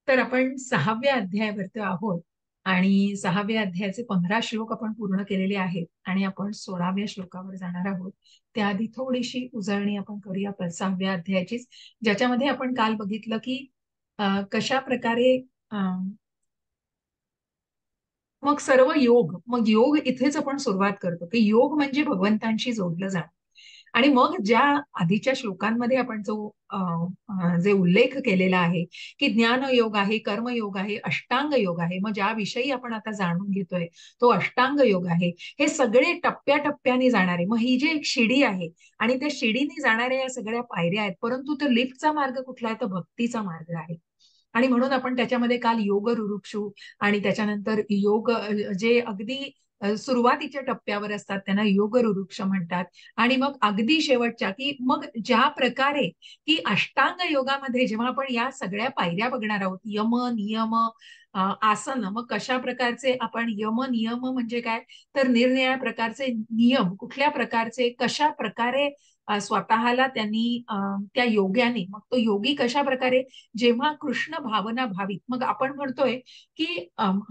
तर आपण 6व्या अध्यायावरती आहोत आणि 6व्या अध्यायाचे 15 श्लोक आपण पूर्ण केलेले आहेत आणि आपण 16व्या श्लोकावर जाणार आहोत. त्याआधी थोडीशी उजळणी आपण करूया 6व्या अध्यायाचीच, ज्याच्यामध्ये आपण काल बघितलं की कशा प्रकारे मग सर्व योग, मग योग इथेच आपण सुरुवात करतो की योग म्हणजे भगवंतांशी जोडलं जाणं. आणि मग ज्या आधीच्या श्लोकांमध्ये आपण जो जे उल्लेख केलेला आहे की ज्ञान योग आहे, कर्मयोग आहे, अष्टांग योग आहे, मग ज्याविषयी आपण आता जाणून घेतोय तो अष्टांग योग आहे. हे सगळे टप्प्याटप्प्याने जाणारे, मग ही जी एक शिडी आहे आणि त्या शिडीने जाणाऱ्या या सगळ्या पायऱ्या आहेत, परंतु तो लिफ्टचा मार्ग कुठला आहे, तर भक्तीचा मार्ग आहे. आणि म्हणून आपण त्याच्यामध्ये काल योग रुरुक्षु आणि त्याच्यानंतर योग जे अगदी सुरुवातीच्या टप्प्यावर असतात त्यांना योग रुरुक्ष म्हणतात. आणि मग अगदी शेवटच्या की मग ज्या प्रकारे की अष्टांग योगामध्ये जेव्हा आपण या सगळ्या पायऱ्या बघणार आहोत, यम नियम आसन, मग कशा प्रकारचे आपण यम नियम म्हणजे काय, तर निरनिराळ्या प्रकारचे नियम, कुठल्या प्रकारचे कशा प्रकारे स्वतःला त्यांनी त्या योग्याने, मग तो योगी कशा प्रकारे, जेव्हा कृष्ण भावना भावित, मग आपण म्हणतोय की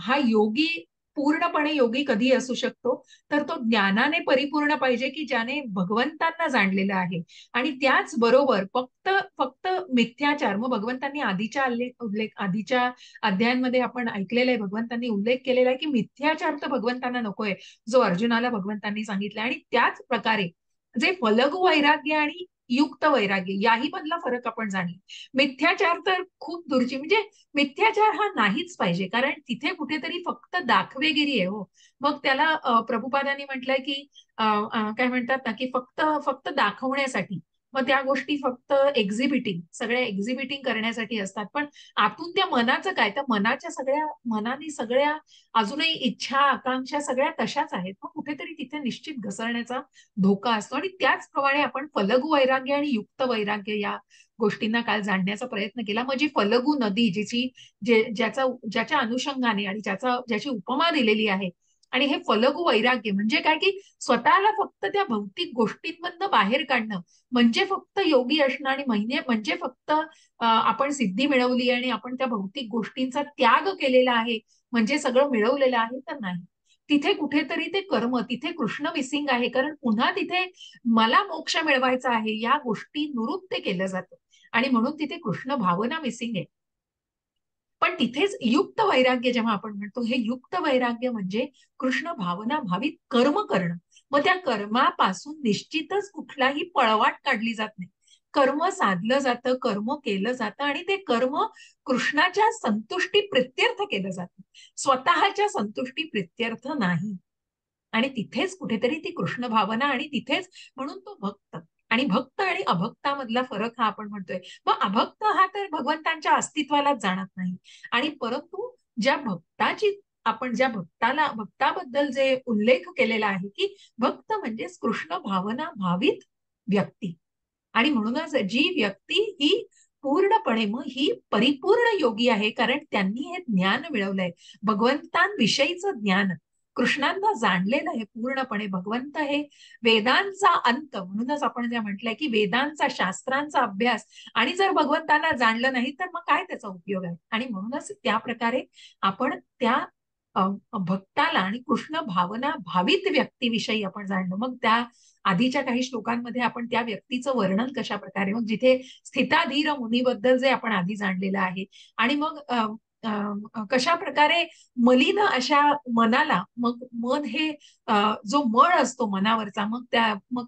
हा योगी पूर्णपणे योगी कधी असू शकतो, तर तो ज्ञानाने परिपूर्ण पाहिजे की ज्याने भगवंतांना जाणलेलं आहे. आणि त्याचबरोबर फक्त फक्त मिथ्याचार, मग भगवंतांनी आधीच्या अध्यायांमध्ये आपण ऐकलेलं आहे, भगवंतांनी उल्लेख केलेला आहे की मिथ्याचार तर भगवंतांना नकोय, जो अर्जुनाला भगवंतांनी सांगितलं. आणि त्याच प्रकारे जे फलगू वैराग्य आणि युक्त वैराग्य, याही मधला फरक आपण जाणील. मिथ्याचार तर खूप दूरची, म्हणजे मिथ्याचार हा नाहीच पाहिजे, कारण तिथे कुठेतरी फक्त दाखवेगिरी आहे हो. मग त्याला प्रभुपादांनी म्हटलंय की काय म्हणतात ना, की फक्त फक्त दाखवण्यासाठी, मग त्या गोष्टी फक्त एक्झिबिटिंग, सगळ्या एक्झिबिटिंग करण्यासाठी असतात. पण आतून त्या मनाचं काय, तर मनाच्या सगळ्या, मनाने सगळ्या अजूनही इच्छा आकांक्षा सगळ्या तशाच आहेत, मग कुठेतरी तिथे निश्चित घसरण्याचा धोका असतो. आणि त्याचप्रमाणे आपण फलगू वैराग्य आणि युक्त वैराग्य या गोष्टींना काल जाणण्याचा प्रयत्न केला. मग जी फलगू नदी, ज्याच्या अनुषंगाने आणि ज्याची उपमा दिलेली आहे, आणि हे फलगू वैराग्य म्हणजे काय, की स्वतःला फक्त त्या भौतिक गोष्टींमधनं बाहेर काढणं म्हणजे फक्त योगी असणं, आणि म्हणजे फक्त आपण सिद्धी मिळवली आणि आपण त्या भौतिक गोष्टींचा त्याग केलेला आहे म्हणजे सगळं मिळवलेलं आहे, तर नाही. तिथे कुठेतरी ते कर्म, तिथे कृष्ण मिसिंग आहे, कारण पुन्हा तिथे मला मोक्ष मिळवायचा आहे या गोष्टी नुरूप ते केलं जातं. आणि म्हणून तिथे कृष्ण भावना मिसिंग आहे. पण तिथेच युक्त वैराग्य जेव्हा आपण म्हणतो, हे युक्त वैराग्य म्हणजे कृष्ण भावना भावित कर्म करणं. मग त्या कर्मापासून निश्चितच कुठलाही पळवाट काढली जात नाही. कर्म साधलं जातं, कर्म केलं जातं, आणि ते कर्म कृष्णाच्या संतुष्टी प्रित्यर्थ केलं जातं, स्वतःच्या संतुष्टी प्रित्यर्थ नाही. आणि तिथेच कुठेतरी ती कृष्ण भावना, आणि तिथेच म्हणून तो भक्त. आणि भक्त आणि अभक्तामधला फरक हा आपण म्हणतोय. मग अभक्त हा तर भगवंतांच्या अस्तित्वालाच जाणत नाही. आणि परंतु भक्ताबद्दल जे उल्लेख केलेला आहे की भक्त म्हणजेच कृष्ण भावना भावित व्यक्ती. आणि म्हणूनच जी व्यक्ती ही पूर्णपणे, मग ही परिपूर्ण योगी आहे, कारण त्यांनी हे ज्ञान मिळवलंय, भगवंतांविषयीचं ज्ञान, कृष्णांना जाणलेलं आहे पूर्णपणे. भगवंत हे वेदांचा अंत, म्हणूनच आपण जे म्हटलंय की वेदांचा, शास्त्रांचा अभ्यास, आणि जर भगवंतांना जाणलं नाही तर मग काय त्याचा उपयोग आहे. आणि म्हणूनच त्या प्रकारे आपण त्या भक्ताला आणि कृष्ण भावना भावित व्यक्तीविषयी आपण जाणलं. मग त्या आधीच्या काही श्लोकांमध्ये आपण त्या व्यक्तीचं वर्णन कशा प्रकारे, मग जिथे स्थिताधीर मुनीबद्दल जे आपण आधी जाणलेलं आहे, आणि मग कशा प्रकारे मलिन अशा मनाला, मग मन हे जो मळ असतो मनावरचा, मग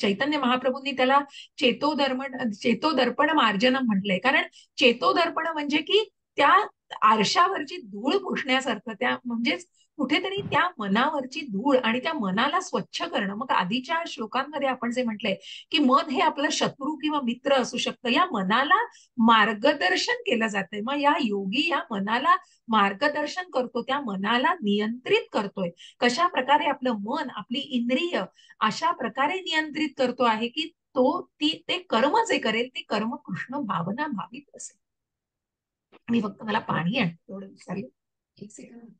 चैतन्य महाप्रभूंनी त्याला चेतोदर्पण मार्जनम म्हटलंय. कारण चेतोदर्पण म्हणजे की त्या आरशावरची धूळ पुसण्यासारखं, त्या म्हणजेच कुठेतरी त्या मनावरची धूळ आणि त्या मनाला स्वच्छ करणं. मग आधीच्या श्लोकांमध्ये आपण जे म्हटलंय की मन हे आपलं शत्रू किंवा मित्र असू शकतं, या मनाला मार्गदर्शन केलं जातंय. मग या योगी या मनाला मार्गदर्शन करतो, त्या मनाला नियंत्रित करतोय. कशा प्रकारे आपलं मन, आपली इंद्रिय अशा प्रकारे नियंत्रित करतो आहे की ते कर्म जे करेल ते कर्म कृष्ण भावना भावित असेल. मी फक्त मला पाणी आहे एवढं विचारलं. एक सेकंड.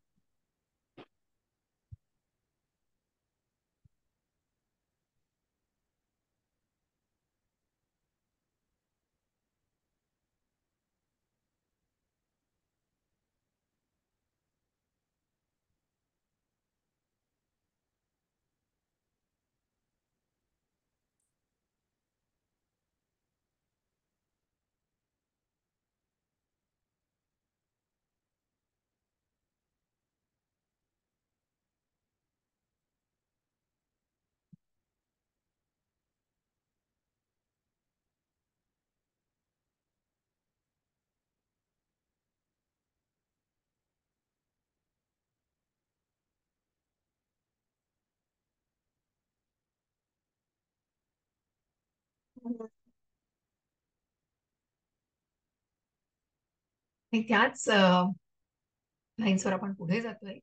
आणि त्याच लाईन्सवर आपण पुढे जातोय,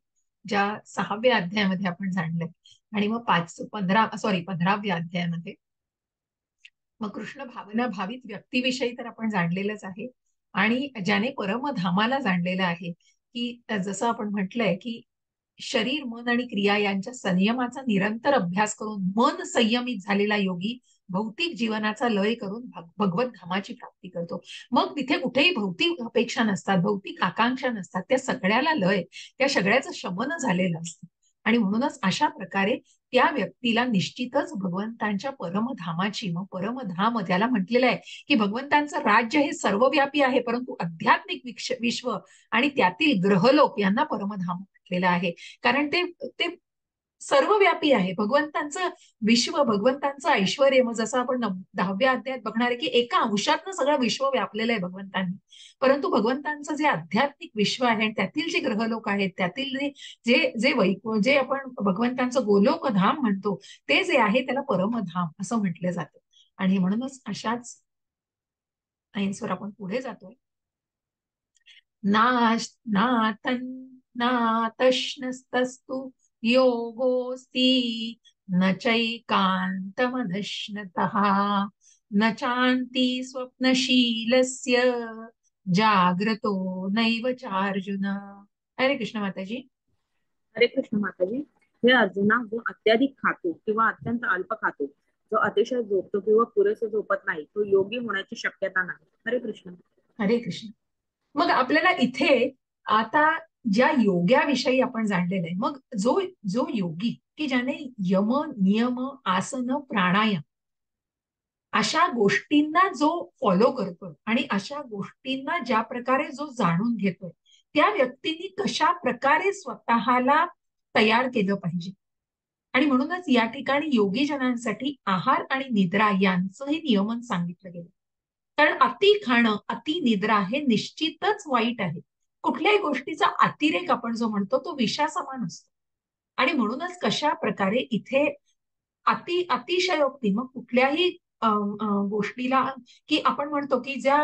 ज्या 6व्या अध्यायामध्ये आपण जाणलंय. आणि मग 15व्या अध्यायामध्ये मग कृष्ण भावना भावित व्यक्तीविषयी तर आपण जाणलेलंच आहे. आणि ज्याने परमधामाला जाणलेलं आहे, की जसं आपण म्हटलंय की शरीर, मन आणि क्रिया यांच्या संयमाचा निरंतर अभ्यास करून मन संयमित झालेला योगी भौतिक जीवनाचा लय करून भगवत धामाची प्राप्ती करतो. मग तिथे कुठेही भौतिक अपेक्षा नसतात, भौतिक आकांक्षा नसतात, त्या सगळ्याला लय, त्या सगळ्याचं शमन झालेलं असतं. आणि म्हणूनच अशा प्रकारे त्या व्यक्तीला निश्चितच भगवंतांच्या परमधामाची, मग परमधाम ज्याला म्हटलेलं आहे की भगवंतांचं राज्य हे सर्वव्यापी आहे, परंतु आध्यात्मिक विश्व आणि त्यातील ग्रहलोक यांना परमधाम म्हटलेलं आहे. कारण ते ते सर्वव्यापी आहे. भगवंतांचं विश्व, भगवंतांचं ऐश्वर, मग जसं आपण 10व्या अध्यायात बघणार आहे की एका अंशातनं सगळं विश्व व्यापलेलं आहे भगवंतांनी. परंतु भगवंतांचं जे आध्यात्मिक विश्व आहे आणि त्यातील जे ग्रहलोक आहेत, त्यातील जे जे जे जे आपण भगवंतांचं गोलोक धाम म्हणतो, ते जे आहे त्याला परमधाम असं म्हटलं जातं. आणि म्हणूनच अशाच लाईन्सवर आपण पुढे जातोय. नातन् नातश्नस्तस्तु योगोऽस्ति न चैकान्तमधश्नतः न चान्ति स्वप्नशीलस्य जाग्रतो नैव चार्जुन. हरे कृष्ण माताजी. हरे कृष्ण माताजी. हे अर्जुना, जो अत्याधिक खातो किंवा अत्यंत अल्प खातो, जो अतिशय झोपतो किंवा पुरेसे झोपत नाही, तो योगी होण्याची शक्यता नाही. हरे कृष्ण. हरे कृष्ण. मग आपल्याला इथे आता ज्या योग्याविषयी आपण जाणलेलं आहे, मग जो जो योगी की ज्याने यम, नियम, आसन, प्राणायाम अशा गोष्टींना जो फॉलो करतोय आणि अशा गोष्टींना ज्या प्रकारे जो जाणून घेतोय, त्या व्यक्तीने कशा प्रकारे स्वतःला तयार केलं पाहिजे. आणि म्हणूनच या ठिकाणी योगी जनांसाठी आहार आणि निद्रा यांचंही नियमन सांगितलं गेलं. कारण अति खाणं, अति निद्रा हे निश्चितच वाईट आहे. कुठल्याही गोष्टीचा अतिरेक आपण जो म्हणतो तो विषासमान असतो. आणि म्हणूनच कशा प्रकारे इथे अतिशयोक्ती, मग कुठल्याही गोष्टीला, की आपण म्हणतो की ज्या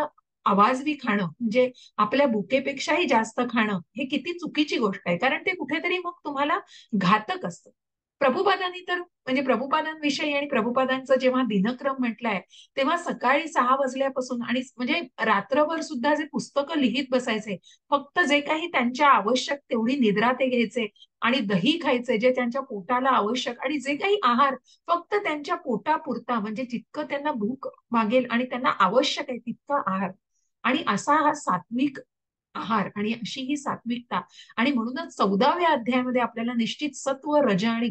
आवाजवी खाणं म्हणजे आपल्या भुकेपेक्षाही जास्त खाणं, हे किती चुकीची गोष्ट आहे. कारण ते कुठेतरी मग तुम्हाला घातक असतं. प्रभुपादांनी तर म्हणजे प्रभुपादांविषयी आणि प्रभुपादांचं जेव्हा दिनक्रम म्हटलंय, तेव्हा सकाळी 6 वाजल्यापासून आणि म्हणजे रात्रभर सुद्धा जे पुस्तकं लिहित बसायचे, फक्त जे काही त्यांच्या आवश्यक तेवढी निद्रा ते घ्यायचे आणि दही खायचे जे त्यांच्या पोटाला आवश्यक, आणि जे काही आहार फक्त त्यांच्या पोटापुरता, म्हणजे जितकं त्यांना भूक मागेल आणि त्यांना आवश्यक आहे तितका आहार. आणि असा हा सात्विक आहार आणि अशी ही सात्विकता. आणि म्हणूनच 14व्या अध्यायामध्ये आपल्याला निश्चित सत्व, रज आणि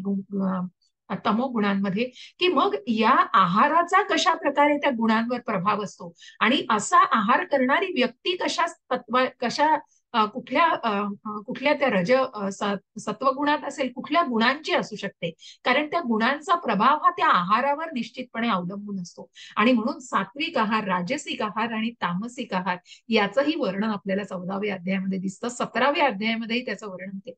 तमो गुणांमध्ये, की मग या आहाराचा कशा प्रकारे त्या गुणांवर प्रभाव असतो आणि असा आहार करणारी व्यक्ती कशा कुठल्या त्या सत्वगुणात असेल, कुठल्या गुणांची असू शकते. कारण त्या गुणांचा प्रभाव हा त्या आहारावर निश्चितपणे अवलंबून असतो. आणि म्हणून सात्विक आहार, राजसिक आहार आणि तामसिक आहार याचंही वर्णन आपल्याला 14व्या अध्यायामध्ये दिसतं. 17व्या अध्यायामध्येही त्याचं वर्णन केलं.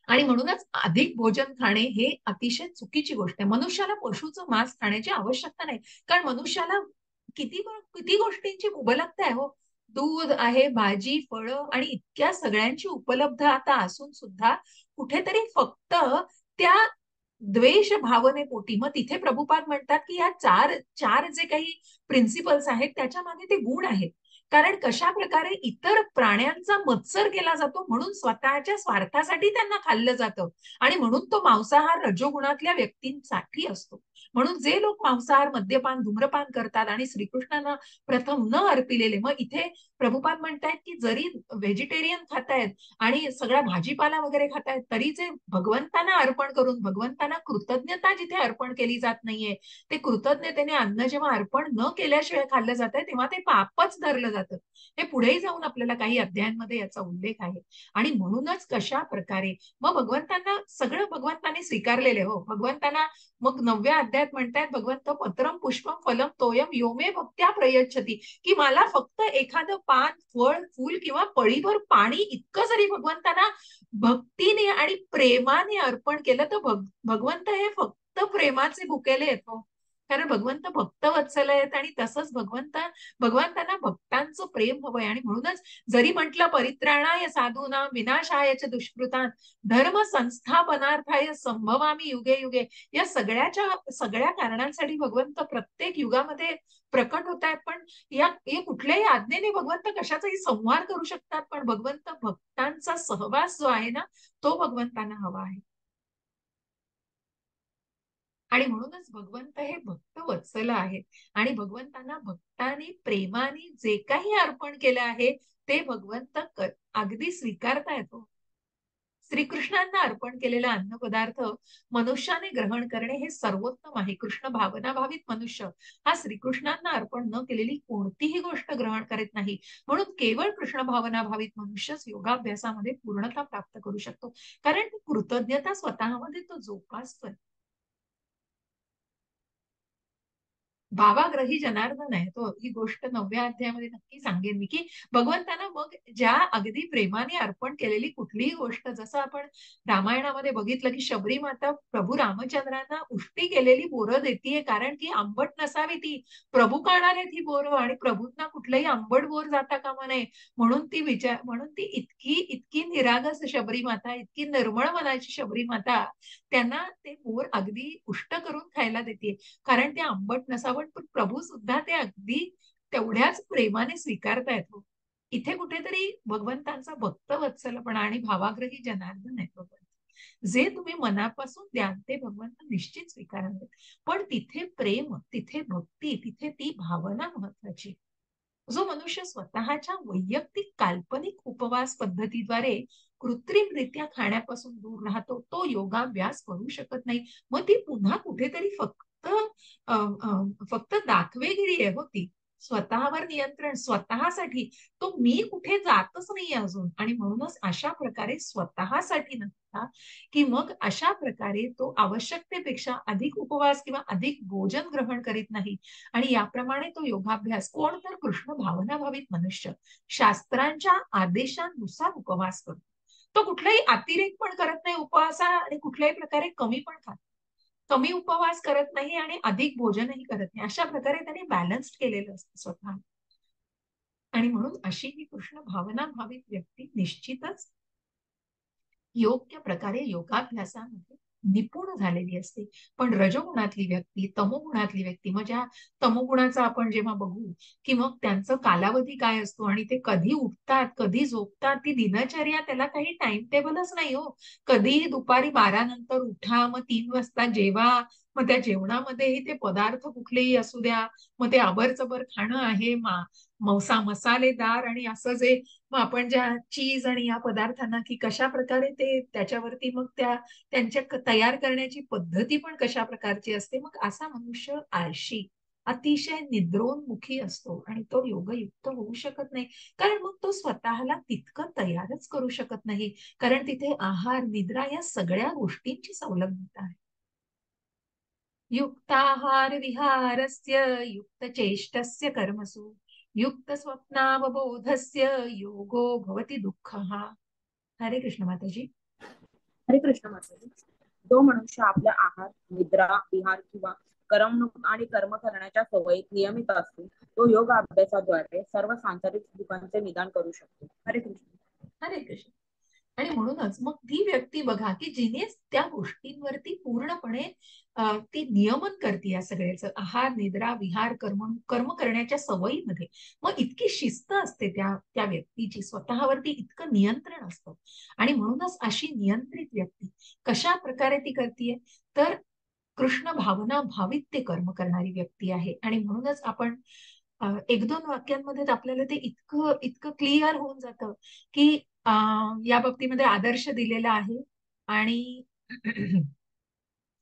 आणि म्हणूनच अधिक भोजन खाणे हे अतिशय चुकीची गोष्ट आहे. मनुष्याला पशुचं मांस खाण्याची आवश्यकता नाही. कारण मनुष्याला किती किती गोष्टींची उपलब्धता आहे हो. दूध आहे, भाजी, फळं आणि इतक्या सगळ्यांची उपलब्धता असून सुद्धा कुठेतरी फक्त त्या द्वेष भावनेपोटी, मग तिथे प्रभुपाद म्हणतात की या चार चार जे काही प्रिन्सिपल्स आहेत त्याच्या मागे ते गुण आहेत. कारण कशा प्रकारे इतर प्राण्यांचा मत्सर केला जातो, म्हणून स्वतःच्या स्वार्थासाठी त्यांना खाल्लं जातं. आणि म्हणून तो मांसाहार रजोगुणातल्या व्यक्तींसाठी असतो. म्हणून जे लोक मांसाहार, मद्यपान, धूम्रपान करतात आणि श्रीकृष्णांना प्रथम न अर्पिलेले, मग इथे प्रभुपाद म्हणतायत की जरी व्हेजिटेरियन खातायत आणि सगळा भाजीपाला वगैरे खातायत, तरी जे भगवंतांना अर्पण करून भगवंतांना कृतज्ञता जिथे अर्पण केली जात नाहीये, ते कृतज्ञतेने अन्न जेव्हा अर्पण न केल्याशिवाय खाल्लं जातंय, तेव्हा ते पापच धरलं जातं. हे पुढेही जाऊन आपल्याला काही अध्यायांमध्ये याचा उल्लेख आहे. आणि म्हणूनच कशा प्रकारे मग भगवंतांना सगळं भगवंतांनी स्वीकारलेले हो. भगवंतांना मग 9व्या अध्यायात म्हणतायत, भगवंत पत्रम पुष्पम फलम तोयम योमे भक्त्या प्रयच्छती, की मला फक्त एखादं पान, फळ, फूल किंवा पळीभर पाणी इतकं जरी भगवंतांना भक्तीने आणि प्रेमाने अर्पण केलं तर भगवंत हे फक्त प्रेमाचे भुकेले आहेत हो. कारण भगवंत भक्तवत्सल आहेत आणि तसंच भगवंतांना भक्तांचं प्रेम हवंय. आणि म्हणूनच जरी म्हटलं परित्राणाय साधूना विनाशाय च दुष्कृतान धर्म संस्थापनार्थाय संभवामी युगे युगे, या सगळ्या कारणांसाठी भगवंत प्रत्येक युगामध्ये प्रकट होत आहेत. पण या कुठल्याही आज्ञेने भगवंत कशाचाही संहार करू शकतात, पण भगवंत भक्तांचा सहवास जो आहे ना, तो भगवंतांना हवा आहे. आणि म्हणूनच भगवंत हे भक्त वत्सल आहेत. आणि भगवंतांना भक्तांनी प्रेमाने जे काही अर्पण केलं आहे ते भगवंत अगदी स्वीकारतायत हो. श्रीकृष्णांना अर्पण केलेला अन्नपदार्थ मनुष्याने ग्रहण करणे हे सर्वोत्तम आहे. कृष्ण भावनाभावित मनुष्य हा श्रीकृष्णांना अर्पण न केलेली कोणतीही गोष्ट ग्रहण करत नाही. म्हणून केवळ कृष्ण भावनाभावित मनुष्यच योगाभ्यासामध्ये पूर्णता प्राप्त करू शकतो, कारण ती कृतज्ञता स्वतःमध्ये तो जोपासतोय. भावाग्रही जनार्दन आहे तो. ही गोष्ट 9व्या अध्यायामध्ये नक्की सांगेन मी, की भगवंतांना मग ज्या अगदी प्रेमाने अर्पण केलेली कुठलीही गोष्ट, जसं आपण रामायणामध्ये बघितलं की शबरी माता प्रभू रामचंद्रांना उष्टी केलेली बोरं देतीये, कारण की आंबट नसावी ती. प्रभू खाणार आहेत ही बोरं आणि प्रभूंना कुठलंही आंबट बोर जाता कामा नये, म्हणून ती इतकी इतकी निरागस शबरी माता, इतकी निर्मळ मनाची शबरी माता त्यांना ते बोर अगदी उष्ट करून खायला देते, कारण ते आंबट नसावं. पण प्रभू सुद्धा ते अगदी तेवढ्याच प्रेमाने स्वीकारतायत हो. इथे कुठेतरी भगवंतांचा भक्तवत्सलपणा आणि भावाग्रही जनार्दन आहे भगवंत. जे तुम्ही मनापासून द्याल ते भगवंत निश्चित स्वीकारावे. पण तिथे प्रेम, तिथे भक्ती, तिथे ती भावना महत्वाची. जो मनुष्य स्वतःच्या वैयक्तिक काल्पनिक उपवास पद्धतीद्वारे कृत्रिमरित्या खाण्यापासून दूर राहतो, तो योगाभ्यास करू शकत नाही. मग ती पुन्हा कुठेतरी फक्त दाखवेगिरी आहे होती. स्वतःवर नियंत्रण, स्वतःसाठी तो मी कुठे जातच नाही अजून. आणि म्हणूनच अशा प्रकारे स्वतःसाठी नसता की मग अशा प्रकारे तो आवश्यकतेपेक्षा अधिक उपवास किंवा अधिक भोजन ग्रहण करीत नाही. आणि याप्रमाणे तो योगाभ्यास कोण तर कृष्ण भावनाभावित मनुष्य शास्त्रांच्या आदेशानुसार उपवास करतो. तो कुठलाही अतिरेक पण करत नाही उपवासा, आणि कुठल्याही प्रकारे कमी पण खात, कमी उपवास करत नाही आणि अधिक भोजनही करत नाही. अशा प्रकारे त्यांनी बॅलन्स केलेलं असतं स्वतः. आणि म्हणून अशी ही कृष्ण भावना भावित व्यक्ती निश्चितच योग्य प्रकारे योगाभ्यासामध्ये निपुण झालेली असते. पण रजोगुणातली व्यक्ती, तमोगुणातली व्यक्ती, मग ज्या तमोगुणाचा आपण जेव्हा बघू की मग त्यांचं कालावधी काय असतो आणि ते कधी उठतात कधी झोपतात, ती दिनचर्या, त्याला काही टाइम टेबलच नाही हो. कधीही दुपारी 12 नंतर उठा, मग 3 वाजता जेवा, मग त्या जेवणामध्येही ते पदार्थ कुठलेही असू द्या, मग ते अबरचबर खाणं आहे, मसालेदार, आणि असं जे मग आपण ज्या चीज आणि या पदार्थांना की कशा प्रकारे ते त्याच्यावरती मग त्यांच्या तयार करण्याची पद्धती पण कशा प्रकारची असते. मग असा मनुष्य आळशी, अतिशय निद्रोन्मुखी असतो आणि तो योगयुक्त होऊ शकत नाही. कारण मग तो स्वतःला तितकं तयारच करू शकत नाही, कारण तिथे आहार, निद्रा या सगळ्या गोष्टींची सवलतता आहे. युक्ताहार विहारस्य युक्त चेष्टस्य कर्मसु युक्त स्वप्नावबोधस्य योगो भवति दुःखः. हरे कृष्ण माताजी. हरे कृष्ण माताजी. जो मनुष्य आपल्या आहार, निद्रा, विहार किंवा करमणूक आणि कर्म करण्याच्या सवयीत नियमित असतो, तो योग अभ्यासाद्वारे सर्व सांसारिक दुःखांचे निदान करू शकतो. हरे कृष्ण. हरे कृष्ण. आणि म्हणूनच मग ती व्यक्ती बघा की जिने त्या गोष्टींवरती पूर्णपणे ती नियमन करते, या सगळ्याचं आहार, निद्रा, विहार, कर्म करण्याच्या सवयीमध्ये मग इतकी शिस्त असते त्या त्या व्यक्तीची, स्वतःवरती इतकं नियंत्रण असतं. आणि म्हणूनच अशी नियंत्रित व्यक्ती कशा प्रकारे ती करते, तर कृष्ण भावना भावित ते कर्म करणारी व्यक्ती आहे. आणि म्हणूनच आपण 1-2 वाक्यांमध्ये आपल्याला ते इतकं इतकं क्लिअर होऊन जातं की या बाबतीमध्ये आदर्श दिलेला आहे. आणि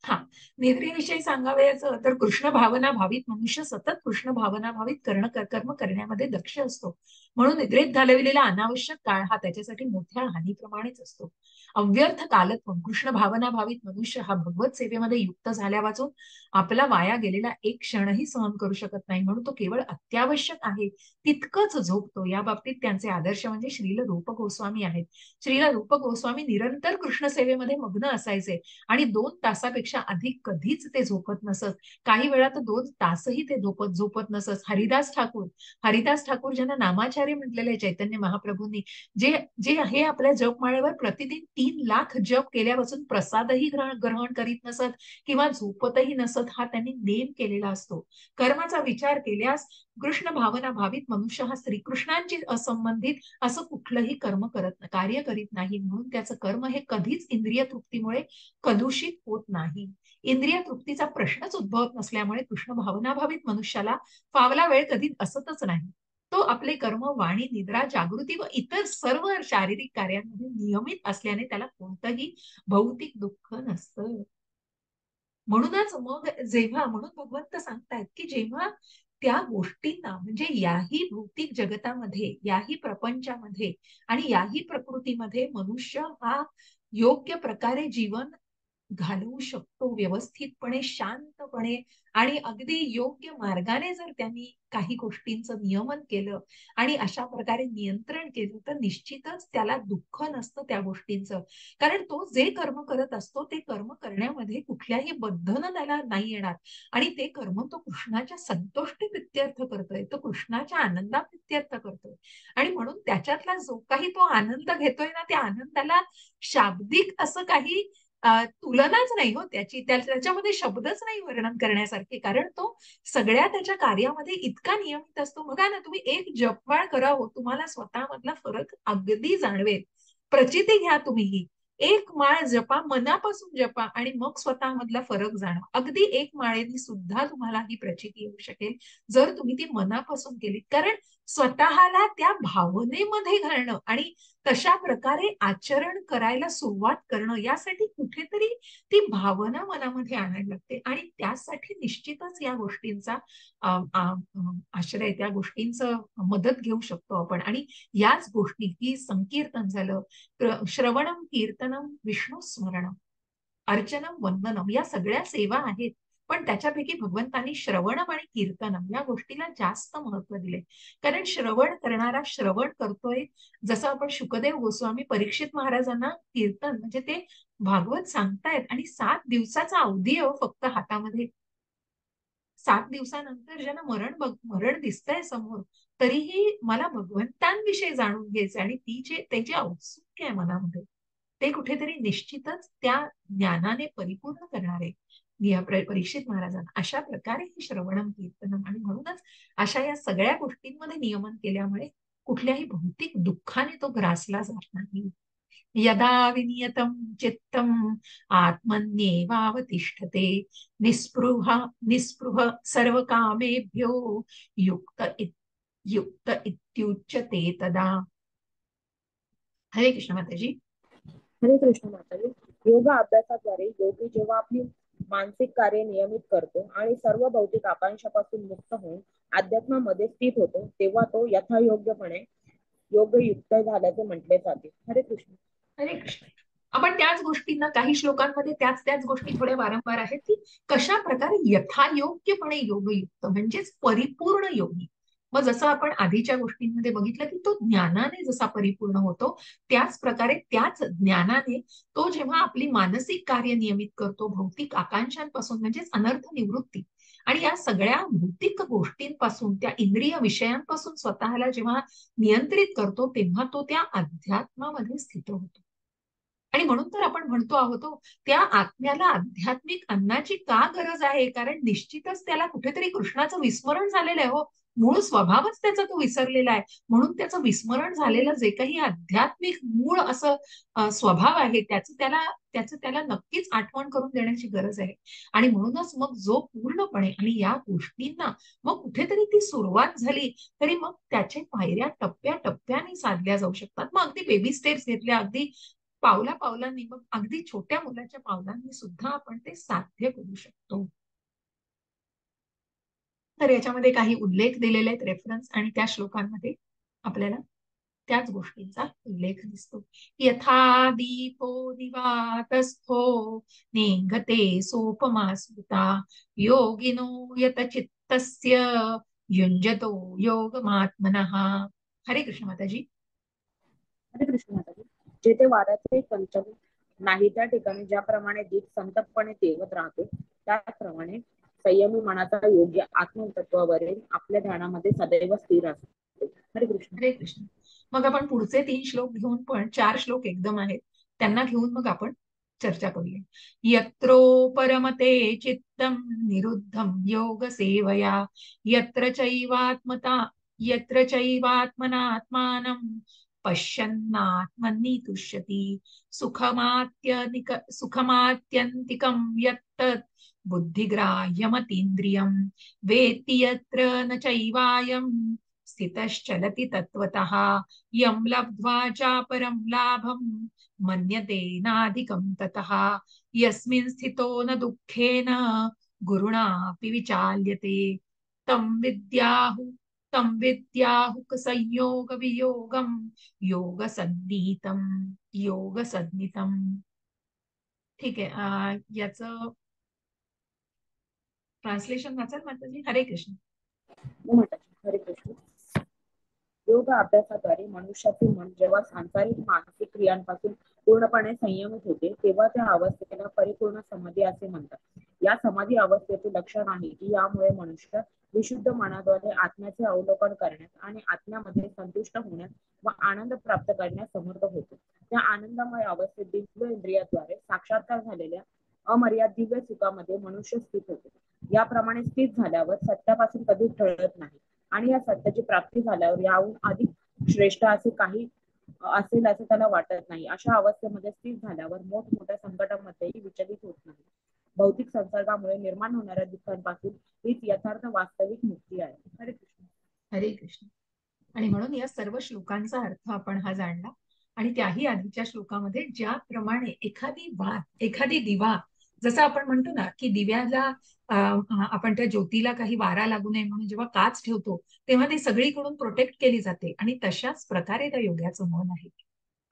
हा, निद्रेविषयी सांगावयाचं तर कृष्ण भावना भावित मनुष्य सतत कृष्ण भावना भावित कर्म करण्यामध्ये दक्ष असतो. म्हणून निद्रेत घालविलेला अनावश्यक काळ हा त्याच्यासाठी मोठ्या हानीप्रमाणेच असतो. अव्यर्थ कालत्व, कृष्ण भावना भावित मनुष्य हा भगवत सेवेमध्ये युक्त झाल्या वाचून आपला वाया गेलेला एक क्षणही सहन करू शकत नाही. म्हणून तो केवळ अत्यावश्यक आहे तितकंच झोपतो. या बाबतीत त्यांचे आदर्श म्हणजे श्रील रूप गोस्वामी आहेत. श्रील रूप गोस्वामी निरंतर कृष्ण सेवेमध्ये मग्न असायचे आणि 2 तासापेक्षा पेक्षा अधिक कधीच ते झोपत नसत. काही वेळा तर 2 तासही ते झोपत नसत. हरिदास ठाकूर ज्यांना नामाचार्य म्हटलेले आहे चैतन्य महाप्रभूंनी, जे जे हे आपल्या जपमाळेवर प्रतिदिन 3 लाख जप केल्यापासून प्रसादही ग्रहण करीत नसत किंवा झोपतही नसत, हा त्यांनी नेम केलेला असतो. कर्माचा विचार केल्यास कृष्ण भावना भावित मनुष्य हा श्रीकृष्णांची असंबंधित असं कुठलंही कार्य करीत नाही. म्हणून त्याचं कर्म हे कधीच इंद्रिय तृप्तीमुळे कलुषित होत नाही. इंद्रिय तृप्तीचा प्रश्नच उद्भवत नसल्यामुळे कृष्ण भावनाभावित मनुष्याला फावला वेळ कधी असतच नाही. तो आपले कर्म, वाणी, निद्रा, जागृती व इतर सर्व शारीरिक कार्यांमध्ये नियमित असल्याने त्याला कोणतंही भौतिक दुःख नसतं. म्हणूनच मग म्हणून भगवंत सांगतायत की जेव्हा त्या गोष्टींना म्हणजे याही भौतिक जगतामध्ये, याही प्रपंचामध्ये आणि याही प्रकृतीमध्ये मनुष्य हा योग्य प्रकारे जीवन घालवू शकतो, व्यवस्थितपणे, शांतपणे आणि अगदी योग्य मार्गाने जर त्यांनी काही गोष्टींचं नियमन केलं आणि अशा प्रकारे नियंत्रण केलं तर निश्चितच त्याला दुःख नसतं त्या गोष्टींचं. कारण तो जे कर्म करत असतो ते कर्म करण्यामध्ये कुठल्याही बंधन त्याला नाही येणार आणि ते कर्म तो कृष्णाच्या संतुष्टी प्रित्यर्थ करतोय, तो कृष्णाच्या आनंदा प्रित्यर्थ करतोय. आणि म्हणून त्याच्यातला जो काही तो आनंद घेतोय ना, त्या आनंदाला शाब्दिक असं काही तुलनाच नाही हो त्याची, त्याच्यामध्ये शब्दच नाही वर्णन करण्यासारखे. कारण तो सगळ्या त्याच्या कार्यामध्ये इतका नियमित असतो. बघा ना, तुम्ही एक जपमाळ करा हो, तुम्हाला स्वतःमधला फरक अगदी जाणवेल. प्रचिती घ्या तुम्ही, एक माळ जपा, मनापासून जपा आणि मग स्वतःमधला फरक जाणवा. अगदी एक माळेने सुद्धा तुम्हाला ही प्रचिती येऊ शकेल जर तुम्ही ती मनापासून केली. कारण स्वतःला त्या भावनेमध्ये घालणं आणि तशा प्रकारे आचरण करायला सुरुवात करणं, यासाठी कुठेतरी ती भावना मनामध्ये आणायला लागते आणि त्यासाठी निश्चितच या गोष्टींचा आश्रय, त्या गोष्टींचं मदत घेऊ शकतो आपण. आणि याच गोष्टी की संकीर्तन झालं, श्रवणम, कीर्तनम, विष्णू स्मरणम, अर्चनम, वंदनम, या सगळ्या सेवा आहेत. पण त्याच्यापैकी भगवंतांनी श्रवणम आणि कीर्तनम या गोष्टीला जास्त महत्व दिले. कारण श्रवण करणारा श्रवण करतोय, जसं आपण शुकदेव गोस्वामी परीक्षित महाराजांना कीर्तन म्हणजे ते भागवत सांगतायत आणि 7 दिवसाचा अवधी फक्त हातामध्ये. 7 दिवसानंतर ज्यांना मरण दिसतंय समोर, तरीही मला भगवंतांविषयी जाणून घ्यायचंय आणि त्याची औत्सुक्य आहे मनामध्ये. ते कुठेतरी निश्चितच त्या ज्ञानाने परिपूर्ण करणारे परीक्षित महाराजांना अशा प्रकारे हे श्रवणम, कीर्तनम आणि म्हणूनच अशा या सगळ्या गोष्टींमध्ये नियमन केल्यामुळे कुठल्याही भौतिक दुःखाने तो ग्रासला जात नाही. यदा विनियतं चित्तम् आत्मन्येवावतिष्ठते निस्पृह सर्वकामेभ्यो युक्त इत्युच्यते तदा. हरे कृष्ण माताजी. हरे कृष्ण माताजी. योग अभ्यासाद्वारे योगी जेव्हा आपली मानसिक कार्य नियमित करतो आणि सर्व भौतिक आकांक्षापासून मुक्त होऊन अध्यात्मामध्ये स्थित होतो, तेव्हा तो यथायोग्यपणे योगयुक्त झाल्याचे म्हटले जाते. हरे कृष्ण. हरे कृष्ण. आपण त्याच गोष्टींना, काही श्लोकांमध्ये त्याच गोष्टी थोड्या वारंवार आहेत की कशा प्रकारे यथायोग्यपणे योगयुक्त म्हणजेच परिपूर्ण योगी. मग जसं आपण आधीच्या गोष्टींमध्ये बघितलं की तो ज्ञानाने जसा परिपूर्ण होतो, त्याच प्रकारे त्याच ज्ञानाने तो जेव्हा आपली मानसिक कार्य नियमित करतो, भौतिक आकांक्षांपासून म्हणजेच अनर्थ निवृत्ती आणि या सगळ्या भौतिक गोष्टींपासून, त्या इंद्रिय विषयांपासून स्वतःला जेव्हा नियंत्रित करतो, तेव्हा तो त्या अध्यात्मामध्ये स्थित होतो. आणि म्हणून तर आपण म्हणतो आहोत त्या आत्म्याला आध्यात्मिक अन्नाची का गरज आहे, कारण निश्चितच त्याला कुठेतरी कृष्णाचं विस्मरण झालेलं आहे हो. मूळ स्वभावच त्याचा तो विसरलेला आहे. म्हणून त्याचं विस्मरण झालेलं जे काही आध्यात्मिक मूळ असं स्वभाव आहे, त्याचं त्याला नक्कीच आठवण करून देण्याची गरज आहे. आणि म्हणूनच मग जो पूर्णपणे आणि या गोष्टींना मग कुठेतरी ती सुरुवात झाली तरी मग त्याचे पायऱ्या टप्प्याटप्प्याने साधल्या जाऊ शकतात. मग अगदी बेबी स्टेप्स घेतल्या, अगदी पावलांनी, मग अगदी छोट्या मुलाच्या पावलांनी सुद्धा आपण ते साध्य करू शकतो. तर याच्यामध्ये काही उल्लेख दिलेले आहेत, रेफरन्स, आणि त्या श्लोकांमध्ये आपल्याला त्याच गोष्टींचा उल्लेख दिसतो. यथा दीपो दिवातस्थो नेंगते सोपमा स्मृता योगिनो यत चित्तस्य युंजतो योगमात्मनः. हरे कृष्ण माताजी. हरे कृष्ण माताजी. जेथे वाऱ्याचे नाही त्या ठिकाणी ज्याप्रमाणे दीप संततपणे तेवत राहतो, त्याप्रमाणे संयमी मनाचा योग्य आत्मतत्वावरील आपल्या ध्यानामध्ये सदैव स्थिर असतो. हरे कृष्ण. हरे कृष्ण. मग आपण पुढचे 3 श्लोक घेऊन, पण 4 श्लोक एकदम आहेत त्यांना घेऊन मग आपण चर्चा करूया. यत्रो परमते चित्तम निरुद्धम योग सेवया यत्र चैवात्मनात्मानं पश्यन्नात्मनि तुष्यति सुखमात्यन्तिकं यत्तत् बुद्धिग्राह्यमतीन्द्रियं वेत्ति यत्र न चैवायं स्थितश्चलति तत्त्वतः यं लब्ध्वा चापरं लाभं मन्यते नाधिकं ततः यस्मिन् स्थितो न दुःखेन गुरुणापि विचाल्यते तं विद्याहु तं विद्याहुक संयोग वियोगम योग सन्नितम. ठीक आहे. याचं ट्रान्सलेशन वाचाल माताजी. हरे कृष्ण. हरे कृष्ण. योग अभ्यासाद्वारे मनुष्याचे मन जेव्हा सांसारिक मानसिक क्रियांपासून पूर्णपणे संयमित होते, तेव्हा त्या अवस्थेला परिपूर्ण समाधी असे म्हणतात. या समाधी अवस्थेचे लक्षण आहे की यामुळे मनुष्य विशुद्ध मनाद्वारे आत्म्याचे अवलोकन करण्यास आणि आत्म्यामध्ये संतुष्ट होण्यास व आनंद प्राप्त करण्यास समर्थ होतो. त्या आनंदमय अवस्थेत दिव्य इंद्रियाद्वारे साक्षात्कार झालेल्या अमर्याद दिव्य सुखामध्ये मनुष्य स्थित होतो. याप्रमाणे स्थित झाल्यावर सत्यापासून कधीच टळत नाही आणि या सत्याची प्राप्ती झाल्यावर याहून अधिक श्रेष्ठ असे काही असेल असे त्याला वाटत नाही. अशा अवस्थेमध्ये स्थित झाल्यावर मोठमोठ्या संकटांमध्येही विचलित होत नाही. भौतिक संसर्गामुळे निर्माण होणाऱ्या दुःखांपासून हीच यथार्थ वास्तविक मुक्ती आहे. हरे कृष्ण. हरे कृष्ण. आणि म्हणून या सर्व श्लोकांचा अर्थ आपण हा जाणला. आणि त्याही आधीच्या श्लोकामध्ये ज्याप्रमाणे एखादी दिवा, जसं आपण म्हणतो ना की दिव्याला आपण त्या ज्योतीला काही वारा लागू नये म्हणून जेव्हा काच ठेवतो तेव्हा ती सगळीकडून प्रोटेक्ट केली जाते, आणि तशाच प्रकारे त्या योगाचं मन आहे.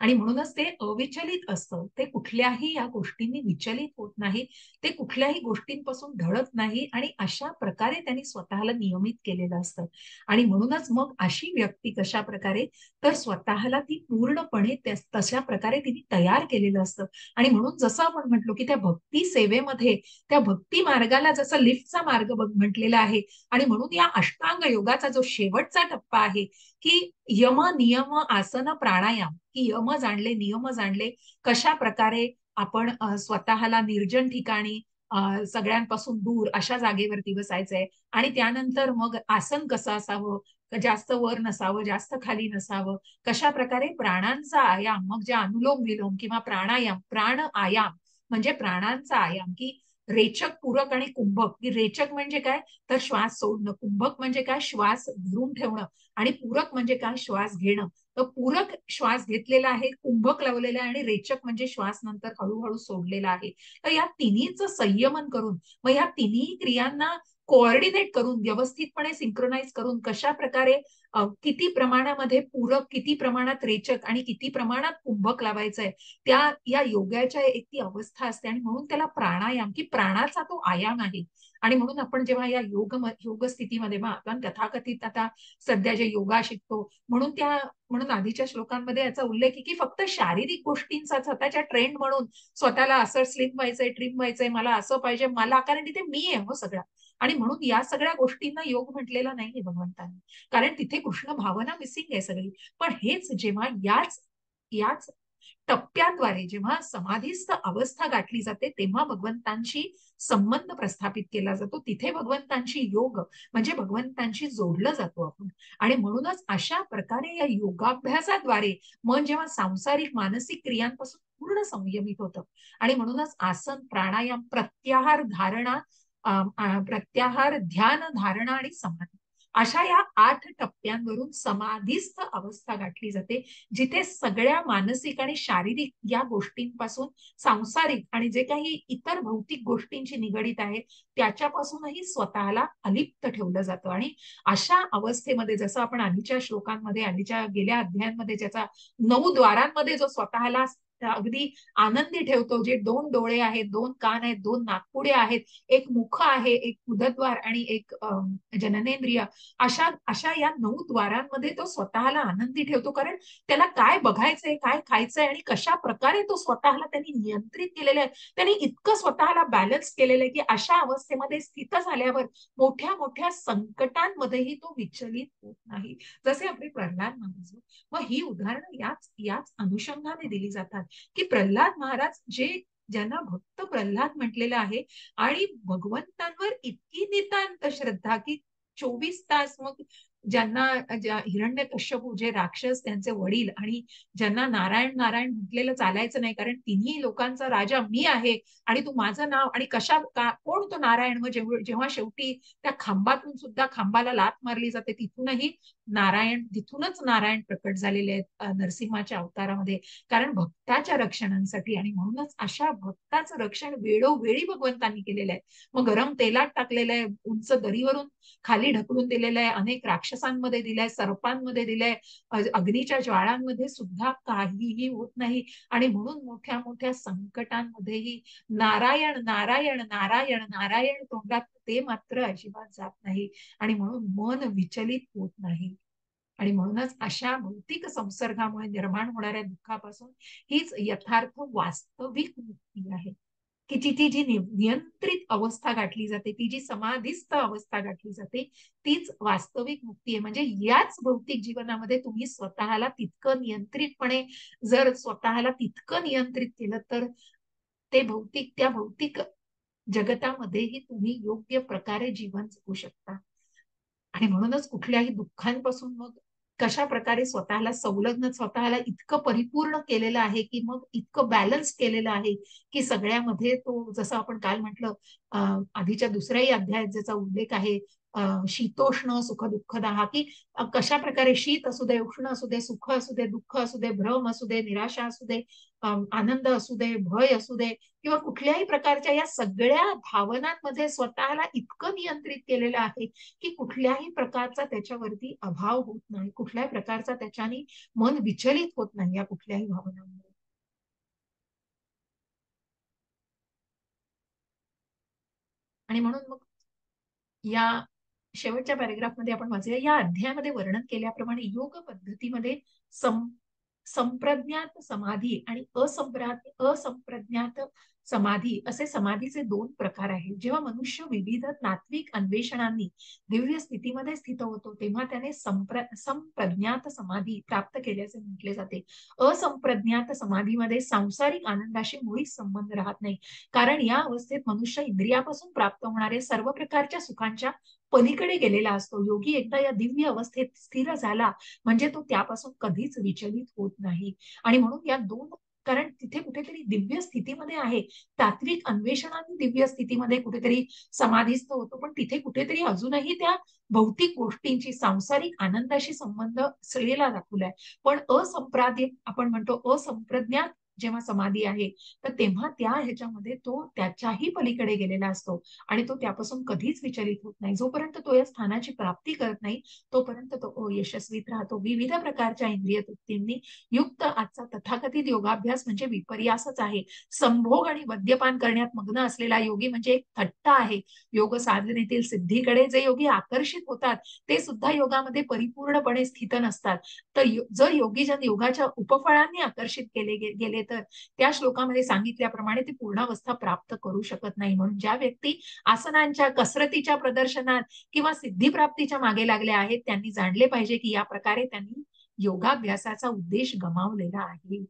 आणि म्हणूनच ते अविचलित असतं. ते कुठल्याही या गोष्टींनी विचलित होत नाही, ते कुठल्याही गोष्टींपासून ढळत नाही, आणि अशा प्रकारे त्यांनी स्वतःला नियमित केलेलं असतं. आणि म्हणूनच मग अशी व्यक्ती कशा प्रकारे, तर स्वतःला ती पूर्णपणे तशा प्रकारे तिने तयार केलेलं असतं. आणि म्हणून जसं आपण म्हटलो की त्या भक्ती सेवेमध्ये, त्या भक्ती मार्गाला जसा लिफ्टचा मार्ग म्हटलेला आहे, आणि म्हणून या अष्टांग योगाचा जो शेवटचा टप्पा आहे की यम नियम आसन प्राणायाम, की यम जाणले, नियम जाणले, कशा प्रकारे आपण स्वतःला निर्जन ठिकाणी सगळ्यांपासून दूर अशा जागेवरती बसायचंय, आणि त्यानंतर मग आसन कसं असावं, जास्त वर नसावं, जास्त खाली नसावं, कशा प्रकारे प्राणांचा आयाम, मग जे अनुलोम विलोम किंवा प्राणायाम, प्राण आयाम म्हणजे प्राणांचा आयाम, की रेचक, पूरक आणि कुंभक. की रेचक म्हणजे काय, तर श्वास सोडणं, कुंभक म्हणजे काय, श्वास धरून ठेवणं, आणि पूरक म्हणजे काय, श्वास घेणं. तर पूरक श्वास घेतलेला आहे, कुंभक लावलेला आहे, आणि रेचक म्हणजे श्वास नंतर हळूहळू सोडलेला आहे. तर या तिन्हीचं संयमन करून, मग या तिन्ही क्रियांना कोऑर्डिनेट करून, व्यवस्थितपणे सिंक्रोनाइज करून, कशा प्रकारे किती प्रमाणामध्ये पूरक, किती प्रमाणात रेचक आणि किती प्रमाणात कुंभक लावायचंय, त्या या योगाच्या एक ती अवस्था असते. आणि म्हणून त्याला प्राणायाम, की प्राणाचा तो आयाम आहे. आणि म्हणून आपण जेव्हा या योग स्थितीमध्ये, मग आपण तथाकथित आता सध्या जे योगा शिकतो, म्हणून आधीच्या श्लोकांमध्ये याचा उल्लेख आहे की फक्त शारीरिक गोष्टींचा स्वतःच्या ट्रेंड म्हणून स्वतःला असं स्लिम व्हायचंय, ट्रिम व्हायचंय, मला असं पाहिजे, मला, कारण तिथे मी आहे हो सगळा. आणि म्हणून या सगळ्या गोष्टींना योग म्हटलेला नाहीये भगवंतांनी, कारण तिथे कृष्ण भावना मिसिंग आहे सगळी. पण हेच जेव्हा याच याच टप्प्याद्वारे जेव्हा समाधीस्थ अवस्था गाठली जाते, तेव्हा भगवंतांशी संबंध प्रस्थापित केला जातो. तिथे भगवंतांशी योग म्हणजे भगवंतांशी जोडलं जातो आपण. आणि म्हणूनच अशा प्रकारे या योगाभ्यासाद्वारे मन जेव्हा सांसारिक मानसिक क्रियांपासून पूर्ण संयमित होतं. आणि म्हणूनच आसन, प्राणायाम, प्रत्याहार, ध्यान, धारणा आणि समाधी, अशा या 8 टप्प्यांवरून समाधीस्थ अवस्था गाठली जाते, जिथे सगळ्या मानसिक आणि शारीरिक या गोष्टींपासून, सांसारिक आणि जे काही इतर भौतिक गोष्टींची निगडीत आहे त्याच्यापासूनही स्वतःला अलिप्त ठेवलं जातं. आणि अशा अवस्थेमध्ये, जसं आपण आधीच्या श्लोकांमध्ये, आधीच्या गेल्या अध्यायांमध्ये ज्याचा 9 द्वारांमध्ये जो स्वतःला अगदी आनंदी ठेवतो, जे 2 डोळे आहेत, 2 कान आहेत, 2 नाकपुडे आहेत, एक मुख आहे, एक उदरद्वार आणि एक जननेंद्रिय, अशा अशा या 9 द्वारांमध्ये तो स्वतःला आनंदी ठेवतो. कारण त्याला काय बघायचंय, काय खायचंय आणि कशा प्रकारे तो स्वतःला त्यांनी नियंत्रित केलेलं आहे, त्यांनी इतकं स्वतःला बॅलन्स केलेलं आहे की अशा अवस्थेमध्ये स्थित झाल्यावर मोठ्या मोठ्या संकटांमध्येही तो विचलित होत नाही, जसे आपले प्रल्हाद महाराज. मग ही उदाहरणं याच याच अनुषंगाने दिली जातात की प्रल्हाद महाराज, जे ज्यांना भक्त प्रल्हाद म्हटलेलं आहे आणि भगवंतांवर इतकी नितांत श्रद्धा की 24 तास, मग ज्यांना हिरण्यकश्यपू जे राक्षस त्यांचे वडील, आणि ज्यांना नारायण नारायण म्हटलेलं चालायचं नाही, कारण तिन्ही लोकांचा राजा मी आहे आणि तू माझं नाव आणि कोण तो नारायण. मग जेव्हा शेवटी त्या खांबातून सुद्धा, खांबाला लाथ मारली जाते, तिथूनच नारायण प्रकट झालेले आहेत नरसिंहाच्या अवतारामध्ये, कारण भक्ताच्या रक्षणांसाठी. आणि म्हणूनच अशा भक्ताचं रक्षण वेळोवेळी भगवंतांनी केलेलं आहे. मग गरम तेलात टाकलेलं आहे, उंच दरीवरून खाली ढकलून दिलेलं आहे, अनेक राक्षसांमध्ये दिलंय, सर्पांमध्ये दिलंय, अग्नीच्या ज्वाळांमध्ये सुद्धा काहीही होत नाही. आणि म्हणून मोठ्या मोठ्या संकटांमध्येही नारायण नारायण नारायण नारायण तोंडात ते मात्र अजिबात जात नाही, आणि म्हणून मन विचलित होत नाही. आणि म्हणूनच अशा भौतिक संसर्गामुळे निर्माण होणाऱ्या दुःखापासून हीच यथार्थ वास्तविक मुक्ती आहे, की ती जी नियंत्रित अवस्था गाठली जाते, ती जी समाधिस्थ अवस्था गाठली जाते, तीच वास्तविक मुक्ती आहे. म्हणजे याच भौतिक जीवनामध्ये तुम्ही स्वतःला तितकं नियंत्रितपणे, जर स्वतःला तितकं नियंत्रित केलं, तर त्या भौतिक जगतामध्येही तुम्ही योग्य प्रकारे जीवन जगू शकता. आणि म्हणूनच कुठल्याही दुःखांपासून मग कशा प्रकारे स्वतःला संलग्न, स्वतःला इतकं परिपूर्ण केलेलं आहे, की मग इतकं बॅलन्स केलेलं आहे की सगळ्यामध्ये तो, जसं आपण काल म्हटलं आधीच्या दुसऱ्याही अध्यायात ज्याचा उल्लेख आहे, शीतोष्ण सुख दुःखदा, की कशा प्रकारे शीत असू दे, उष्ण असू दे, सुख असू दे, दुःख असू दे, भ्रम असू दे, निराशा असू दे, आनंद असू दे, भय असू दे, किंवा कुठल्याही प्रकारच्या या सगळ्या भावनांमध्ये स्वतःला इतकं नियंत्रित केलेलं आहे की कुठल्याही प्रकारचा त्याच्यावरती अभाव होत नाही, कुठल्याही प्रकारचा त्याच्याने मन विचलित होत नाही या कुठल्याही भावनांमुळे. आणि म्हणून मग या शेवटच्या पॅरेग्राफमध्ये आपण वाचूया, या अध्यायामध्ये वर्णन केल्याप्रमाणे योग पद्धतीमध्ये संप्रज्ञात समाधी आणि असंप्रज्ञात समाधी असे समाधीचे 2 प्रकार आहेत. जेव्हा मनुष्य विविध तात्विक अन्वेषणांनी दिव्य स्थितीमध्ये स्थित होतो, तेव्हा त्याने संप्रज्ञात समाधी प्राप्त केल्याचे म्हटले जाते. असंप्रज्ञात समाधीमध्ये सांसारिक आनंदाशी मुळीच संबंध राहत नाही, कारण या अवस्थेत मनुष्य इंद्रियापासून प्राप्त होणारे सर्व प्रकारच्या सुखांच्या पलीकडे गेलेला असतो. योगी एकदा या दिव्य अवस्थेत स्थिर झाला म्हणजे तो त्यापासून कधीच विचलित होत नाही. आणि म्हणून या 2, कारण तिथे कुठेतरी दिव्य स्थितीमध्ये आहे, तात्विक अन्वेषणाने दिव्य स्थितीमध्ये कुठेतरी समाधीस्थ होतो, पण तिथे कुठेतरी अजूनही त्या भौतिक गोष्टींची, सांसारिक आनंदाशी संबंध असलेला दाखवलाय. पण आपण म्हणतो असंप्रज्ञात जेव्हा समाधी आहे, तर तेव्हा त्या ह्याच्यामध्ये तो त्याच्याही पलीकडे गेलेला असतो आणि तो त्यापासून कधीच विचलित होत नाही. जोपर्यंत तो या स्थानाची प्राप्ती करत नाही, तोपर्यंत तो यशस्वीत राहतो. विविध प्रकारच्या इंद्रिय तृप्तींनी युक्त आजचा तथाकथित योगाभ्यास म्हणजे विपर्यासच आहे. संभोग आणि मद्यपान करण्यात मग्न असलेला योगी म्हणजे एक थट्टा आहे. योग साधनेतील सिद्धीकडे जे योगी आकर्षित होतात, ते सुद्धा योगामध्ये परिपूर्णपणे स्थित नसतात. तर जर योगीजन योगाच्या उपफळांनी आकर्षित गेले तर त्या श्लोकामध्ये सांगितल्याप्रमाणे ते पूर्णावस्था प्राप्त करू शकत नाही. म्हणून ज्या व्यक्ती आसनांच्या कसरतीच्या प्रदर्शनात किंवा सिद्धिप्राप्तीच्या मागे लागल्या आहेत, त्यांनी जाणले पाहिजे की या प्रकारे त्यांनी योगाभ्यासाचा उद्देश गमावलेला आहे.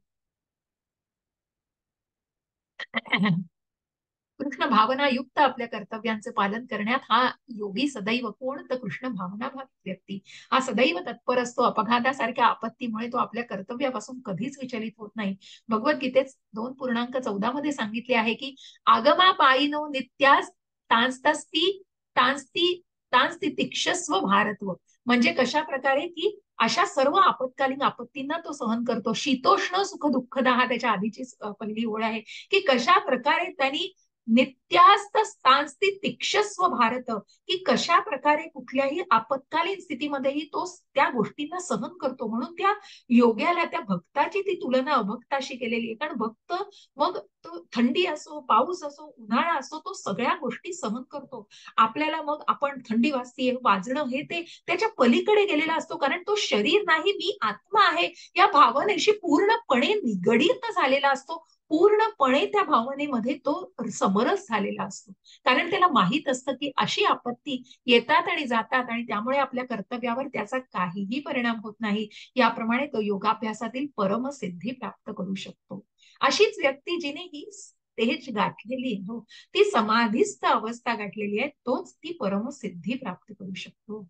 कृष्ण भावना युक्त आपल्या कर्तव्यांचे पालन करण्यात हा योगी सदैव, कोण तर कृष्ण भावना भावित व्यक्ती, हा सदैव तत्पर असतो. अपघातासारख्या आपत्तीमुळे तो आपल्या कर्तव्यापासून कधीच विचलित होत नाही. भगवद्गीतेत 2:14 मध्ये सांगितले आहे की आगमा पायीनो नित्यास तांस्ती तांस्ती तांस्ती तिक्षस्व भारत्व, म्हणजे कशा प्रकारे की अशा सर्व आपत्कालीन आपत्तींना तो सहन करतो. शीतोष्ण सुख दुःखदा, हा त्याच्या आधीची पहिली ओळ आहे की कशा प्रकारे त्यांनी नित्यास्तांस्ति तिक्षस्व भारत, की कशा प्रकारे कुठल्याही आपत्कालीन स्थितीमध्येही तो त्या गोष्टींना सहन करतो. म्हणून त्या योग्याला, त्या भक्ताची ती तुलना अभक्ताशी केलेली आहे. कारण भक्त मग तो थंडी असो, पाऊस असो, उन्हाळा असो, तो सगळ्या गोष्टी सहन करतो. आपल्याला मग आपण थंडी वाजते, वाजणं हे ते त्याच्या पलीकडे गेलेला असतो. कारण तो शरीर नाही, मी आत्मा आहे या भावनेशी पूर्णपणे निगडीत झालेला असतो. पूर्णपणे त्या भावनेमध्ये तो समरस झालेला असतो. कारण त्याला माहित असतं की अशी आपत्ती येतात आणि जातात आणि त्यामुळे आपल्या कर्तव्यावर त्याचा काहीही परिणाम होत नाही. याप्रमाणे तो योगाभ्यासातील परमसिद्धी प्राप्त करू शकतो. अशीच व्यक्ती जिने ही स्टेज गाठलेली आहे, ती समाधीस्थ अवस्था गाठलेली आहे, तोच ती परमसिद्धी प्राप्त करू शकतो.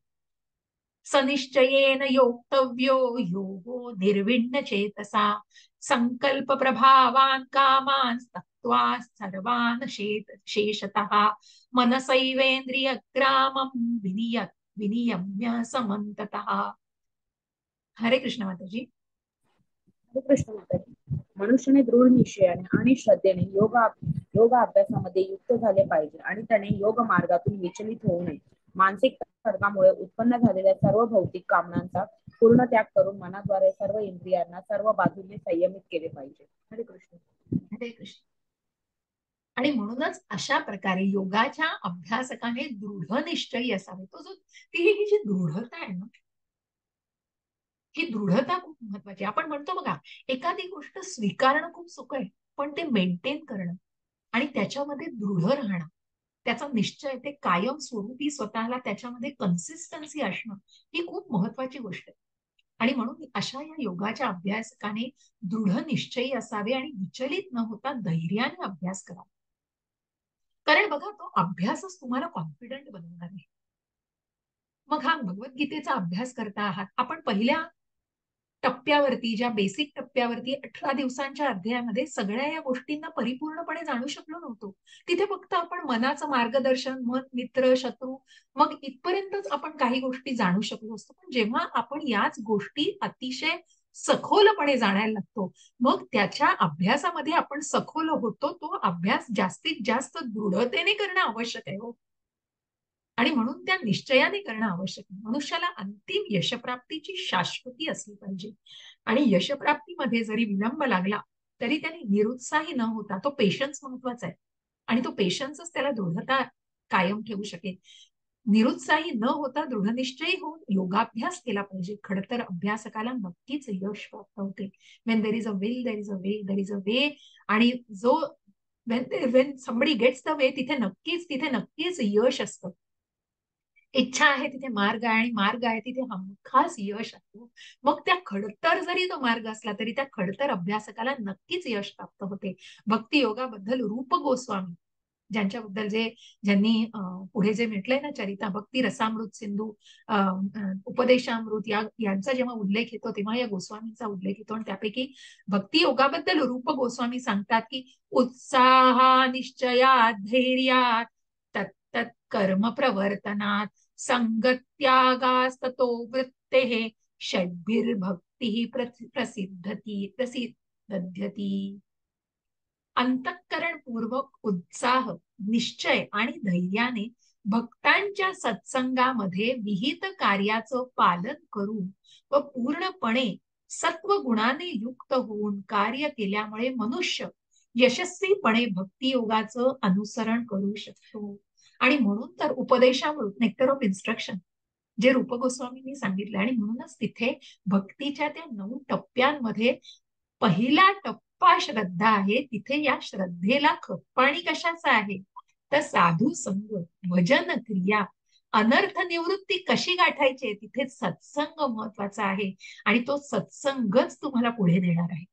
सनिश्चयेन योक्तव्यो योगो निर्विण्ण चेतसा, संकल्प प्रभावान कामान त्यक्त्वा सर्वान शेषतः, मनसैवेंद्रिय ग्रामम विनियम्य समन्ततः. हरे कृष्ण माताजी. हरे कृष्ण माताजी. मनुष्याने दृढ निश्चयाने आणि श्रद्धेने योग अभ्यासामध्ये युक्त झाले पाहिजे आणि त्याने योग मार्गातून विचलित होऊ नये. मानसिक तर्कामुळे उत्पन्न झालेल्या सर्व भौतिक कामनांचा पूर्ण त्याग करून मनाद्वारे सर्व इंद्रियांना सर्व बाजूने संयमित केले पाहिजे. हरे कृष्ण. हरे कृष्ण. आणि म्हणूनच अशा प्रकारे योगाच्या अभ्यासकाने दृढ निश्चयी असावे. तो जो ती ही जी दृढता आहे ना, ही दृढता खूप महत्वाची. आपण म्हणतो बघा, एखादी गोष्ट स्वीकारणं खूप सोपं आहे, पण ते मेंटेन करणं आणि त्याच्यामध्ये दृढ राहणं, त्याचा निश्चय, ते कायम स्वरूपी स्वतःला त्याच्यामध्ये कन्सिस्टन्सी असणं, ही खूप महत्वाची गोष्ट आहे. आणि म्हणून अशा या योगाच्या अभ्यासकाने दृढ निश्चयी असावे आणि विचलित न होता धैर्याने अभ्यास करावा. कारण बघा, तो अभ्यासच तुम्हाला कॉन्फिडंट बनवणार आहे. मग हा भगवद्गीतेचा अभ्यास करता आहात आपण, पहिल्या टप्प्यावरती, ज्या बेसिक टप्प्यावरती 18 दिवसांच्या अध्यायामध्ये सगळ्या या गोष्टींना परिपूर्णपणे जाणू शकलो नव्हतो. तिथे फक्त आपण मनाचं मार्गदर्शन, मन, मित्र, शत्रू, मग इथपर्यंतच आपण काही गोष्टी जाणू शकलो असतो. पण जेव्हा आपण याच गोष्टी अतिशय सखोलपणे जाणायला लागतो, मग त्याच्या अभ्यासामध्ये आपण सखोल होतो. तो अभ्यास जास्तीत जास्त दृढतेने करणं आवश्यक आहे. हो. आणि म्हणून त्या निश्चयाने करणं आवश्यक आहे. मनुष्याला अंतिम यशप्राप्तीची शाश्वती असली पाहिजे. आणि यशप्राप्तीमध्ये जरी विलंब लागला तरी त्याने निरुत्साही न होता, तो पेशन्स महत्वाचा आहे आणि तो पेशन्सच त्याला दृढता कायम ठेवू शकेल. निरुत्साही न होता दृढनिश्चयी होऊन योगाभ्यास केला पाहिजे. खडतर अभ्यासकाला नक्कीच यश प्राप्त होते. When there is a will there is a way, there is a way. आणि जो when somebody gets the way, तिथे नक्कीच यश असतं. इच्छा आहे तिथे मार्ग आहे आणि मार्ग आहे तिथे हमखास यश असतो. मग त्या खडतर जरी तो मार्ग असला तरी त्या खडतर अभ्यासकाला नक्कीच यश प्राप्त होते. भक्ती योगाबद्दल रूप गोस्वामी, ज्यांनी पुढे जे म्हटलंय ना, चरिता भक्ती रसामृत सिंधू, उपदेशामृत, यांचा जेव्हा उल्लेख येतो तेव्हा या गोस्वामींचा उल्लेख येतो. आणि त्यापैकी भक्ती योगाबद्दल रूप गोस्वामी सांगतात की उत्साहा निश्चयात धैर्यात तत्तत् कर्म प्रवर्तनात संगत्यागास्ततो वृत्तेः षड्भिर्भक्तिः प्रसिद्धती. अंतःकरणपूर्वक उत्साह, निश्चय आणि धैर्याने भक्तांच्या सत्संगामध्ये विहित कार्याचं पालन करून व पूर्णपणे सत्वगुणाने युक्त होऊन कार्य केल्यामुळे मनुष्य यशस्वीपणे भक्तियोगाचं अनुसरण करू शकतो. आणि म्हणून तर उपदेशामृत, नेक्टर ऑफ इन्स्ट्रक्शन, जे रूप गोस्वामींनी सांगितलं. आणि म्हणूनच तिथे भक्तीच्या त्या 9 टप्प्यांमध्ये पहिला टप्पा श्रद्धा आहे. तिथे या श्रद्धेला खतपाणी कशाचा आहे तर साधू संग, भजन क्रिया, अनर्थ निवृत्ती कशी गाठायची, तिथे सत्संग महत्वाचा आहे. आणि तो सत्संगच तुम्हाला पुढे नेणार आहे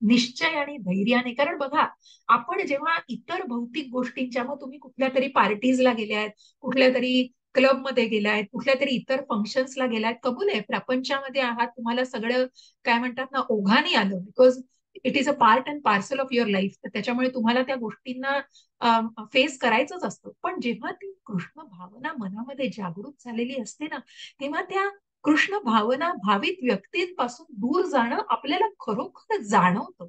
निश्चय आणि धैर्याने. कारण बघा, आपण जेव्हा इतर भौतिक गोष्टींच्या, मग तुम्ही कुठल्या तरी पार्टीजला गेल्यात, कुठल्या तरी क्लबमध्ये गेलायत, कुठल्या तरी इतर फंक्शन्सला गेलायत, कबूल आहे प्रपंचामध्ये आहात, तुम्हाला सगळं काय म्हणतात ना ओघाने आलं, because it is a part and parcel of your life. तर त्याच्यामुळे तुम्हाला त्या गोष्टींना फेस करायचंच असतं. पण जेव्हा ती कृष्ण भावना मनामध्ये जागृत झालेली असते ना, तेव्हा त्या कृष्ण भावना भावित व्यक्तींपासून दूर जाणं आपल्याला खरोखर जाणवतं.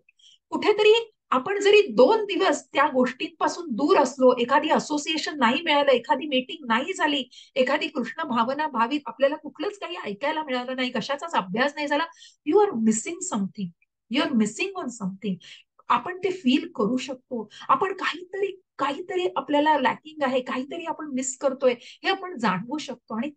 कुठेतरी आपण जरी 2 दिवस त्या गोष्टींपासून दूर असलो, एखादी असोसिएशन नाही मिळालं, एखादी मीटिंग नाही झाली, एखादी कृष्ण भावना भावित आपल्याला कुठलंच काही ऐकायला मिळालं नाही, कशाचाच अभ्यास नाही झाला, you are missing something, you are missing on something. आपण ते फील करू शकतो. आपण काहीतरी काहीतरी आपल्याला लॅकिंग आहे, काहीतरी आपण मिस करतोय, हे आपण जाणवू शकतो. आणि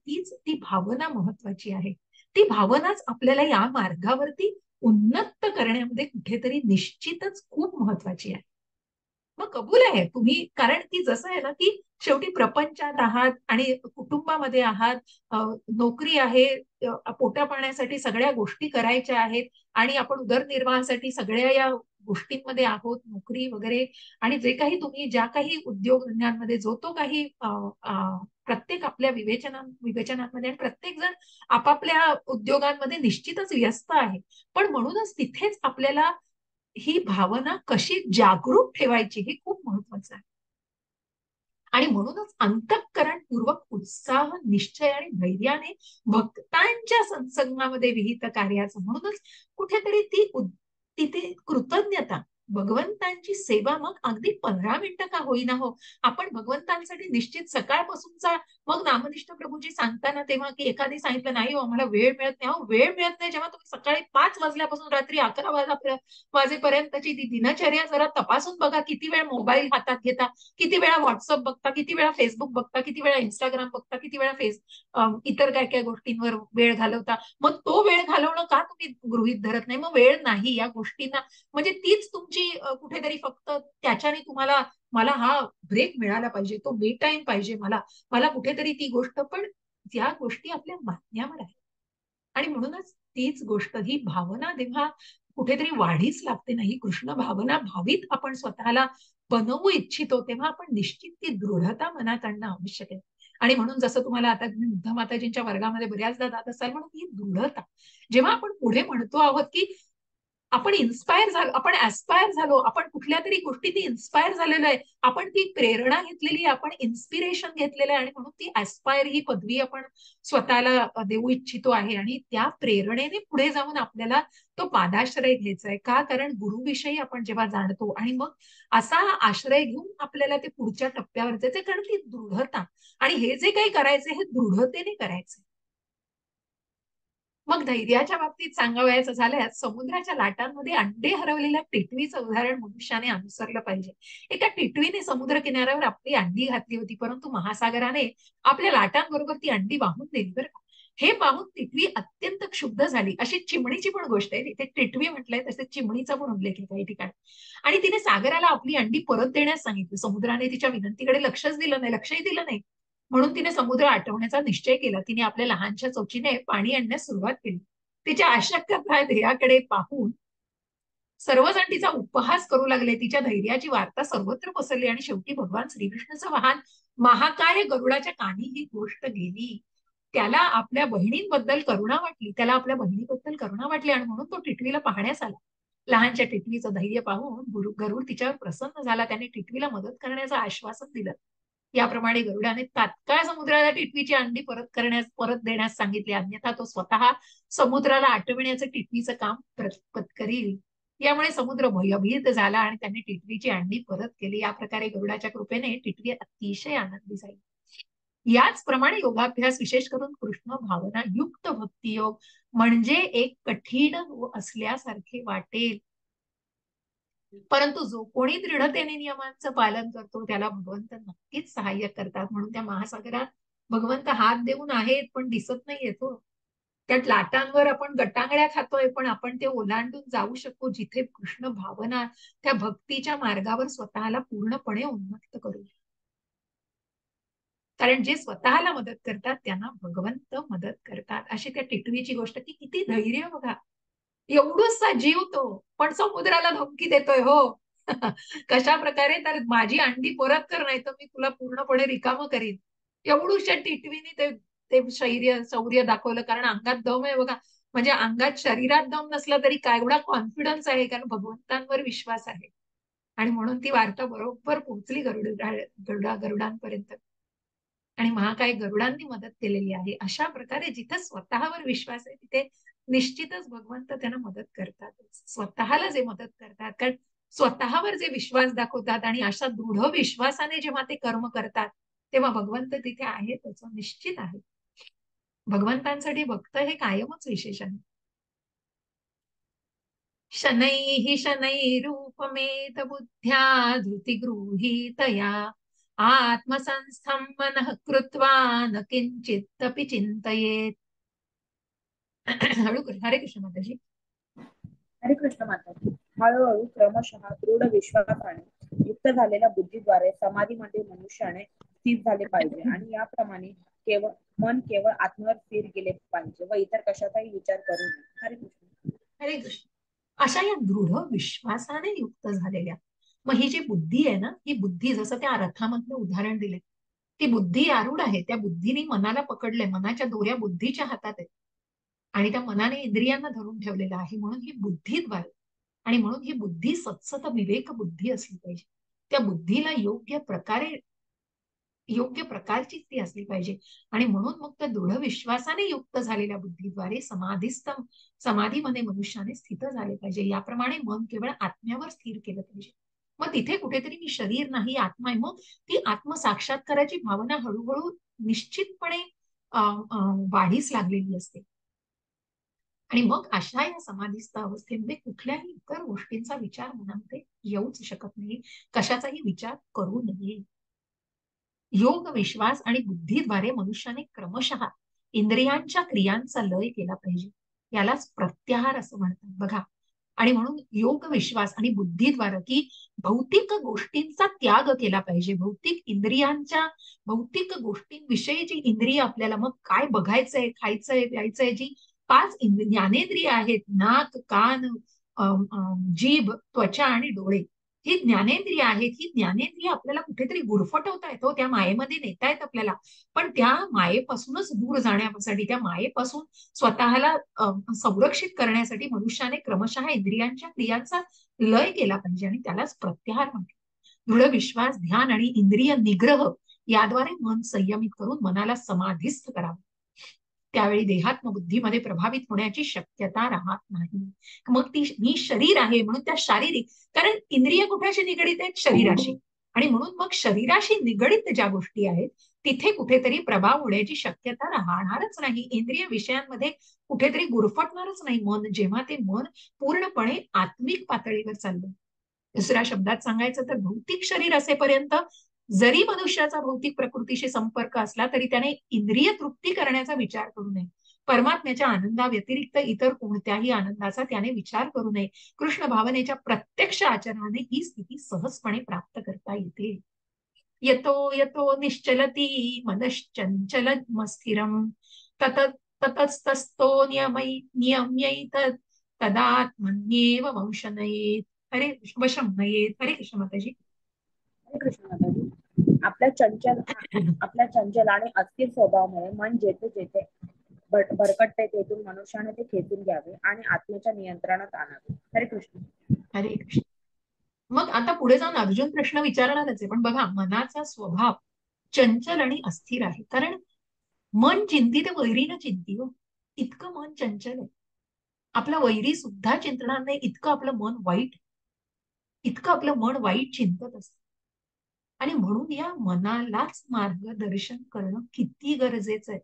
ती भावना महत्वाची आहे. ती भावनाच आपल्याला या मार्गावरती उन्नत करण्यामध्ये कुठेतरी निश्चितच खूप महत्वाची आहे. मग कबूल आहे तुम्ही, कारण की जसं आहे ना, की शेवटी प्रपंचात आहात आणि कुटुंबामध्ये आहात, नोकरी आहे, पोटा पाण्यासाठी सगळ्या गोष्टी करायच्या आहेत आणि आपण उदरनिर्वाहासाठी सगळ्या या गोष्टींमध्ये आहोत, नोकरी वगैरे. आणि जे काही तुम्ही ज्या काही उद्योगधंद्यांमध्ये जो तो काही प्रत्येक आपल्या विवेचनांमध्ये आणि प्रत्येक जण आपापल्या उद्योगांमध्ये निश्चितच व्यस्त आहे. पण म्हणूनच तिथेच आपल्याला ही भावना कशी जागरूक ठेवायची हे खूप महत्वाचं आहे. आणि म्हणूनच अंतःकरणपूर्वक उत्साह, निश्चय आणि धैर्याने भक्तांच्या सत्संगामध्ये विहित कार्याचं, म्हणूनच कुठेतरी तिथे कृतज्ञता, भगवंतांची सेवा, मग अगदी 15 मिनिटं का होईना हो, आपण भगवंतांसाठी निश्चित सकाळपासूनचा, मग नामनिष्ठ प्रभूजी सांगताना तेव्हा की एखादी सांगितलं नाही हो आम्हाला वेळ मिळत नाही, हो वेळ मिळत नाही, जेव्हा तुम्ही सकाळी 5 वाजल्यापासून रात्री 11 वाजेपर्यंतची ती दिनचर्या जरा तपासून बघा, किती वेळ मोबाईल हातात घेता, किती वेळा व्हॉट्सअप बघता, किती वेळा फेसबुक बघता, किती वेळा इंस्टाग्राम बघता, किती वेळा इतर काय काय गोष्टींवर वेळ घालवता. मग तो वेळ घालवणं का तुम्ही गृहीत धरत नाही? मग वेळ नाही या गोष्टींना, म्हणजे तीच तुमची कुठेतरी फक्त त्याच्याने तुम्हाला, मला हा ब्रेक मिळाला पाहिजे, तो मी टाइम पाहिजे मला, मला कुठेतरी ती गोष्ट, पण त्या गोष्टी आपल्या मान्यावर आहे. आणि म्हणूनच तीच गोष्ट, ही भावना जेव्हा कुठेतरी वाढीच लागते नाही, कृष्ण भावना भावित आपण स्वतःला बनवू इच्छितो, तेव्हा आपण निश्चित ती दृढता मनात आणणं आवश्यक आहे. आणि म्हणून जसं तुम्हाला आता बुद्ध माताजींच्या वर्गामध्ये बऱ्याचदा जात असाल, म्हणून ही दृढता जेव्हा आपण पुढे म्हणतो आहोत की आपण इन्स्पायर झालो, आपण ऍस्पायर झालो, आपण कुठल्या तरी गोष्टीने इन्स्पायर झालेलो आहे, आपण ती प्रेरणा घेतलेली आहे, आपण इन्स्पिरेशन घेतलेलं आहे, आणि म्हणून ती ऍस्पायर ही पदवी आपण स्वतःला देऊ इच्छितो आहे. आणि त्या प्रेरणेने पुढे जाऊन आपल्याला तो पादाश्रय घ्यायचा आहे. का? कारण गुरुविषयी आपण जेव्हा जाणतो आणि मग असा आश्रय घेऊन आपल्याला ते पुढच्या टप्प्यावर जायचंय, कारण ती दृढता, आणि हे जे काही करायचंय हे दृढतेने करायचंय. मग धैर्याच्या बाबतीत सांगावयाचं झाल्यास, समुद्राच्या लाटांमध्ये अंडे हरवलेल्या टिटवीचं उदाहरण मनुष्याने अनुसरलं पाहिजे. एका टिटवीने समुद्र किनाऱ्यावर आपली अंडी घातली होती, परंतु महासागराने आपल्या लाटांबरोबर ती अंडी वाहून दिली बरं का. हे पाहून टिटवी अत्यंत क्षुब्ध झाली. अशी चिमणीची पण गोष्ट आहे, तिथे टिटवी म्हटलंय तसे चिमणीचा पण उल्लेख आहे काही ठिकाणी. आणि तिने सागराला आपली अंडी परत देण्यास सांगितलं. समुद्राने तिच्या विनंतीकडे लक्षच दिलं नाही, लक्षही दिलं नाही. म्हणून तिने समुद्र आटवण्याचा निश्चय केला. तिने आपल्या लहानशा चोचीने पाणी आणण्यास सुरुवात केली. तिच्या अशक्यप्राय ध्येयाकडे पाहून सर्वजण तिचा उपहास करू लागले. तिच्या धैर्याची वार्ता सर्वत्र पसरली आणि शेवटी भगवान श्रीकृष्णाचं वाहन महाकाय गरुडाच्या कानी ही गोष्ट गेली. त्याला आपल्या बहिणींबद्दल करुणा वाटली, त्याला आपल्या बहिणीबद्दल करुणा वाटली, आणि म्हणून तो टिटवीला पाहण्यास आला. लहानच्या टिटवीचं धैर्य पाहून गरुड तिच्यावर प्रसन्न झाला. त्याने टिटवीला मदत करण्याचं आश्वासन दिलं. याप्रमाणे गरुडाने तात्काळ समुद्राला टिटवीची अंडी परत देण्यास सांगितले, अन्यथा तो स्वतः समुद्राला आटविण्याचं टिटवीचं काम करील. यामुळे समुद्र भयभीत झाला आणि त्याने टिटवीची अंडी परत केली. या प्रकारे गरुडाच्या कृपेने टिटवी अतिशय आनंदी झाली. याचप्रमाणे योगाभ्यास, विशेष करून कृष्ण भावना युक्त भक्तियोग म्हणजे एक कठीण असल्यासारखे वाटेल, परंतु जो कोणी दृढतेने नियमांचं पालन करतो त्याला भगवंत नक्कीच सहाय्य करतात. म्हणून त्या महासागरात भगवंत हात देऊन आहेत पण दिसत नाही येतो. त्या लाटांवर आपण गटांगळ्या खातोय, पण आपण ते ओलांडून जाऊ शकतो जिथे कृष्ण भावना, त्या भक्तीच्या मार्गावर स्वतःला पूर्णपणे उन्मत्त करू. कारण जे स्वतःला मदत करतात त्यांना भगवंत मदत करतात. अशी त्या टिटवीची गोष्ट, की किती धैर्य बघा, एवढूसा जीव तो, पण समुद्राला धमकी देतोय हो. कशा प्रकारे? तर माझी अंडी परत कर, नाही तर मी तुला पूर्णपणे रिकामं करीन. एवढूशा टिटवीने ते ते शौर्य दाखवलं, कारण अंगात दम आहे बघा. म्हणजे अंगात, शरीरात दम नसला तरी काय एवढा कॉन्फिडन्स आहे, कारण भगवंतांवर विश्वास आहे. आणि म्हणून ती वार्ता बरोबर पोहोचली गरुडांपर्यंत, आणि महाकाय गरुडांनी मदत केलेली आहे. अशा प्रकारे जिथे स्वतःवर विश्वास आहे तिथे निश्चितच भगवंत त्यांना मदत करतात. स्वतःला जे मदत करतात, कारण स्वतःवर जे विश्वास दाखवतात आणि अशा दृढ विश्वासाने जेव्हा ते कर्म करतात तेव्हा भगवंत तिथे आहेतच, निश्चित आहे. भगवंतांसाठी भक्त हे कायमच विशेष आहे. शनैः शनैरूपमेत बुद्ध्या धृतिगृहीतया आत्मसंस्थं मनः कृत्वा न किंचिदपि चिंतयेत. हळू हरे कृष्ण माताजी. हरे कृष्ण माताजी. हळूहळू क्रमशः दृढ विश्वासाने युक्त झालेल्या बुद्धीद्वारे समाधीमध्ये मनुष्याने स्थित झाले पाहिजे आणि याप्रमाणे मन केवळ आत्म्यावर स्थिर केले पाहिजे व इतर कशाचाही विचार करू नये. हरे कृष्ण. हरे कृष्ण. अशा या दृढ विश्वासाने युक्त झालेल्या, मग ही जी बुद्धी आहे ना, ही बुद्धी जसं त्या रथामधलं उदाहरण दिले, ती बुद्धी आरूढ आहे. त्या बुद्धीने मनाला पकडलंय, मनाच्या दोऱ्या बुद्धीच्या हातात आहेत आणि त्या मनाने इंद्रियांना धरून ठेवलेलं आहे. म्हणून ही बुद्धीद्वारे, आणि म्हणून ही बुद्धी सत्सत विवेक बुद्धी असली पाहिजे. त्या बुद्धीला योग्य प्रकारची ती असली पाहिजे. आणि म्हणून मग त्या दृढ विश्वासाने युक्त झालेल्या बुद्धीद्वारे समाधीमध्ये मनुष्याने स्थित झाले पाहिजे. याप्रमाणे मन केवळ आत्म्यावर स्थिर केलं पाहिजे. मग तिथे कुठेतरी मी शरीर नाही, आत्मा आहे. मग ती आत्मसाक्षात्काराची भावना हळूहळू निश्चितपणे वाढीस लागलेली असते. आणि मग अशा या समाधीस्थ अवस्थेमध्ये कुठल्याही इतर गोष्टींचा विचार मनामध्ये येऊच शकत नाही, कशाचाही विचार करू नये. योग विश्वास आणि बुद्धीद्वारे मनुष्याने क्रमशः इंद्रियांच्या क्रियांचा लय केला पाहिजे. यालाच प्रत्याहार असं म्हणतात बघा. आणि म्हणून योग विश्वास आणि बुद्धीद्वारे की भौतिक गोष्टींचा त्याग केला पाहिजे. भौतिक गोष्टींविषयी जी इंद्रिय आपल्याला, मग काय बघायचंय, खायचंय, प्यायचंय, जी 5 ज्ञानेंद्रिय आहेत, नाक, कान, जीभ, त्वचा आणि डोळे, ही ज्ञानेंद्रिय आहेत. ही ज्ञानेंद्रिय आपल्याला कुठेतरी गुरफटवता येतो, त्या मायेमध्ये नेतायत आपल्याला. पण त्या मायेपासूनच दूर जाण्यासाठी, त्या मायेपासून स्वतःला संरक्षित करण्यासाठी मनुष्याने क्रमशः इंद्रियांच्या क्रियांचा लय केला पाहिजे आणि त्यालाच प्रत्याहार म्हणतात. दृढ विश्वास, ध्यान आणि इंद्रिय निग्रह याद्वारे मन संयमित करून मनाला समाधीस्थ करावं. त्यावेळी देहात्म बुद्धीमध्ये प्रभावित होण्याची शक्यता राहत नाही. मग मी शरीर आहे म्हणून त्या शारीरिक, कारण इंद्रिय कुठ्याशी निगडित आहेत, शरीराशी. आणि म्हणून मग शरीराशी निगडित ज्या गोष्टी आहेत तिथे कुठेतरी प्रभाव होण्याची शक्यता राहणारच नाही. इंद्रिय विषयांमध्ये कुठेतरी गुरफटणारच नाही मन, जेव्हा ते मन पूर्णपणे आत्मिक पातळीवर चाललं. दुसऱ्या शब्दात सांगायचं तर भौतिक शरीर असेपर्यंत जरी मनुष्याचा भौतिक प्रकृतीशी संपर्क असला तरी त्याने इंद्रिय तृप्ती करण्याचा विचार करू नये. परमात्म्याच्या आनंदाव्यतिरिक्त इतर कोणत्याही आनंदाचा त्याने विचार करू नये. कृष्ण भावनेच्या प्रत्यक्ष आचरणाने ही स्थिती सहजपणे प्राप्त करता येते. यतो यतो निश्चलती मनश्चंचलमस्थिरम ततस्तस्तो नियम्यैत तदात्मन्येव वंशनयेत. वशं नयेत. हरे कृष्ण माताजी. हरे कृष्ण माताजी. आपल्या चंचल आणि अस्थिर स्वभावामुळे मन जेथे जेथे भरकटते तेथून मनुष्याने ते खेचून घ्यावे आणि आत्म्याच्या नियंत्रणात आणावे. हरे कृष्ण. हरे कृष्ण. मग आता पुढे जाऊन अर्जुन प्रश्न विचारणारच आहे, पण बघा मनाचा स्वभाव चंचल आणि अस्थिर आहे. कारण मन चिंती ते वैरीनं चिंती हो, इतकं मन चंचल आहे. आपला वैरी सुद्धा चिंतणार नाही, इतकं आपलं मन वाईट, इतकं आपलं मन वाईट चिंतत असतं. आणि म्हणून या मनालाच मार्गदर्शन करणं किती गरजेचं आहे.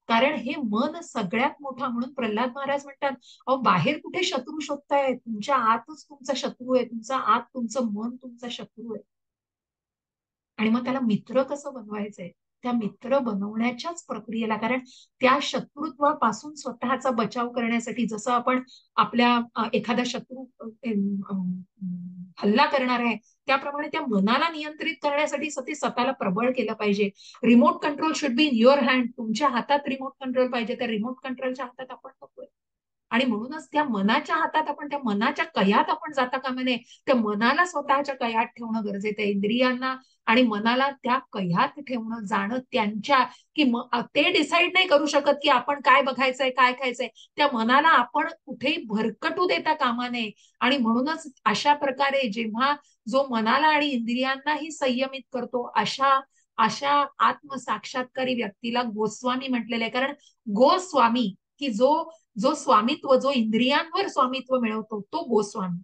कारण हे मन सगळ्यात मोठा, म्हणून प्रल्हाद महाराज म्हणतात, अहो बाहेर कुठे शत्रू शोधताय, तुमच्या आतच तुमचा शत्रू आहे. तुमचा आत, तुमचं मन तुमचा शत्रू आहे. आणि मग त्याला मित्र कसं बनवायचंय, त्या मित्र बनवण्याच्याच प्रक्रियेला, कारण त्या शत्रुत्वापासून स्वतःचा बचाव करण्यासाठी जसं आपण आपल्या एखादा शत्रू हल्ला करणार आहे त्याप्रमाणे त्या मनाला नियंत्रित करण्यासाठी ते स्वतःला प्रबळ केलं पाहिजे. Remote control should be in your hand. तुमच्या हातात रिमोट कंट्रोल पाहिजे. त्या रिमोट कंट्रोलच्या हातात आपण नकोय. आणि म्हणूनच त्या मनाच्या हातात आपण, त्या मनाच्या कयात आपण जाता कामा नये. त्या मनाला स्वतःच्या कयात ठेवणं गरजेचं आहे. इंद्रियांना आणि मनाला त्या कह्यात ठेवणं, जाणं त्यांच्या, की ते डिसाईड नाही करू शकत की आपण काय बघायचंय, काय खायचंय. त्या मनाला आपण कुठेही भरकटू देता कामा नये. आणि म्हणूनच अशा प्रकारे जेव्हा जो मनाला आणि इंद्रियांनाही संयमित करतो, अशा अशा आत्मसाक्षात्कारी व्यक्तीला गोस्वामी म्हटलेलं आहे. कारण गोस्वामी, की जो जो स्वामित्व, जो इंद्रियांवर स्वामित्व मिळवतो, तो गोस्वामी.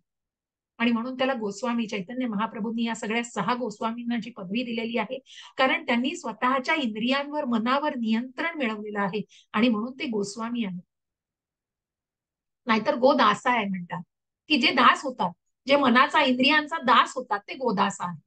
आणि म्हणून त्याला गोस्वामी, चैतन्य महाप्रभूंनी या सगळ्या 6 गोस्वामींना जी पदवी दिलेली आहे, कारण त्यांनी स्वतःच्या इंद्रियांवर, मनावर नियंत्रण मिळवलेलं आहे आणि म्हणून ते गोस्वामी आहे. नाहीतर गोदासा आहे म्हणतात, की जे दास होतात, जे मनाचा, इंद्रियांचा दास होतात, ते गोदासा आहे.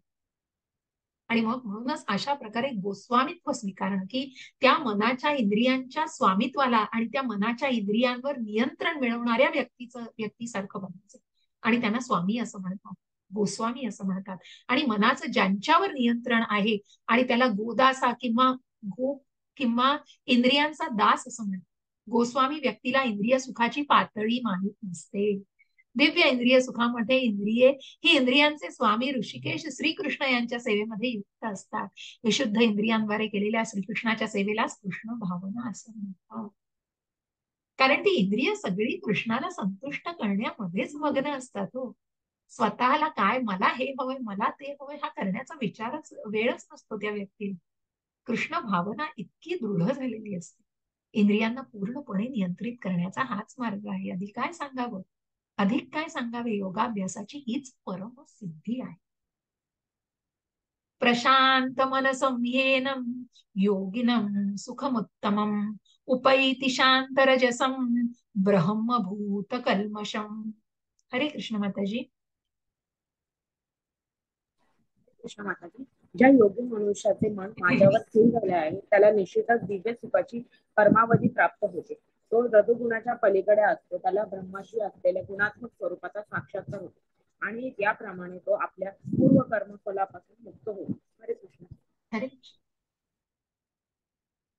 आणि मग म्हणूनच अशा प्रकारे गोस्वामित्व स्वीकारणं, की त्या मनाच्या, इंद्रियांच्या स्वामित्वाला आणि त्या मनाच्या इंद्रियांवर नियंत्रण मिळवणाऱ्या व्यक्तीसारखं बनायचं, आणि त्यांना स्वामी असं म्हणतात, गोस्वामी असं म्हणतात. आणि मनाचं ज्यांच्यावर नियंत्रण आहे आणि त्याला गोदासा किंवा गो किंवा इंद्रियांचा दास असं म्हणतात. गोस्वामी व्यक्तीला इंद्रिय सुखाची पातळी माहीत नसते. दिव्य इंद्रिय सुखामध्ये ही इंद्रियांचे स्वामी ऋषिकेश श्रीकृष्ण यांच्या सेवेमध्ये युक्त असतात. विशुद्ध इंद्रियांद्वारे केलेल्या श्रीकृष्णाच्या सेवेलाच कृष्ण भावना असं म्हणतात. कारण ती इंद्रिय सगळी कृष्णाला संतुष्ट करण्यामध्येच मग्न असतात हो. स्वतःला काय, मला हे हवंय, मला ते हवंय, हा करण्याचा वेळच नसतो त्या व्यक्तीला. कृष्ण भावना इतकी दृढ झालेली असते. इंद्रियांना पूर्णपणे नियंत्रित करण्याचा हाच मार्ग आहे. अधिक काय सांगावे, योगाभ्यासाची हीच परम सिद्धी आहे. प्रशांत मनसंयेनं योगिनं सुखमुत्तमं उपैति शांतरजसं ब्रह्मभूत कल्मषम. हरे कृष्ण माताजी. कृष्ण माताजी, ज्या योगी मनुष्याचे मन माझ्यावर स्थिर झाले आहे त्याला निश्चितच दिव्य सुखाची परमावधी प्राप्त होते. तो रजोगुणाच्या पलीकडे असतो, त्याला ब्रह्माशी असलेल्या गुणात्मक स्वरूपाचा साक्षात्कार होतो आणि याप्रमाणे तो आपल्या पूर्व कर्मफलापासून मुक्त होतो. हरे कृष्ण. हरे कृष्ण.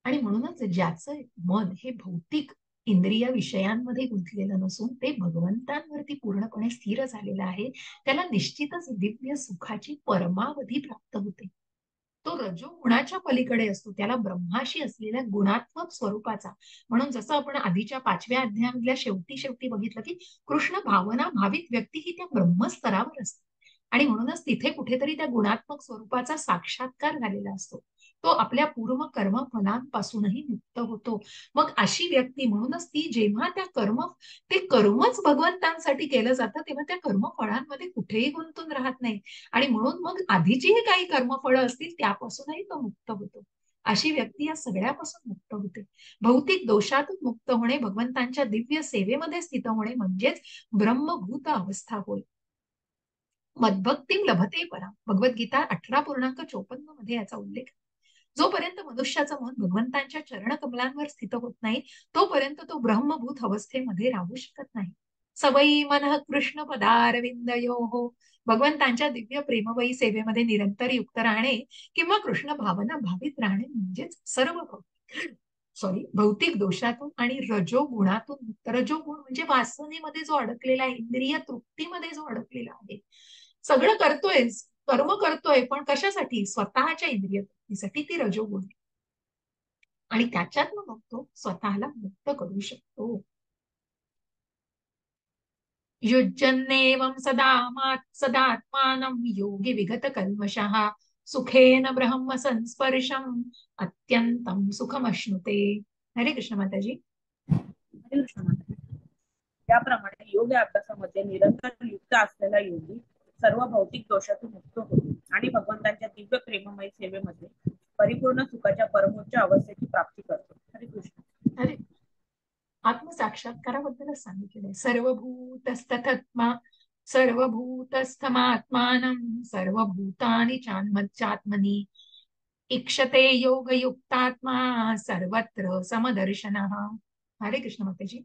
आणि म्हणूनच ज्याचं मन हे भौतिक इंद्रिय विषयांमध्ये गुंतलेलं नसून ते भगवंतांवरती पूर्णपणे स्थिर झालेलं आहे, त्याला निश्चितच दिव्य सुखाची परमावधी प्राप्त होते. तो रजोगुणाच्या पलीकडे असतो, त्याला ब्रह्माशी असलेल्या गुणात्मक स्वरूपाचा. म्हणून जसं आपण आधीच्या 5व्या अध्यायामधल्या शेवटी बघितलं, की कृष्ण भावना भाविक व्यक्ती ही त्या ब्रह्मस्तरावर असते आणि म्हणूनच तिथे कुठेतरी त्या गुणात्मक स्वरूपाचा साक्षात्कार झालेला असतो. तो आपल्या पूर्व कर्मफलांपासूनही मुक्त होतो. मग अशी व्यक्ती, म्हणूनच ती जेव्हा ते कर्मच भगवंतांसाठी केलं जातं, तेव्हा त्या कर्मफळांमध्ये कुठेही गुंतून राहत नाही. आणि म्हणून मग आधीचीही काही कर्मफळं असतील त्यापासूनही तो मुक्त होतो. अशी व्यक्ती या सगळ्यापासून मुक्त होते. भौतिक दोषातून मुक्त होणे, भगवंतांच्या दिव्य सेवेमध्ये स्थित होणे म्हणजेच ब्रह्मभूत अवस्था होय. मद्भक्ती लभते परा, भगवद्गीता 18:54 मध्ये याचा उल्लेख. जोपर्यंत मनुष्याचं मन भगवंतांच्या चरणकमलांवर स्थित होत नाही, तोपर्यंत तो ब्रह्मभूत अवस्थेमध्ये राहू शकत नाही. सवयी मन कृष्ण पदारविंदयोः, भगवंतांच्या दिव्य प्रेममयी सेवेमध्ये निरंतर युक्त राहणे किंवा कृष्ण भावना भावित राहणे म्हणजेच भौतिक दोषातून आणि रजोगुणातून मुक्त. रजोगुण म्हणजे वासनेमध्ये जो अडकलेला आहे, इंद्रिय तृप्तीमध्ये जो अडकलेला आहे. सगळं करतोय, कर्म करतोय, पण कशासाठी? स्वतःच्या इंद्रिय तृप्तीसाठी. ती रजोगुण आणि त्याच्यातनं मग तो स्वतःला मुक्त करू शकतो. युज्यन्नेवं सदात्मानं योगी विगत कल्मषः सुखेन ब्रह्म संस्पर्शम अत्यंतम सुखमश्नुते. हरे कृष्ण माताजी. हरे कृष्ण माताजी. त्याप्रमाणे योग अभ्यासामध्ये निरंतर युक्त असलेला योगी सर्व भौतिक दोषातून मुक्त होतो आणि भगवंतांच्या दिव्य प्रेममय सेवेमध्ये परिपूर्ण सुखाच्या परमोच्च अवस्थेची प्राप्ती करतो. हरे कृष्ण. हरे. आत्मसाक्षात्काराबद्दलच सांगितलेलं. सर्वभूतस्थमात्मानं सर्वभूतानि चात्मनी इक्षते योगयुक्तात्मा सर्वत्र समदर्शनः. हरे कृष्ण माताजी.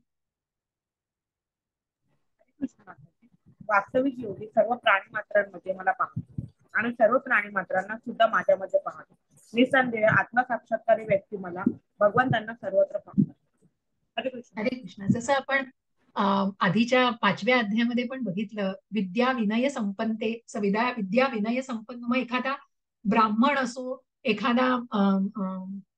वास्तविक योगी सर्व प्राणी मात्रांमध्ये मला पाहतो आणि सर्व प्राणी मात्रांना सुद्धा माझ्यामध्ये पाहतो. निसंदेह आत्मसाक्षात्कारी व्यक्ती मला भगवंतांना सर्वत्र पाहतात. हरे कृष्ण. हरे कृष्ण. जसं आपण आधीच्या 5व्या अध्यायामध्ये पण बघितलं, विद्या विनय संपन्न. मग एखादा ब्राह्मण असो, एखादा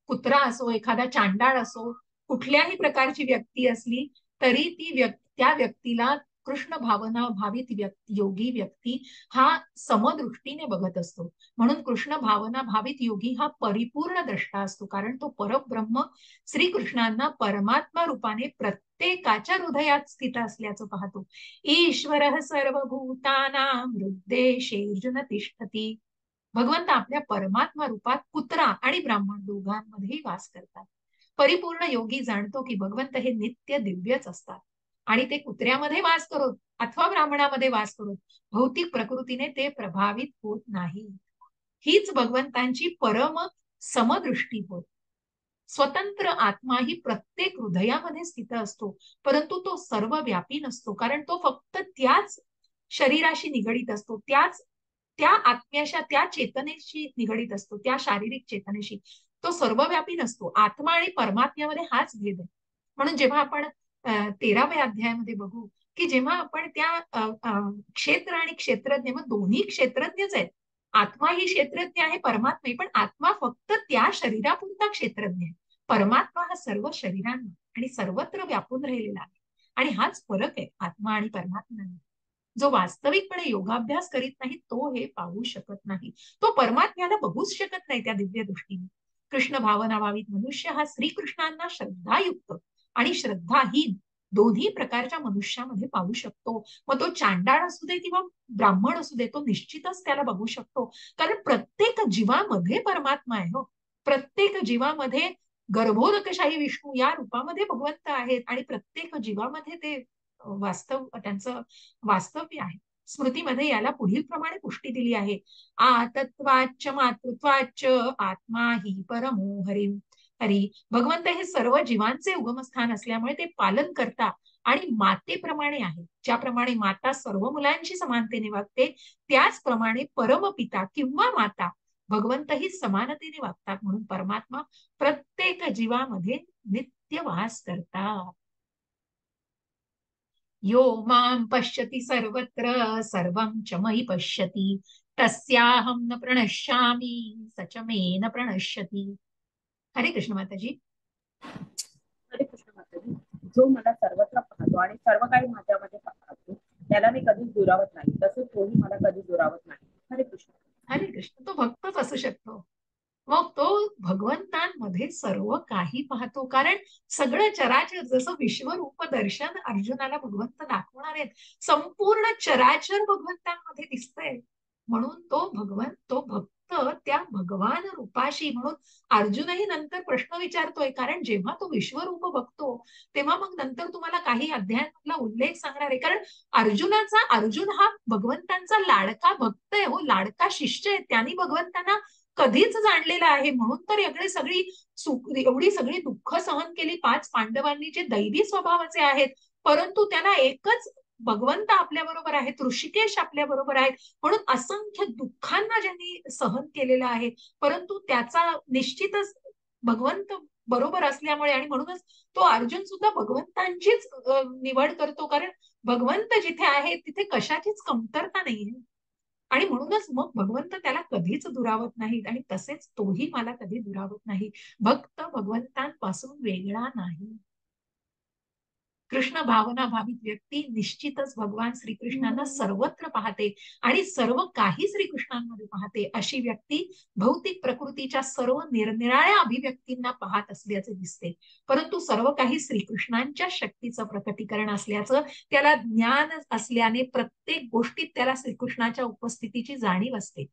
कुत्रा असो, एखादा चांडाळ असो, कुठल्याही प्रकारची व्यक्ती असली तरी त्या व्यक्तीला कृष्ण भावना भावित योगी व्यक्ती हा समदृष्टीने बघत असतो. म्हणून कृष्ण भावना भावित योगी हा परिपूर्ण द्रष्टा असतो, कारण तो परब्रह्म श्रीकृष्णांना परमात्मा रूपाने प्रत्येकाच्या हृदयात स्थित असल्याचं पाहतो. ईश्वर सर्वभूतानां हृद्देशेऽर्जुन तिष्ठती. भगवंत आपल्या परमात्मा रूपात कुत्रा आणि ब्राह्मण दोघांमध्येही वास करतात. परिपूर्ण योगी जाणतो की भगवंत हे नित्य दिव्यच असतात आणि ते कुत्र्यामध्ये वास करोत अथवा ब्राह्मणामध्ये वास करोत भौतिक प्रकृतीने ते प्रभावित होत नाही. हीच भगवंतांची परम समदृष्टी होय. स्वतंत्र आत्मा ही प्रत्येक हृदयामध्ये स्थित असतो, परंतु तो सर्वव्यापी नसतो, कारण तो फक्त त्याच शरीराशी निगडीत असतो, त्या आत्म्याच्या त्या चेतनेशी निगडीत असतो, त्या शारीरिक चेतनेशी. तो सर्वव्यापी नसतो. आत्मा आणि परमात्म्यामध्ये हाच भेद आहे. म्हणून जेव्हा आपण 13व्या अध्यायामध्ये बघू की जेव्हा आपण त्या क्षेत्र आणि क्षेत्रज्ञ मग दोन्ही क्षेत्रज्ञच आहेत. आत्मा ही क्षेत्रज्ञ आहे, परमात्मा, पण आत्मा फक्त त्या शरीरापुरता क्षेत्रज्ञ आहे. परमात्मा हा सर्व शरीरांना आणि सर्वत्र व्यापून राहिलेला आहे. आणि हाच फरक आहे आत्मा आणि परमात्मा. जो वास्तविकपणे योगाभ्यास करीत नाही तो हे पाहू शकत नाही. तो परमात्म्याला बघूच शकत नाही त्या दिव्य दृष्टीने. कृष्ण भावना भावित मनुष्य हा श्रीकृष्णांना श्रद्धायुक्त आणि श्रद्धाहीन दोन्ही प्रकारच्या मनुष्यामध्ये पाहू शकतो. मग तो चांडाळ असू दे किंवा ब्राह्मण असू दे, तो निश्चितच त्याला बघू शकतो. कारण प्रत्येक जीवामध्ये परमात्मा आहे. हो, प्रत्येक जीवामध्ये गर्भोदकशाही विष्णू या रूपामध्ये भगवंत आहेत आणि प्रत्येक जीवामध्ये ते त्यांचं वास्तव्य आहे. स्मृतीमध्ये याला पुढील प्रमाणे पुष्टी दिली आहे. आतत्वाच मातृत्वाच आत्मा ही परमो हरी. हरी भगवंत हे सर्व जीवांचे उगमस्थान असल्यामुळे ते पालन करता आणि मातेप्रमाणे आहे. ज्याप्रमाणे माता सर्व मुलांशी समानतेने वागते, त्याचप्रमाणे परमपिता किंवा माता भगवंत ही समानतेने वागतात. म्हणून परमात्मा प्रत्येक जीवामध्ये नित्य वास करतात. यो मां पश्यति सर्वत्र सर्वं च मयि पश्यति तस्याहं न प्रणश्यामि स च मे न प्रणश्यति. हरे कृष्ण माताजी. हरे कृष्ण माताजी. जो मला सर्वत्र पाहतो आणि सर्व काही माझ्यामध्ये पाहतो त्याला मी कधीच दुरावत नाही, तसे तोही मला कधी दुरावत नाही. हरे कृष्ण. हरे कृष्ण. तो भक्तच असू शकतो. मग तो भगवंतांमध्ये सर्व काही पाहतो, कारण सगळं चराचर जसं विश्वरूप दर्शन अर्जुनाला भगवंत दाखवणार आहेत, संपूर्ण चराचर भगवंतांमध्ये दिसतंय. म्हणून तो भक्त त्या भगवान रूपाशी, म्हणून अर्जुनही नंतर प्रश्न विचारतोय, कारण जेव्हा तो विश्वरूप बघतो तेव्हा मग नंतर तुम्हाला काही अध्यायांमधला उल्लेख सांगणार आहे. कारण अर्जुन हा भगवंतांचा लाडका भक्त आहे. हो, लाडका शिष्य आहे. त्यांनी भगवंतांना कधीच जाणलेलं आहे. म्हणून तर एवढी सगळी दुःख सहन केली 5 पांडवांनी, जे दैवी स्वभावाचे आहेत, परंतु त्यांना एकच भगवंत आपल्या बरोबर आहेत, ऋषिकेश आपल्या बरोबर आहेत. म्हणून असंख्य दुःखांना ज्यांनी सहन केलेलं आहे, परंतु त्याचा निश्चितच भगवंत बरोबर असल्यामुळे, आणि म्हणूनच तो अर्जुन सुद्धा भगवंतांचीच निवड करतो, कारण भगवंत जिथे आहे तिथे कशाचीच कमतरता नाहीये. आणि म्हणूनच मग भगवंत त्याला कधीच दुरावत नाहीत आणि तसेच तोही मला कधी दुरावत नाही. भक्त भगवंतांपासून वेगळा नाही. कृष्ण भावना भावित व्यक्ती निश्चितच भगवान श्रीकृष्णांना सर्वत्र पाहते आणि सर्व काही श्रीकृष्णांमध्ये पाहते. अशी व्यक्ती भौतिक प्रकृतीच्या सर्व निरनिराळ्या अभिव्यक्तींना पाहत असल्याचे दिसते, परंतु सर्व काही श्रीकृष्णांच्या शक्तीचं प्रकटीकरण असल्याचं त्याला ज्ञान असल्याने प्रत्येक गोष्टीत त्याला श्रीकृष्णाच्या उपस्थितीची जाणीव असते.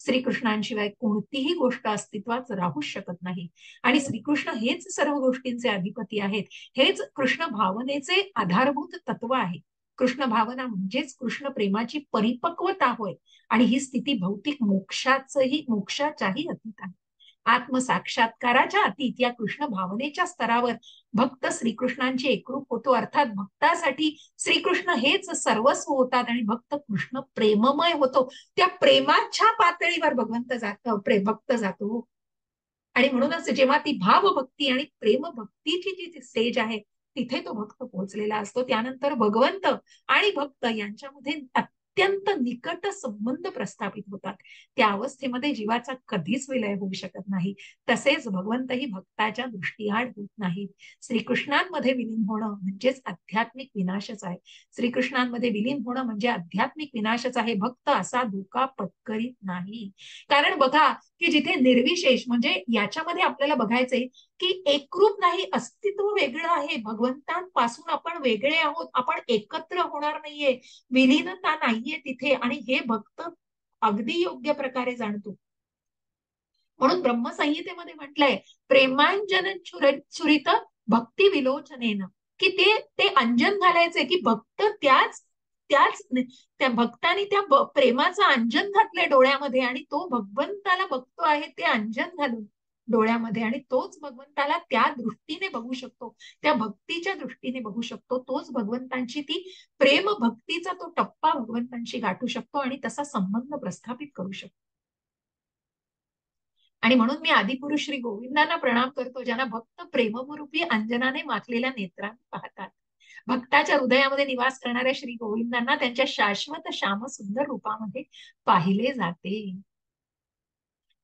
श्रीकृष्णांशिवाय कोणतीही गोष्ट अस्तित्वात राहूच शकत नाही आणि श्रीकृष्ण हेच सर्व गोष्टींचे अधिपती आहेत. हेच कृष्ण भावनेचे आधारभूत तत्व आहे. कृष्ण भावना म्हणजेच कृष्ण प्रेमाची परिपक्वता होय आणि ही स्थिती भौतिक मोक्षाच्याही अतीत आहे. आत्मसाक्षात्काराच्या अतीत या कृष्ण भावनेच्या स्तरावर भक्त श्रीकृष्णांची एकरूप होतो. अर्थात भक्तासाठी श्रीकृष्ण हेच सर्वस्व होतात आणि भक्त कृष्ण प्रेममय होतो. त्या प्रेमाच्या पातळीवर भक्त जातो. आणि म्हणूनच जेव्हा ती भावभक्ती आणि प्रेमभक्तीची जी स्टेज आहे तिथे तो भक्त पोहोचलेला असतो, त्यानंतर भगवंत आणि भक्त यांच्यामध्ये अत्यंत निकट संबंध प्रस्थापित होतात. त्या अवस्थेमध्ये जीवाचा कधीच विलय होऊ शकत नाही. तसेच भगवंतही भक्ताच्या दृष्टीआड होत नाहीत. श्रीकृष्णांमध्ये विलीन होणं म्हणजेच आध्यात्मिक विनाशच आहे. श्रीकृष्णांमध्ये विलीन होणं म्हणजे आध्यात्मिक विनाशच आहे. भक्त असा धोका पत्करीत नाही. कारण बघा की जिथे निर्विशेष म्हणजे याच्यामध्ये आपल्याला बघायचंय की एकरूप नाही, अस्तित्व वेगळं आहे. भगवंतांपासून आपण वेगळे आहोत, आपण एकत्र होणार नाहीये, विलीनता नाहीये तिथे. आणि हे भक्त अगदी योग्य प्रकारे जाणतो. म्हणून ब्रह्मसंहितेमध्ये म्हटलंय प्रेमांजन चुरित भक्ती विलोचनेनं, की ते ते अंजन घालायचंय की भक्त त्याच त्याच त्या भक्तानी त्या प्रेमाचं अंजन घातलंय डोळ्यामध्ये आणि तो भगवंताला बघतो आहे ते अंजन घालून डोळ्यामध्ये. आणि तोच भगवंताला त्या दृष्टीने बघू शकतो, त्या भक्तीच्या दृष्टीने बघू शकतो. तोच भगवंतांची ती प्रेम भक्तीचा तो टप्पा भगवंतांशी गाठू शकतो आणि तसा संबंध प्रस्थापित करू शकतो. आणि म्हणून मी आदिपुरुष श्री गोविंदांना प्रणाम करतो, ज्यांना भक्त प्रेमरूपी अंजनाने माखलेल्या नेत्रांनी पाहतात. भक्ताच्या हृदयामध्ये निवास करणाऱ्या श्री गोविंदांना त्यांच्या शाश्वत श्याम सुंदर रूपामध्ये पाहिले जाते.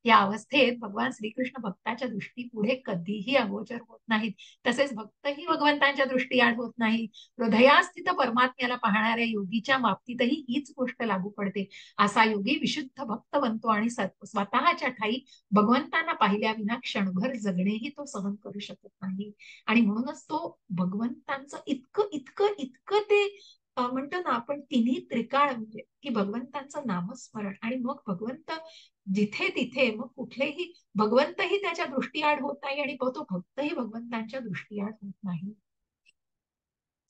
या अवस्थेत भगवान श्रीकृष्ण भक्ताच्या दृष्टी पुढे कधीही अगोचर होत नाहीत. तसेच भक्तही भगवंतांच्या दृष्टीआड होत नाही. हृदयास्थित परमात्म्याला पाहणाऱ्या योगीच्या बाबतीतही हीच गोष्ट लागू पडते. असा योगी विशुद्ध भक्त बनतो आणि स्वतःच्या ठाई भगवंतांना पाहिल्या विना क्षणभर जगणेही तो सहन करू शकत नाही. आणि म्हणूनच तो भगवंतांचं इतकं इतकं इतकं ते म्हणतो ना आपण तिन्ही त्रिकाळ म्हणजे की भगवंतांचं नामस्मरण. आणि मग भगवंत जिथे तिथे मग कुठलेही भगवंतही त्याच्या दृष्टीआड होत नाही आणि तो भक्तही भगवंतांच्या दृष्टीआड होत नाही.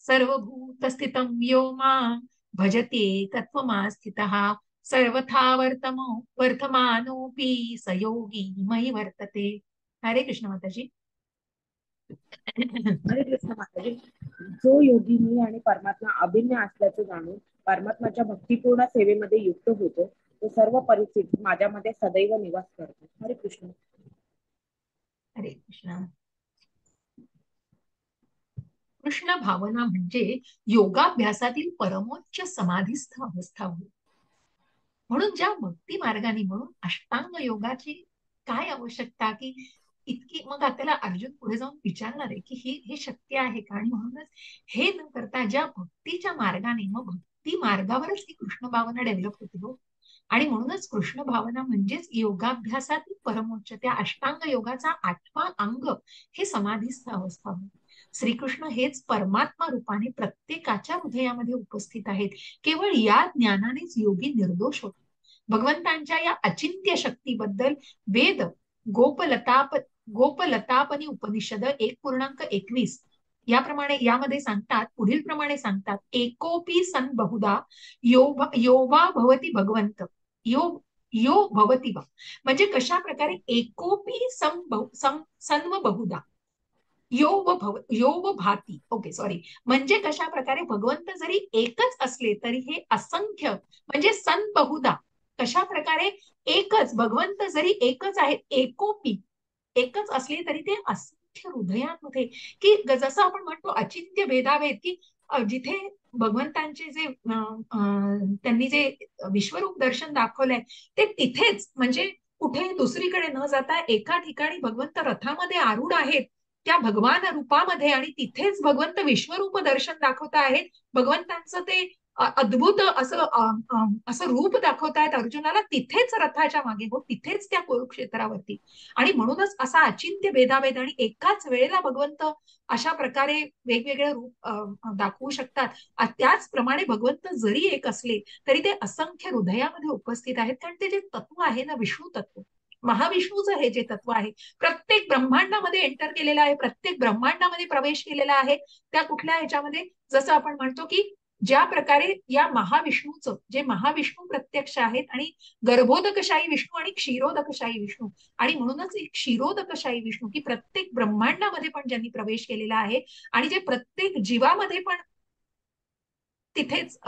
सर्वभूत स्थितं यो मां भजते तत्वमा स्थितः सर्वथा वर्तमानोऽपि स योगी मयि वर्तते. हरे कृष्ण माताजी. हरे कृष्ण माताजी. जो योगी मी आणि परमात्मा अभिन्न असल्याचे जाणून परमात्माच्या भक्तिपूर्ण सेवेमध्ये युक्त होतो, तो सर्व परिस्थितीत माझ्यामध्ये सदैव निवास करतो. हरे कृष्ण. हरे कृष्ण. कृष्ण भावना म्हणजे योगाभ्यासातील परमोच्च समाधीस्थ अवस्था होय. म्हणून ज्या भक्ती मार्गाने म्हणून अष्टांग योगाची काय आवश्यकता की इतकी. मग त्याला अर्जुन पुढे जाऊन विचारणार आहे की हे शक्य आहे का. आणि म्हणूनच हे न करता ज्या भक्तीच्या मार्गाने मग भक्ती मार्गावरच ती कृष्ण भावना डेव्हलप होते हो. आणि म्हणूनच कृष्ण भावना म्हणजेच योगाभ्यासातील परमोच्च त्या अष्टांग योगाचा 8वां अंग हे समाधीस्थ अवस्था होय. श्रीकृष्ण हेच परमात्मा रूपाने प्रत्येकाच्या हृदयामध्ये उपस्थित आहेत. केवळ या ज्ञानानेच योगी निर्दोष होतो. भगवंतांच्या या अचिंत्य शक्तीबद्दल वेद गोपलतापनी उपनिषद 1:21 याप्रमाणे यामध्ये सांगतात, पुढील प्रमाणे सांगतात, एकोपी सन बहुधा योवा भवती भगवंत यो भवती वा. म्हणजे कशा प्रकारे एकोपी सन्व बहुधा यो व भाती. Okay sorry. म्हणजे कशा प्रकारे भगवंत जरी एकच असले तरी हे असंख्य म्हणजे सन बहुधा कशा प्रकारे एकच भगवंत जरी एकच आहेत, एकोपी एकच असले तरी ते असंख्य हृदयांमध्ये की जसं आपण म्हणतो अचिंत्य भेदाभेद की जिथे भगवंतांचे जे त्यांनी जे विश्वरूप दर्शन दाखवलंय ते तिथेच म्हणजे कुठे दुसरीकडे न जाता एका ठिकाणी भगवंत रथामध्ये आरूढ आहेत त्या भगवान रूपामध्ये. आणि तिथेच भगवंत विश्वरूप दर्शन दाखवत आहेत. भगवंतांचं ते अद्भुत असं रूप दाखवतायत अर्जुनाला तिथेच रथाच्या मागे हो, तिथेच त्या कुरुक्षेत्रावरती. आणि म्हणूनच असा अचिंत्य भेदाभेद आणि एकाच वेळेला भगवंत अशा प्रकारे वेगवेगळे रूप दाखवू शकतात. त्याचप्रमाणे भगवंत जरी एक असले तरी ते असंख्य हृदयामध्ये उपस्थित आहेत. कारण ते जे तत्व आहे ना विष्णू तत्व, महाविष्णूचं हे जे तत्व आहे प्रत्येक ब्रह्मांडामध्ये एंटर केलेलं आहे, प्रत्येक ब्रह्मांडामध्ये प्रवेश केलेला आहे. त्या कुठल्या ह्याच्यामध्ये जसं आपण म्हणतो की ज्या प्रकारे या महाविष्णूचं जे महाविष्णू प्रत्यक्ष आहेत आणि गर्भोदकशाही विष्णू आणि क्षीरोदकशाही विष्णू. आणि म्हणूनच एक क्षीरोदकशाही विष्णू की प्रत्येक ब्रह्मांडामध्ये पण ज्यांनी प्रवेश केलेला आहे आणि जे प्रत्येक जीवामध्ये पण तिथेच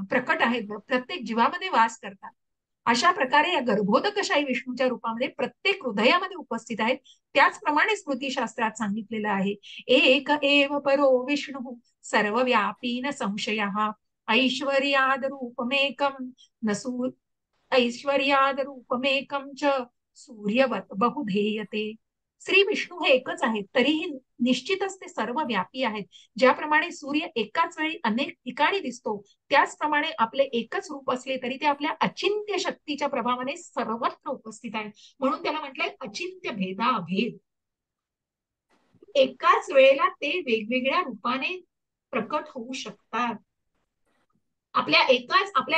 प्रकट आहेत, प्रत्येक जीवामध्ये वास करतात. अशा प्रकारे या गर्भोदकशाही विष्णूच्या रूपामध्ये प्रत्येक हृदयामध्ये उपस्थित आहेत. त्याचप्रमाणे स्मृतीशास्त्रात सांगितलेलं आहे, एक एव परो विष्णू सर्वव्यापी न संशयः ऐश्वर्याद रूपमेकं न सू ऐश्वर्याद रूपमेकं च सूर्यवत बहुधेयते. श्री विष्णू हे एकच आहेत, तरीही निश्चितच ते सर्व व्यापी आहेत. ज्याप्रमाणे सूर्य एकाच वेळी अनेक ठिकाणी दिसतो, त्याचप्रमाणे आपले एकच रूप असले तरी ते आपल्या अचिंत्य शक्तीच्या प्रभावाने सर्वत्र उपस्थित आहे. म्हणून त्याला म्हटलंय अचिंत्य भेदाभेद. एकाच वेळेला ते वेगवेगळ्या रूपाने प्रकट होऊ शकतात. आपल्या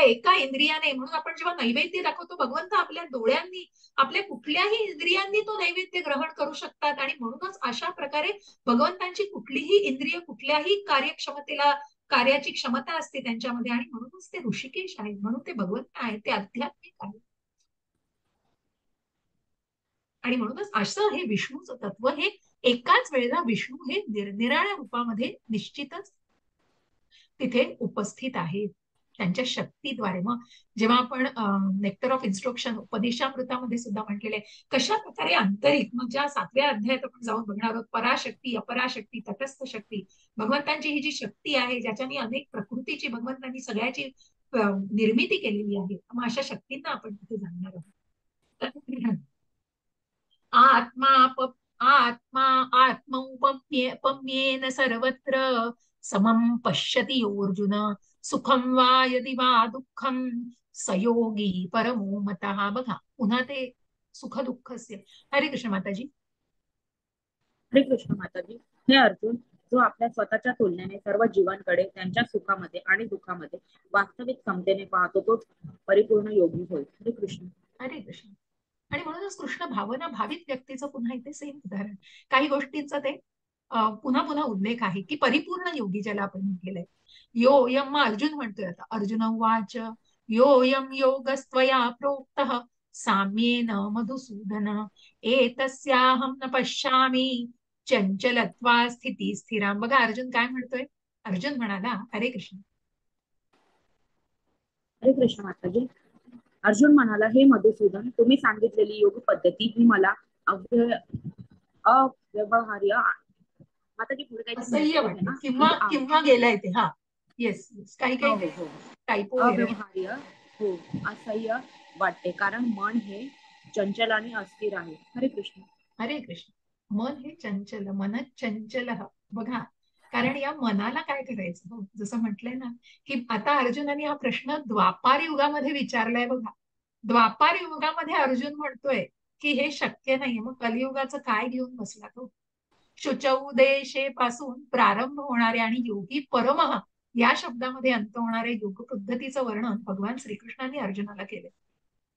एका इंद्रियाने, म्हणून आपण जेव्हा नैवेद्य दाखवतो, भगवंत आपल्या डोळ्यांनी, आपल्या कुठल्याही इंद्रियांनी तो नैवेद्य ग्रहण करू शकतात. आणि म्हणूनच अशा प्रकारे भगवंतांची कुठलीही इंद्रिय कुठल्याही कार्यक्षमतेला, कार्याची क्षमता असते त्यांच्यामध्ये. आणि म्हणूनच ते ऋषिकेश आहेत, म्हणून ते भगवंत आहेत, ते आध्यात्मिक आहेत. आणि म्हणूनच असं हे विष्णूचं तत्व, हे एकाच वेळेला विष्णू हे निरनिराळ्या रूपामध्ये निश्चितच तिथे उपस्थित आहेत त्यांच्या शक्तीद्वारे. मग जेव्हा आपण नेक्टर ऑफ इन्स्ट्रक्शन उपदेशामृतामध्ये सुद्धा म्हटलेले कशा प्रकारे आंतरिक, मग ज्या 7व्या अध्यायात आपण जाऊन बघणार आहोत, पराशक्ती, अपराशक्ती, तटस्थ शक्ती, भगवंतांची ही जी शक्ती आहे ज्याच्याने अनेक प्रकृतीची भगवंतांनी सगळ्याची निर्मिती केलेली आहे, मग अशा शक्तींना आपण तिथे जाणणार आहोत. आत्मा आत्मा आत्मौपम्येन सर्वत्र समं पश्यति योऽर्जुन सुखं वा यदि वा दुःखं सयोगी परमो मतः. बघा पुन्हा ते सुख दुःखस्य. हरे कृष्ण माताजी. हरे कृष्ण माताजी. हे अर्जुन, जो आपल्या स्वतःच्या तुलनेने सर्व जीवांकडे त्यांच्या सुखामध्ये आणि दुःखामध्ये वास्तविक समतेने पाहतो, तोच परिपूर्ण योगी होईल. हरे कृष्ण. हरे कृष्ण. आणि म्हणूनच कृष्ण भावना भावित व्यक्तीचं पुन्हा इथे सेम उदाहरण, काही गोष्टींचं ते पुन्हा पुन्हा उल्लेख आहे की परिपूर्ण योगी ज्याला आपण म्हटलेलं आहे. योयम, मग अर्जुन म्हणतोय आता, अर्जुन उवाच योयम योगस्त्वया प्रोक्तः साम्येन मधुसूदन एतस्याहं न पश्यामि चंचलत्वा स्थिती स्थिराम. बघा अर्जुन काय म्हणतोय. अर्जुन म्हणाला, हरे कृष्ण. हरे कृष्ण माताजी. अर्जुन म्हणाला, हे मधुसूदन, तुम्ही सांगितलेली योग पद्धती ही मला अव्यवहार्य. माताजी पुढे काहीतरी असह्य मिस्टेक आहे वाटले ना, किंवा म्हणजे किंवा गेलाय ते. हा येस येस, काही हो काही हो ते हो, टायपो एरर. अव्यवहार्य, हो, असह्य वाटते, कारण मन हे चंचल आणि अस्थिर आहे. हरे कृष्ण. हरे कृष्ण. मन हे चंचल, मन चंचल. बघा, कारण या मनाला काय करायचं, हो जसं म्हटलंय ना की आता अर्जुनाने हा प्रश्न द्वापार युगामध्ये विचारलाय. बघा, द्वापार युगामध्ये अर्जुन म्हणतोय की हे शक्य नाहीये, मग कलियुगाचं काय घेऊन बसला तो. शुचौ देशे पासून प्रारंभ होणारे आणि योगी परमहा या शब्दामध्ये अंत होणारे योग पद्धतीचं वर्णन भगवान श्रीकृष्णांनी अर्जुनाला केले.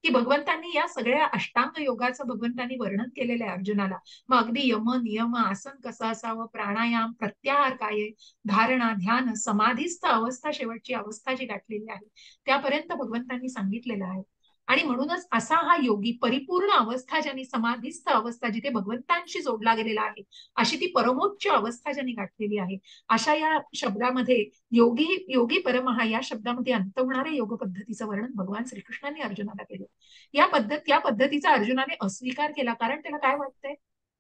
की भगवंतांनी या सगळ्या अष्टांग योगाचं भगवंतांनी वर्णन केलेलं आहे अर्जुनाला. मग अगदी यम, नियम, आसन कसं असावं, प्राणायाम, प्रत्याहार काय, धारणा, ध्यान, समाधीस्थ अवस्था, शेवटची अवस्था जी गाठलेली आहे त्यापर्यंत भगवंतांनी सांगितलेलं आहे. आणि म्हणूनच असा हा योगी परिपूर्ण अवस्था, ज्यांनी समाधीस्थ अवस्था, जिथे भगवंतांशी जोडला गेलेला आहे, अशी ती परमोच्च अवस्था ज्यांनी गाठलेली आहे, अशा या शब्दामध्ये योगी, योगी परमहा या शब्दामध्ये अंत होणाऱ्या योग पद्धतीचं वर्णन भगवान श्रीकृष्णांनी अर्जुनाला केलं. या पद्धतीचा अर्जुनाने अस्वीकार केला. कारण त्याला काय वाटतंय,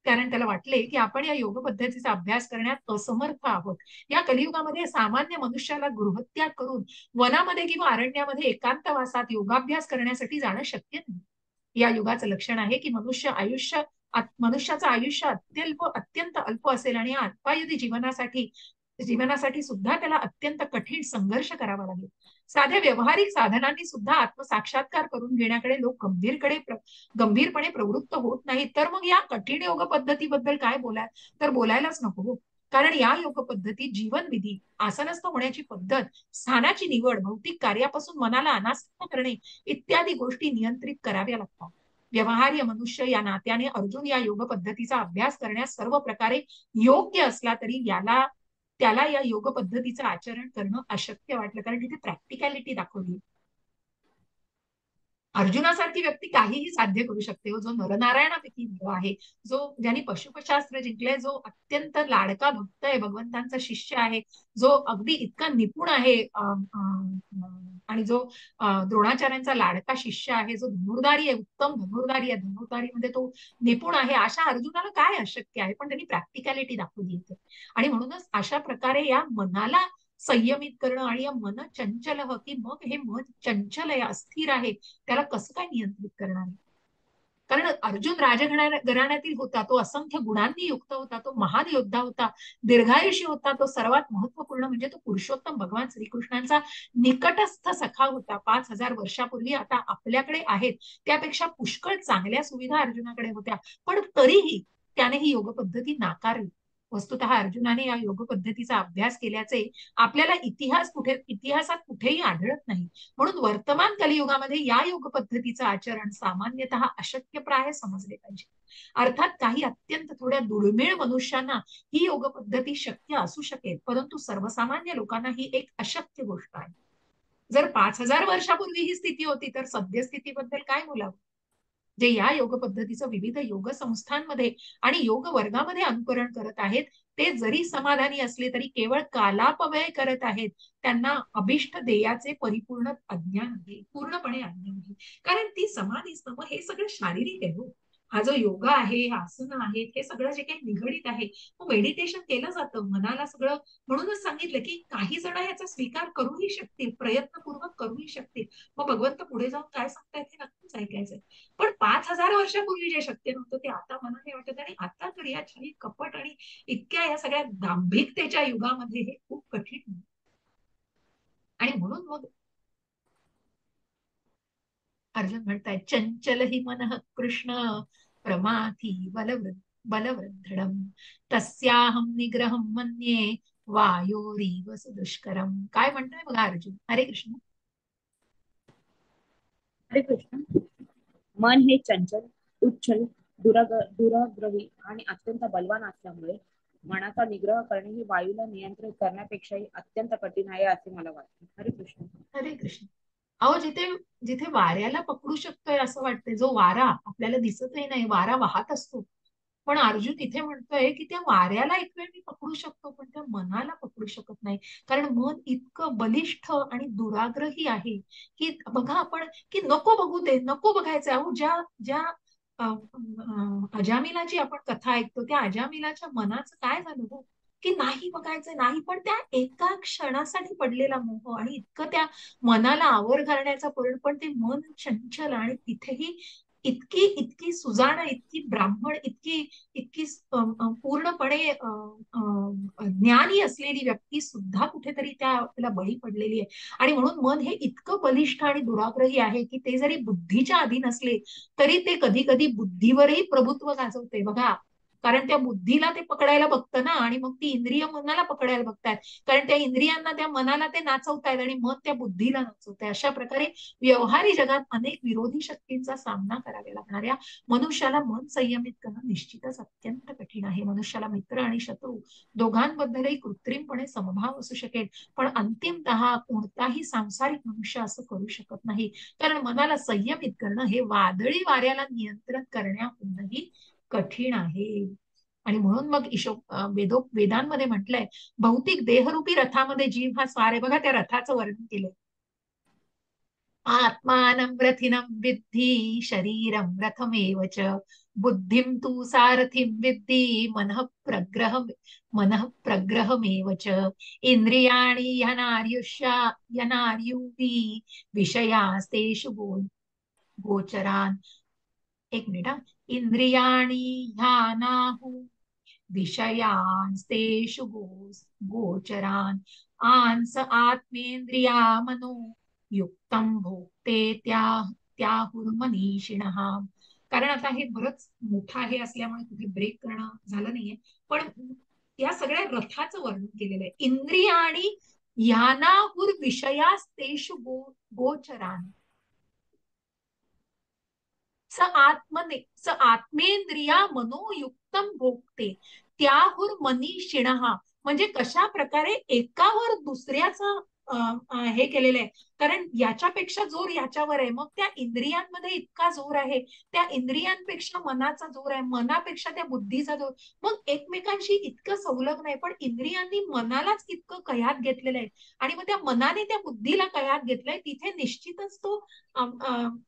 कारण त्याला वाटले की आपण या योग पद्धतीचा अभ्यास करण्यात असमर्थ आहोत. या कलियुगामध्ये सामान्य मनुष्याला गृहत्याग करून वनामध्ये किंवा अरण्यामध्ये एकांतवासात योगाभ्यास करण्यासाठी जाणं शक्य नाही. या युगाचं लक्षण आहे की मनुष्याचं आयुष्य अत्यंत अल्प असेल आणि या अल्पायुधी जीवनासाठी सुद्धा त्याला अत्यंत कठीण संघर्ष करावा लागेल. साध्या व्यावहारिक साधनांनी सुद्धा आत्मसाक्षात्कार करून घेण्याकडे लोक गंभीरपणे प्रवृत्त होत नाहीत. तर मग या कठीण योग पद्धतीबद्दल काय तर बोलायलाच नको हो. कारण या योग पद्धती जीवनविधी, आसनस्थ होण्याची पद्धत, स्थानाची निवड, भौतिक कार्यापासून मनाला अनासक्त करणे इत्यादी गोष्टी नियंत्रित कराव्या लागतात. व्यवहार्य मनुष्य या नात्याने अर्जुन या योग पद्धतीचा अभ्यास करण्यास सर्व प्रकारे योग्य असला तरी त्याला या योग पद्धतीचं आचरण करणं अशक्य वाटलं. कारण तिथे प्रॅक्टिकॅलिटी दाखवली. अर्जुनासारखी व्यक्ती काहीही साध्य करू शकते. जो नरनारायणापैकी आहे, जो ज्यांनी पशुपशास्त्र जिंकले, जो अत्यंत लाडका भक्त आहे, भगवंतांचा शिष्य आहे, जो अगदी इतका निपुण आहे, आणि जो द्रोणाचार्यांचा लाडका शिष्य आहे, जो धनुर्धारी आहे, उत्तम धनुर्धारी आहे, धनुर्धारीमध्ये तो निपुण आहे, अशा अर्जुनाला काय अशक्य आहे. पण त्यांनी प्रॅक्टिकॅलिटी दाखवली इथे. आणि म्हणूनच अशा प्रकारे या मनाला संयमित करणं आणि या मन चंचल की मग हे मन चंचल आहे, अस्थिर आहे, त्याला कसं काय नियंत्रित करणार आहे? कारण अर्जुन घराण्यातील होता, तो असंख्य गुणांनी युक्त होता, तो महान योद्धा होता, दीर्घायुषी होता, तो सर्वात महत्वपूर्ण म्हणजे तो पुरुषोत्तम भगवान श्रीकृष्णांचा निकटस्थ सखा होता. 5,000 वर्षापूर्वी आता आपल्याकडे आहेत त्यापेक्षा पुष्कळ चांगल्या सुविधा अर्जुनाकडे होत्या, पण तरीही त्याने ही योग पद्धती नाकारली. वस्तुतः अर्जुनाने या योग पद्धतीचा अभ्यास केल्याचे आपल्याला इतिहासात कुठेही आढळत नाही. म्हणून वर्तमान कलियुगामध्ये या योग पद्धतीचं आचरण सामान्यतः अशक्यप्राय समजले पाहिजे. अर्थात काही अत्यंत थोड्या दुर्मिळ मनुष्यांना ही योग पद्धती शक्य असू शकेल, परंतु सर्वसामान्य लोकांना ही एक अशक्य गोष्ट आहे. जर 5,000 वर्षापूर्वी ही स्थिती होती तर सद्यस्थितीबद्दल काय बोलावं? जे या योग पद्धतीचं विविध योग संस्थांमध्ये आणि योग वर्गामध्ये अनुकरण करत आहेत, ते जरी समाधानी असले तरी केवळ कालापव्यय करत आहेत. त्यांना अभिष्ट देयाचे परिपूर्ण अज्ञान आहे, पूर्णपणे अज्ञान आहे. कारण ती समाधी स्तंभ हे सगळं शारीरिक आहे हो. हा जो योगा आहे, आसन आहेत, हे सगळं जे काही निगडीत आहे, मेडिटेशन केलं जातं मनाला सगळं. म्हणूनच सांगितलं की काही जण याचा स्वीकार करूही शकतील, प्रयत्नपूर्वक करूही शकतील. मग भगवंत पुढे जाऊन काय सांगतायत हे नक्कीच ऐकायचंय. पण 5,000 वर्षापूर्वी जे शक्य नव्हतं ते आता मनाने वाटत, आणि आता तर या छाई कपट आणि इतक्या या सगळ्या दांभिकतेच्या युगामध्ये हे खूप कठीण आहे. आणि म्हणून मग अर्जुन म्हणताय, चंचल हि मन कृष्ण प्रमाथी बलवृद्धडम तस्याहम निग्रहम मन्ये वायोरीव सुदुष्करम. काय म्हणताय बघा अर्जुन. हरे कृष्ण. हरे कृष्ण. मन हे चंचल, उच्छल, दुराग्रही आणि अत्यंत बलवान असल्यामुळे मनाचा निग्रह करणे ही वायूला नियंत्रित करण्यापेक्षाही अत्यंत कठीण आहे असे मला वाटते. हरे कृष्ण. हरे कृष्ण. अहो, जिथे जिथे वाऱ्याला पकडू शकतोय असं वाटतंय, जो वारा आपल्याला दिसतही नाही, वारा वाहत असतो, पण अर्जुन इथे म्हणतोय की त्या वाऱ्याला एक वेळ मी पकडू शकतो पण त्या मनाला पकडू शकत नाही. कारण मन इतकं बलिष्ठ आणि दुराग्रही आहे की बघा आपण, की नको बघू दे, नको बघायचं. अहो, ज्या ज्या अजामिलाची आपण कथा ऐकतो, त्या अजामिलाच्या मनाचं काय झालं हो, की नाही बघायचं नाही, पण त्या एका क्षणासाठी पडलेला मोह आणि इतकं त्या मनाला आवर घालण्याचा पण ते मन चंचल. आणि तिथेही इतकी इतकी सुजाण, इतकी ब्राह्मण, इतकी इतकी पूर्णपणे ज्ञानी असलेली व्यक्ती सुद्धा कुठेतरी त्याला बळी पडलेली आहे. आणि म्हणून मन हे इतकं बलिष्ठ आणि दुराग्रही आहे की ते जरी बुद्धीच्या अधीन असले तरी ते कधी कधी बुद्धीवरही प्रभुत्व गाजवते बघा. कारण त्या बुद्धीला ते पकडायला बघतं ना, आणि मग ती इंद्रिय मनाला पकडायला बघतात. कारण त्या इंद्रियांना, त्या मनाला ते नाचवतायत आणि मन त्या बुद्धीला नाचवत आहे. अशा प्रकारे व्यवहारी जगात अनेक विरोधी शक्तींचा सामना करावा लागणाऱ्या मनुष्याला मन संयमित करणं निश्चितच अत्यंत कठीण आहे. मनुष्याला मित्र आणि शत्रू दोघांबद्दलही कृत्रिमपणे समभाव असू शकेल, पण अंतिमतः कोणताही सांसारिक मनुष्य असं करू शकत नाही. कारण मनाला संयमित करणं हे वादळी वाऱ्याला नियंत्रण करण्याहूनही कठीण आहे. आणि म्हणून मग वेदांमध्ये म्हटलंय, भौतिक देहरूपी रथामध्ये जीव हा स्वार आहे. बघा त्या रथाचं वर्णन केलंय. आत्मानं रथिनं विद्धि शरीरं रथमेव च बुद्धिं तु सारथिं विद्धि मनः प्रग्रहमेव च इंद्रियाणि यनार्युषी विषयास्तेषु गोचरान्. एक मिनिट हा. इंद्रियाणि ह्यानाहु विषयांस्तेषु गोचरान् आंस आत्मेन्द्रिया मनो युक्तम भोगते त्याहुर्मनीषिणः. कारण आता हे बरंच मोठं आहे असल्यामुळे कुठे ब्रेक करणं झालं नाहीये, पण या सगळ्या रथाचं वर्णन केलेलं आहे. इंद्रिया आणि ह्यानाहुर विषयास्तेषु गोचरान् स आत्मेंद्रिया मनोयुक्तम भोगते त्याहुर मनीषिणः. म्हणजे कशा प्रकारे एकावर दुसऱ्याचं हे केलेलं आहे. कारण याच्यापेक्षा जोर याच्यावर आहे, मग त्या इंद्रियांमध्ये इतका जोर आहे, त्या इंद्रियांपेक्षा मनाचा जोर आहे, मनापेक्षा त्या बुद्धीचा जोर, मग एकमेकांशी इतकं संलग्न आहे. पण इंद्रियांनी मनालाच इतकं कयात घेतलेलं आहे आणि मग त्या मनाने त्या बुद्धीला कयात घेतलंय, तिथे निश्चितच तो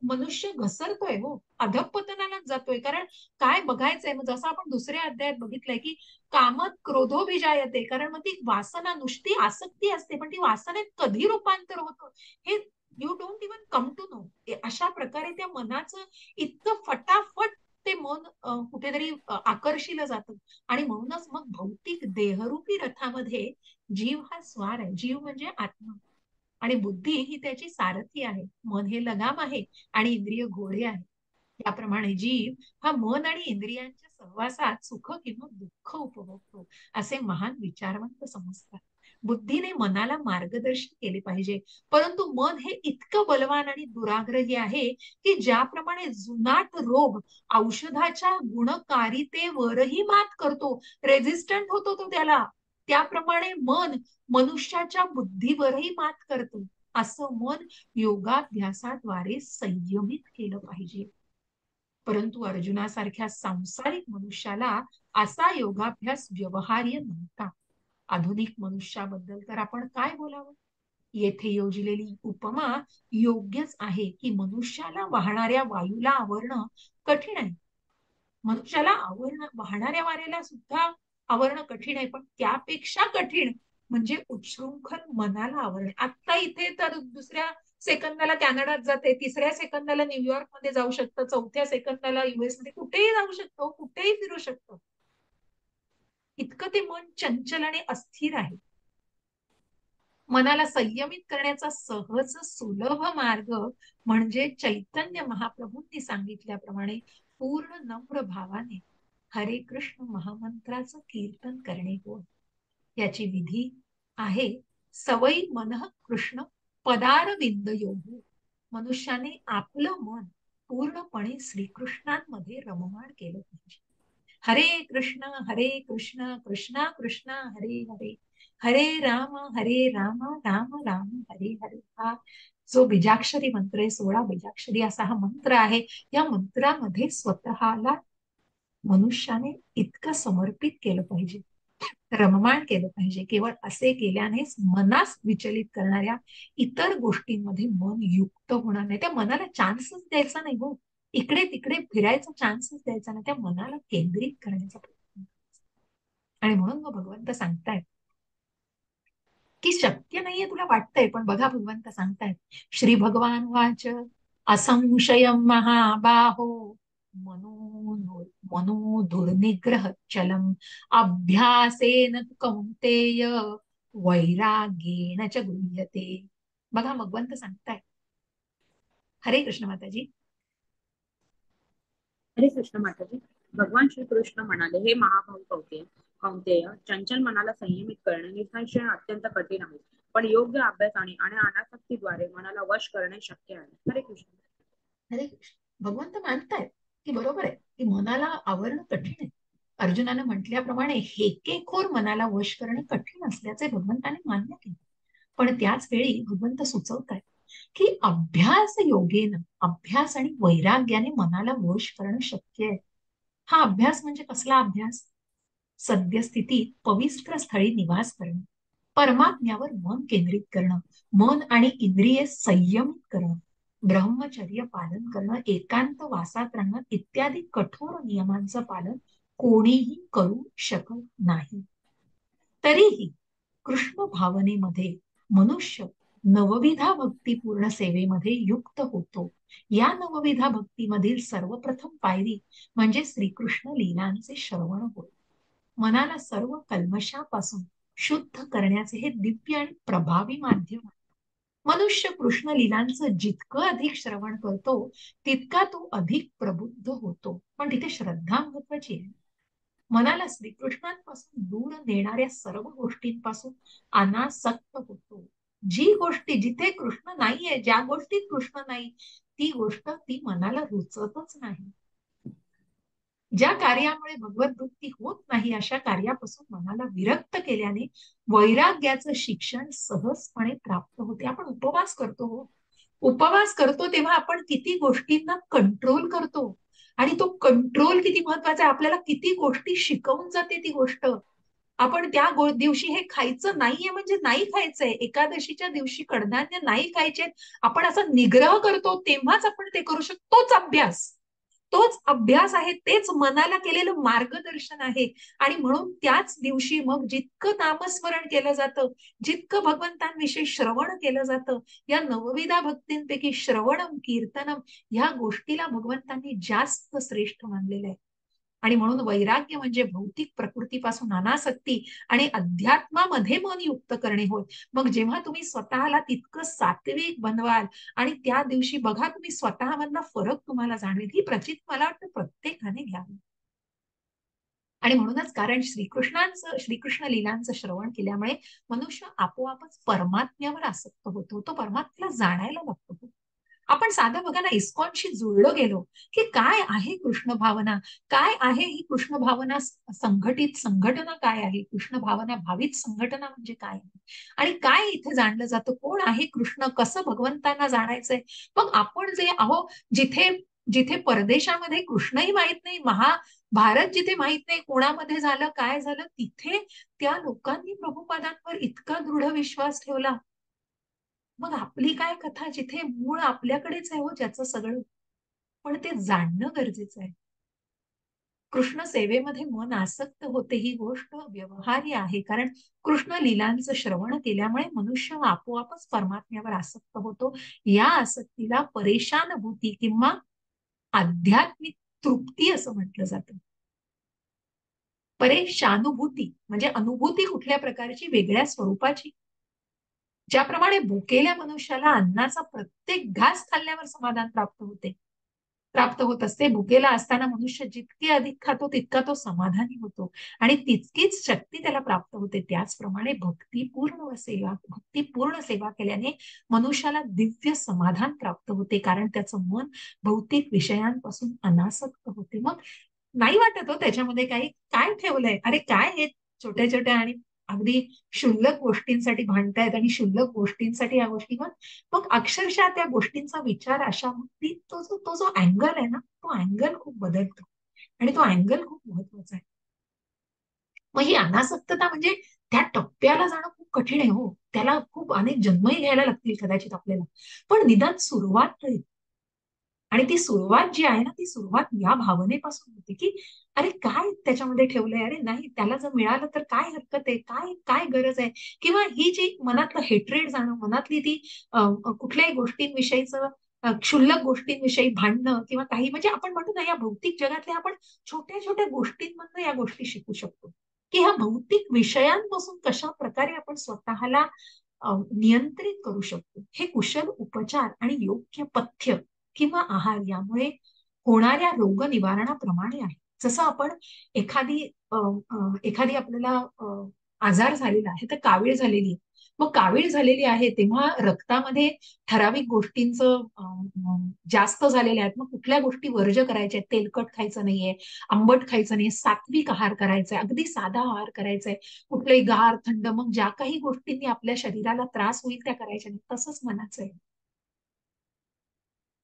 मनुष्य घसरतोय, हो, अधःपतनालाच जातोय. कारण काय बघायचंय, मग जसं आपण दुसऱ्या अध्यायात बघितलंय की कामात क्रोधोभिजायते, कारण मग ती वासना नुसती आसक्ती असते, पण ती वासनेत कधी रूपांतर होतं हे you don't even come to know. अशा प्रकारे त्या मनाचं इतकं फटाफट ते मन कुठेतरी आकर्षिलं जातं. आणि म्हणूनच मग भौतिक देहरूपी रथामध्ये जीव हा स्वार आहे. जीव म्हणजे आत्मा आणि बुद्धी ही त्याची सारथी आहे. मन हे लगाम आहे आणि इंद्रिय घोडे आहे. त्याप्रमाणे जीव हा मन आणि इंद्रियांच्या सहवासात सुख किंवा दुःख उपभोगतो, असे महान विचारवंत समजतात. बुद्धीने मनाला मार्गदर्शन केले पाहिजे, परंतु मन हे इतकं बलवान आणि दुराग्रही आहे की ज्याप्रमाणे जुनाट रोग औषधाच्या गुणकारितेवरही मात करतो, रेझिस्टंट होतो तो त्याला, त्याप्रमाणे मन मनुष्याच्या बुद्धीवरही मात करतो. असं मन योगाभ्यासाद्वारे संयमित केलं पाहिजे. परंतु अर्जुनासारख्या सांसारिक मनुष्याला असा योगाभ्यास व्यवहार्य नव्हता. आधुनिक मनुष्याबद्दल तर आपण काय बोलावं. येथे योजलेली उपमा योग्यच आहे की मनुष्याला वाहणाऱ्या वायूला आवरणं कठीण आहे. मनुष्याला वाहणाऱ्या वाऱ्याला सुद्धा आवरणं कठीण आहे, पण त्यापेक्षा कठीण म्हणजे उच्छृंखल मनाला आवरणे. आता इथे तर दुसऱ्या सेकंदाला कॅनडात जाते, तिसऱ्या सेकंदाला न्यूयॉर्क मध्ये जाऊ शकतं, चौथ्या सेकंदाला युएस मध्ये कुठेही जाऊ शकतो, कुठेही फिरू शकतो. इतकं ते मन चंचल आणि अस्थिर आहे. मनाला संयमित करण्याचा सहज सुलभ मार्ग म्हणजे चैतन्य महाप्रभूंनी सांगितल्याप्रमाणे पूर्ण नम्र भावाने हरे कृष्ण महामंत्राचं कीर्तन करणे होय. याची विधी आहे सवयी मनः कृष्ण पदारविंद योग. मनुष्याने आपलं मन पूर्णपणे श्रीकृष्णांमध्ये रममाण केलं पाहिजे. हरे कृष्ण कृष्ण कृष्ण हरे हरे, हरे राम राम राम हरे हरे. हा जो बीजाक्षरी मंत्र आहे, 16 बीजाक्षरी असा हा मंत्र आहे. या मंत्रामध्ये स्वतःला मनुष्याने इतकं समर्पित केलं पाहिजे, रममाण केलं पाहिजे. केवळ असे केल्यानेच मनास विचलित करणाऱ्या इतर गोष्टींमध्ये मन युक्त होणार नाही. त्या मनाला चान्सच द्यायचा नाही, हो, इकडे तिकडे फिरायचा चान्सच द्यायचा नाही. त्या मनाला केंद्रित करण्याचा प्रयत्न. आणि म्हणून मग भगवंत सांगतायत की शक्य नाहीये तुला वाटतंय, पण बघा भगवंत सांगतायत श्री भगवान वाच असंशयम महाबाहो मनो दुर्निग्रह चलम अभ्यासेन तु कौंतेय वैराग्येन च गृह्यते. बघा भगवंत सांगताय. हरे कृष्ण माताजी. हरे कृष्ण माताजी. भगवान श्रीकृष्ण म्हणाले, हे महाभाऊ कौंतेय, चंचल मनाला संयमित करणे निसंशय अत्यंत कठीण आहे, पण योग्य अभ्यासाने आणि अनासक्तीद्वारे मनाला वश करणे शक्य आहे. हरे कृष्ण. हरे कृष्ण. भगवंत मानतायत की बरोबर आहे की मनाला आवरणं कठीण आहे. अर्जुनानं म्हटल्याप्रमाणे हेकेखोर मनाला वश करणे कठीण असल्याचे भगवंताने मान्य केले. पण त्याच वेळी भगवंत सुचवतात की अभ्यास योगेन, अभ्यास आणि वैराग्याने मनाला वश करणं शक्य आहे. हा अभ्यास म्हणजे कसला अभ्यास. सद्यस्थितीत पवित्र स्थळी निवास करणं, परमात्म्यावर मन केंद्रित करणं, मन आणि इंद्रिये संयमित करणं, ब्रह्मचर्य पालन करणं, एकांत वासात राहणं इत्यादी कठोर नियमांचं पालन कोणीही करू शकत नाही. तरीही कृष्ण भावनेमध्ये मनुष्य नवविधा भक्तीपूर्ण सेवेमध्ये युक्त होतो. या नवविधा भक्तीमधील सर्वप्रथम पायरी म्हणजे श्रीकृष्ण लीलांचे श्रवण होय. मनाला सर्व कल्मशापासून शुद्ध करण्याचे हे दिव्य आणि प्रभावी माध्यम आहे. मनुष्य कृष्ण लीलांचं जितकं अधिक श्रवण करतो तितका तो अधिक प्रबुद्ध होतो. पण तिथे श्रद्धा महत्वाची आहे. मनाला श्रीकृष्णांपासून दूर नेणाऱ्या सर्व गोष्टींपासून अनासक्त होतो. जी गोष्टी जिथे कृष्ण नाहीये, ज्या गोष्टीत कृष्ण नाही, ती गोष्ट ती मनाला रुचतच नाही. ज्या कार्यामुळे भगवत भक्ती होत नाही अशा कार्यापासून मनाला विरक्त केल्याने वैराग्याचं शिक्षण सहजपणे प्राप्त होते. आपण उपवास करतो हो, उपवास करतो तेव्हा आपण किती गोष्टींना कंट्रोल करतो, आणि तो कंट्रोल किती महत्वाचा आहे. आपल्याला किती गोष्टी शिकवून जाते ती गोष्ट. आपण त्या दिवशी हे खायचं नाहीये म्हणजे नाही खायचंय, एकादशीच्या दिवशी कडधान्य नाही खायचे, आपण असा निग्रह करतो तेव्हाच आपण ते करू शकतो. तोच अभ्यास आहे, तेच मनाला केलेलं मार्गदर्शन आहे. आणि म्हणून त्याच दिवशी मग जितकं नामस्मरण केलं जातं, जितकं भगवंतांविषयी श्रवण केलं जातं, या नवविधा भक्तींपैकी श्रवणम कीर्तनम ह्या गोष्टीला भगवंतांनी जास्त श्रेष्ठ मानलेलं आहे. आणि म्हणून वैराग्य म्हणजे भौतिक प्रकृतीपासून अनासक्ती आणि अध्यात्मामध्ये मन युक्त करणे होय. मग जेव्हा तुम्ही स्वतःला तितकं सात्विक बनवाल आणि त्या दिवशी बघा तुम्ही स्वतःमधला फरक तुम्हाला जाणवेल. ही प्रचित मला वाटतं प्रत्येकाने घ्यावी. आणि म्हणूनच कारण श्रीकृष्ण लीलांचं श्रवण केल्यामुळे मनुष्य आपोआपच परमात्म्यावर आसक्त होतो, तो परमात्म्याला जाणायला लागतो. आपण साधं बघा ना, इस्कॉनशी जुळलो गेलो की काय आहे कृष्ण भावना, काय आहे ही कृष्ण भावना, संघटित संघटना काय आहे, कृष्ण भावना भावित संघटना म्हणजे काय आहे, आणि काय इथे जाणलं जातं, कोण आहे कृष्ण, कसं भगवंतांना जाणायचंय. मग आपण जे आहो, जिथे जिथे परदेशामध्ये कृष्णही माहित नाही, महाभारत जिथे माहित नाही कोणामध्ये झालं काय झालं, तिथे त्या लोकांनी प्रभुपादांवर इतका दृढ विश्वास ठेवला. मग आपली काय कथा, जिथे मूळ आपल्याकडेच आहे हो ज्याचं सगळं, पण ते जाणणं गरजेचं आहे. कृष्ण सेवेमध्ये मन आसक्त होते ही गोष्ट व्यवहार्य आहे, कारण कृष्ण लीलांचं श्रवण केल्यामुळे मनुष्य आपोआपच परमात्म्यावर आसक्त होतो. या आसक्तीला परेशानुभूती किंवा आध्यात्मिक तृप्ती असं म्हटलं जातं. परेशानुभूती म्हणजे अनुभूती कुठल्या प्रकारची, वेगळ्या स्वरूपाची. ज्याप्रमाणे भुकेल्या मनुष्याला अन्नाचा प्रत्येक घास खाल्ल्यावर समाधान प्राप्त होत असते, भुकेला असताना मनुष्य जितके अधिक खातो तितका तो समाधानी होतो आणि तितकीच शक्ती त्याला प्राप्त होते. त्याचप्रमाणे भक्तीपूर्ण सेवा केल्याने मनुष्याला दिव्य समाधान प्राप्त होते, कारण त्याचं मन भौतिक विषयांपासून अनासक्त होते. मग नाही वाटत हो त्याच्यामध्ये काही, काय ठेवलंय, अरे काय हे छोट्या छोट्या आणि अगदी क्षुल्लक गोष्टींसाठी भांडतायत आणि क्षुल्लक गोष्टींसाठी या गोष्टी, मग अक्षरशः त्या गोष्टींचा विचार अशा, मग तो जो अँगल आहे ना, तो अँगल खूप बदलतो आणि तो अँगल खूप महत्वाचा आहे. मग ही अनासक्तता म्हणजे त्या टप्प्याला जाणं खूप कठीण आहे हो, त्याला खूप अनेक जन्मही घ्यायला लागतील कदाचित आपल्याला, पण निदान सुरुवात कळेल. आणि ती सुरुवात जी आहे ना, ती सुरुवात या भावनेपासून होते की अरे काय त्याच्यामध्ये ठेवलंय, अरे नाही त्याला जर मिळालं तर काय हरकत आहे, काय काय गरज आहे. किंवा ही जी मनातलं हेट्रेड जाणं, मनातली ती कुठल्याही गोष्टींविषयीचं क्षुल्लक गोष्टींविषयी भांडणं किंवा काही, म्हणजे आपण म्हणतो ना या भौतिक जगातल्या आपण छोट्या छोट्या गोष्टींमधनं या गोष्टी शिकू शकतो, की ह्या भौतिक विषयांपासून कशा प्रकारे आपण स्वतःला नियंत्रित करू शकतो. हे कुशल उपचार आणि योग्य पथ्य किंवा आहार यामुळे होणाऱ्या रोग निवारणाप्रमाणे आहे. जसं आपण एखादी एखादी आपल्याला आजार झालेला आहे, तर कावीळ झालेली आहे, मग कावीळ झालेली आहे तेव्हा रक्तामध्ये ठराविक गोष्टींचं जास्त झालेले आहेत. मग कुठल्या गोष्टी वर्ज्य करायच्या आहेत, तेलकट खायचं नाहीये, आंबट खायचं नाहीये, सात्विक आहार करायचा आहे, अगदी साधा आहार करायचा आहे, कुठलंही गार थंड, मग ज्या काही गोष्टींनी आपल्या शरीराला त्रास होईल त्या करायच्या नाही. तसंच मनाचं आहे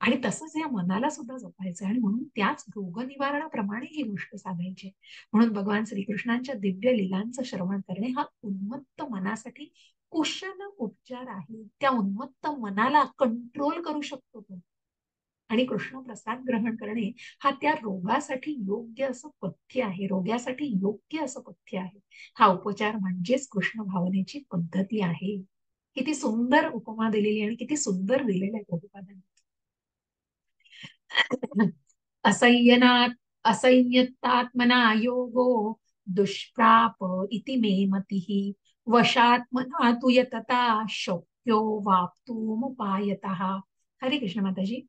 आणि तसंच या मनाला सुद्धा जपायचं आहे, आणि म्हणून त्याच रोग निवारणाप्रमाणे ही गोष्ट साधायची. म्हणून भगवान श्रीकृष्णांच्या दिव्य लीलांचं श्रवण करणे हा उन्मत्त मनासाठी कुशल उपचार आहे. त्या उन्मत्त मनाला कंट्रोल करू शकतो तो, आणि कृष्ण प्रसाद ग्रहण करणे हा त्या रोगासाठी योग्य असं पथ्य आहे, रोग्यासाठी योग्य असं पथ्य आहे. हा उपचार म्हणजेच कृष्ण भावनेची पद्धती आहे. किती सुंदर उपमा दिलेली आणि किती सुंदर दिलेलं आहे प्रभुपादांनी. असंयनात असंयत्तात्मना योगो दुष्प्राप इति मे मतिः वशात्मना तु यतता शक्यो वाप्तुमुपायतः. हरे कृष्ण माताजी.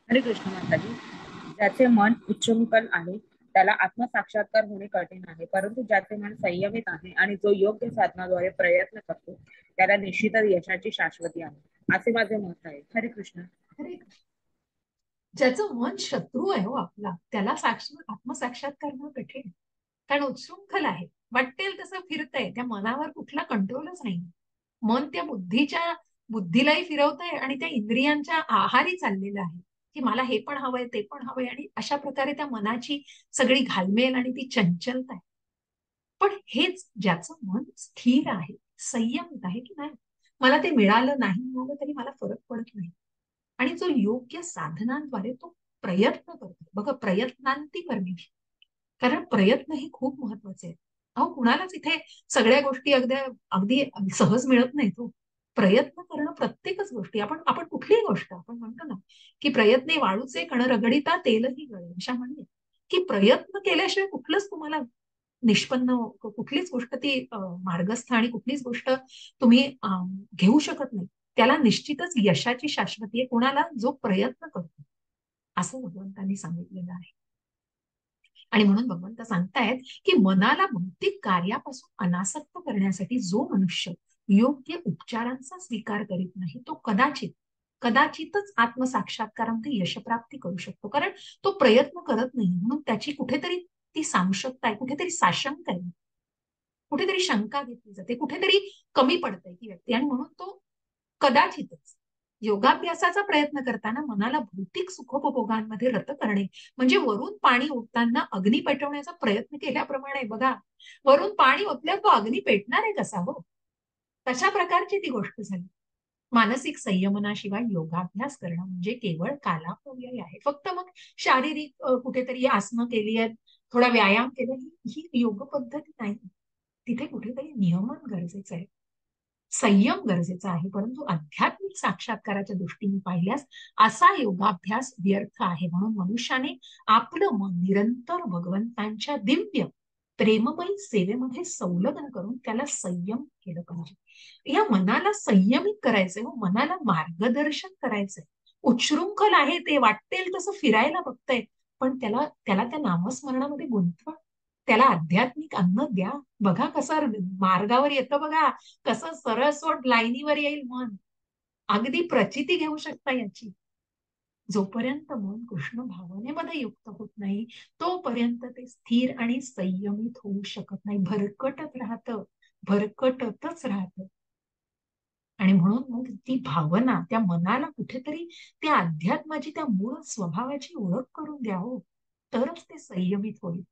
हरे कृष्ण माताजी. ज्याचे मन उच्चमुखल आहे त्याला आत्मसाक्षात्कार होणे कठीण आहे, परंतु ज्याचे मन संयमित आहे आणि जो योग्य साधनाद्वारे प्रयत्न करतो त्याला निश्चितच यशाची शाश्वती आहे, असे माझे मत आहे. हरे कृष्ण. हरे कृष्ण. ज्याचं मन शत्रू आहे हो आपला, त्याला आत्मसाक्षात्कार करणं कठीण आहे. कारण उच्छृंखल आहे, वाटेल तसं फिरतंय, त्या मनावर कुठला कंट्रोलच नाही. मन त्या बुद्धीलाही फिरवतंय आणि त्या इंद्रियांच्या आहारी चाललेलं आहे, की मला हे पण हवंय ते पण हवंय, आणि अशा प्रकारे त्या मनाची सगळी घालमेल आणि ती चंचलता आहे. पण हेच ज्याचं मन स्थिर आहे, संयमित आहे, की नाही मला ते मिळालं नाही मिळालं तरी मला फरक पडत नाही, आणि जो योग्य साधनांद्वारे तो प्रयत्न करतो. बघा, प्रयत्नांती परमेश्वर. कारण प्रयत्न हे खूप महत्वाचे आहेत. अहो, कुणालाच इथे सगळ्या गोष्टी अगदी अगदी सहज मिळत नाही. तो प्रयत्न करणं प्रत्येकच गोष्टी, आपण आपण कुठलीही गोष्ट आपण म्हणतो ना, की प्रयत्ने वाळूचे कण रगडिता तेलही गळे, अशा म्हणणे, की प्रयत्न केल्याशिवाय कुठलंच तुम्हाला निष्पन्न, कुठलीच गोष्ट ती मार्गस्थ आणि कुठलीच गोष्ट तुम्ही घेऊ शकत नाही. त्याला निश्चितच यशाची शाश्वती आहे कोणाला, जो प्रयत्न करतो, असं भगवंतांनी सांगितलेलं आहे. आणि म्हणून भगवंत सांगतायत की मनाला भौतिक कार्यापासून अनासक्त करण्यासाठी जो मनुष्य योग्य उपचारांचा स्वीकार करीत नाही, तो कदाचितच आत्मसाक्षात्कारामध्ये यशप्राप्ती करू शकतो. कारण तो प्रयत्न करत नाही, म्हणून त्याची कुठेतरी ती साशंकता आहे, कुठेतरी साशंक आहे, कुठेतरी शंका घेतली जाते, कुठेतरी कमी पडते ती व्यक्ती, आणि म्हणून तो कदाचितच योगाभ्यासाचा प्रयत्न करताना मनाला भौतिक सुखोपभोगांमध्ये रत करणे, म्हणजे वरून पाणी ओतताना अग्नी पेटवण्याचा प्रयत्न केल्याप्रमाणे. बघा, वरून पाणी ओतल्यावर तो अग्नी पेटणार आहे कसा हो, तशा प्रकारची ती गोष्ट झाली. मानसिक संयमनाशिवाय योगाभ्यास करणं म्हणजे केवळ कालापव्यय आहे. फक्त मग शारीरिक कुठेतरी आसनं केली आहेत, थोडा व्यायाम केला, ही योग पद्धती नाही. तिथे कुठेतरी नियमन गरजेचं आहे, संयम गरजेचा आहे. परंतु आध्यात्मिक साक्षात्काराच्या दृष्टीने पाहिल्यास असा योगाभ्यास व्यर्थ आहे. म्हणून मनुष्याने आपलं मन निरंतर भगवंतांच्या दिव्य प्रेममयी सेवेमध्ये संलग्न करून त्याला संयम केलं पाहिजे. या मनाला संयमित करायचंय, मनाला मार्गदर्शन करायचंय. उच्छृंखल आहे, ते वाटेल तसं फिरायला बघतंय, पण त्याला त्याला त्या नामस्मरणामध्ये गुंतवा, त्याला आध्यात्मिक अन्न द्या. बघा कसं मार्गावर येतं, बघा कसं सरसोट लाईनीवर येईल मन. अगदी प्रचिती घेऊ शकता याची. जोपर्यंत मन कृष्ण भावनेमध्ये युक्त होत नाही, तोपर्यंत ते स्थिर आणि संयमित होऊ शकत नाही. भरकटतच राहतं. आणि म्हणून मग ती भावना त्या मनाला कुठेतरी त्या अध्यात्माची, त्या मूळ स्वभावाची ओळख करून द्यावं, तरच ते संयमित होईल.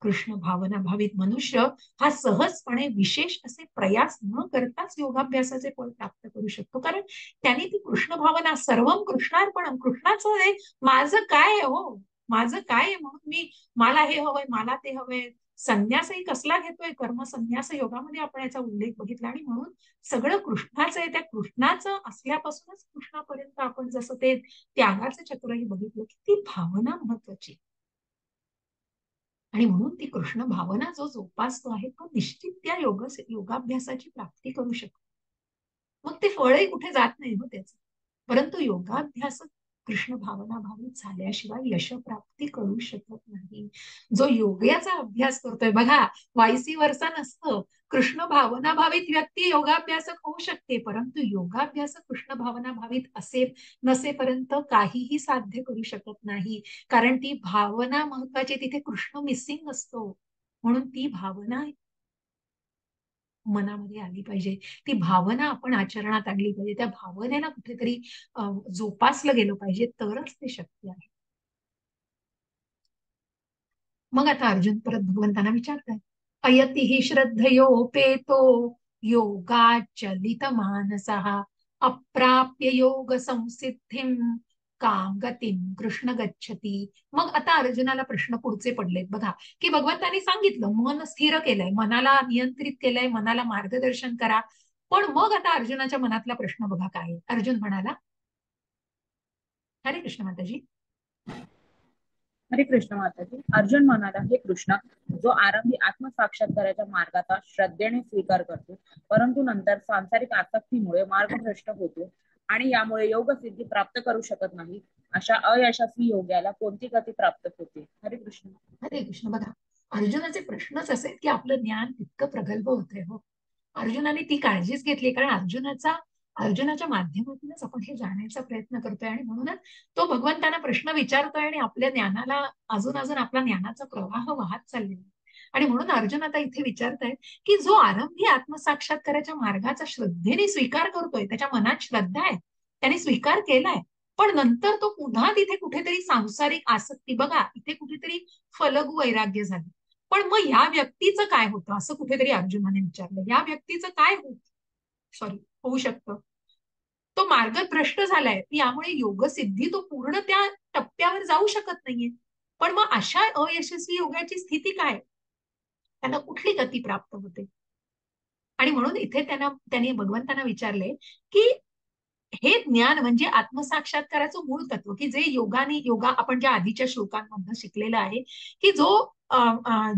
कृष्ण भावना भावित मनुष्य हा सहजपणे विशेष असे प्रयास न करताच योगाभ्यासाचे फळ प्राप्त करू शकतो. कारण त्याने ती कृष्ण भावना, सर्वम कृष्णार्पणम, कृष्णाचं आहे, माझं काय आहे हो, माझं काय आहे, म्हणून मला हे हवंय, मला ते हवंय. संन्यासही कसला घेतोय, कर्म संन्यास योगामध्ये आपण याचा उल्लेख बघितला. आणि म्हणून सगळं कृष्णाचं आहे, त्या कृष्णाचं असल्यापासूनच कृष्णापर्यंत आपण जसं ते त्यागाचं चक्रही बघितलं, की ती भावना महत्वाची. आणि म्हणून ती कृष्ण भावना जो जोपासतो आहे, तो निश्चित त्या योगाभ्यासाची प्राप्ती करू शकतो. मग ते फळही कुठे जात नाही हो त्याचं. परंतु योगाभ्यास कृष्ण भावना भावित झाल्याशिवाय यशप्राप्ती करू शकत नाही. जो योगाचा अभ्यास करतोय, बघा, वायसी वर्षा नसतं. कृष्ण भावना भावित व्यक्ती योगाभ्यासक होऊ शकते, परंतु योगाभ्यासक कृष्ण भावना भावित नसेपर्यंत काहीही साध्य करू शकत नाही. कारण ती भावना महत्वाची, तिथे कृष्ण मिसिंग असतो. म्हणून ती भावना मनामध्ये आली पाहिजे, ती भावना आपण आचरणात आणली पाहिजे, त्या भावनेला कुठेतरी जोपासलं गेलं पाहिजे, तरच ते शक्य आहे. मग आता अर्जुन परत भगवंतांना विचारतात, अयती हि श्रद्धयोपेतो योगाचलित मानसः अप्राप्य योग संसिद्धिम काम गतिम कृष्ण गच्छती. मग आता अर्जुनाला प्रश्न पुढचे पडलेत बघा, की भगवंतांनी सांगितलं मन स्थिर केलंय, मनाला नियंत्रित केलंय, मनाला मार्गदर्शन करा. पण मग आता अर्जुनाच्या मनातला प्रश्न बघा काय आहे. अर्जुन म्हणाला, हरे कृष्ण माताजी. हरे कृष्ण माताजी. अर्जुन म्हणाला, हे कृष्ण, जो आरंभी आत्मसाक्षात्काराच्या मार्गाचा श्रद्धेने स्वीकार करतो, परंतु नंतर सांसारिक आसक्तीमुळे मार्गभ्रष्ट होतो आणि यामुळे योग सिद्धी प्राप्त करू शकत नाही, अशा अयशस्वी योग्याला कोणती गती प्राप्त होते? हरे कृष्ण. हरे कृष्ण. बघा, अर्जुनाचे प्रश्नच असे की आपलं ज्ञान इतकं प्रगल्भ होतंय हो. अर्जुनाने ती काळजीच घेतली, कारण अर्जुनाचा अर्जुनाच्या माध्यमातूनच आपण हे जाण्याचा प्रयत्न करतोय आणि म्हणूनच तो भगवंतांना प्रश्न विचारतोय आणि आपल्या ज्ञानाला अजून अजून आपला ज्ञानाचा प्रवाह वाहत चाललेला आहे. आणि म्हणून अर्जुन आता इथे विचारतायत की जो आरंभी आत्मसाक्षात्काराच्या मार्गाचा श्रद्धेने स्वीकार करतोय, त्याच्या मनात श्रद्धा आहे, त्याने स्वीकार केलाय, पण नंतर तो पुन्हा तिथे कुठेतरी सांसारिक आसक्ती, बघा इथे कुठेतरी फलगू वैराग्य झालं. पण मग या व्यक्तीचं काय होतं असं कुठेतरी अर्जुनाने विचारलं. या व्यक्तीचं काय होऊ शकतं? तो मार्गभ्रष्ट झालाय, यामुळे योगसिद्धी तो पूर्ण त्या टप्प्यावर जाऊ शकत नाहीये. पण मग अशा अयशस्वी योगाची स्थिती काय? त्यांना कुठली गती प्राप्त होते? आणि म्हणून इथे त्यांनी भगवंतांना विचारले की हे ज्ञान म्हणजे आत्मसाक्षात्काराचं मूळ तत्व, की जे योगा आपण ज्या आधीच्या श्लोकांमध्ये शिकलेलं आहे, की जो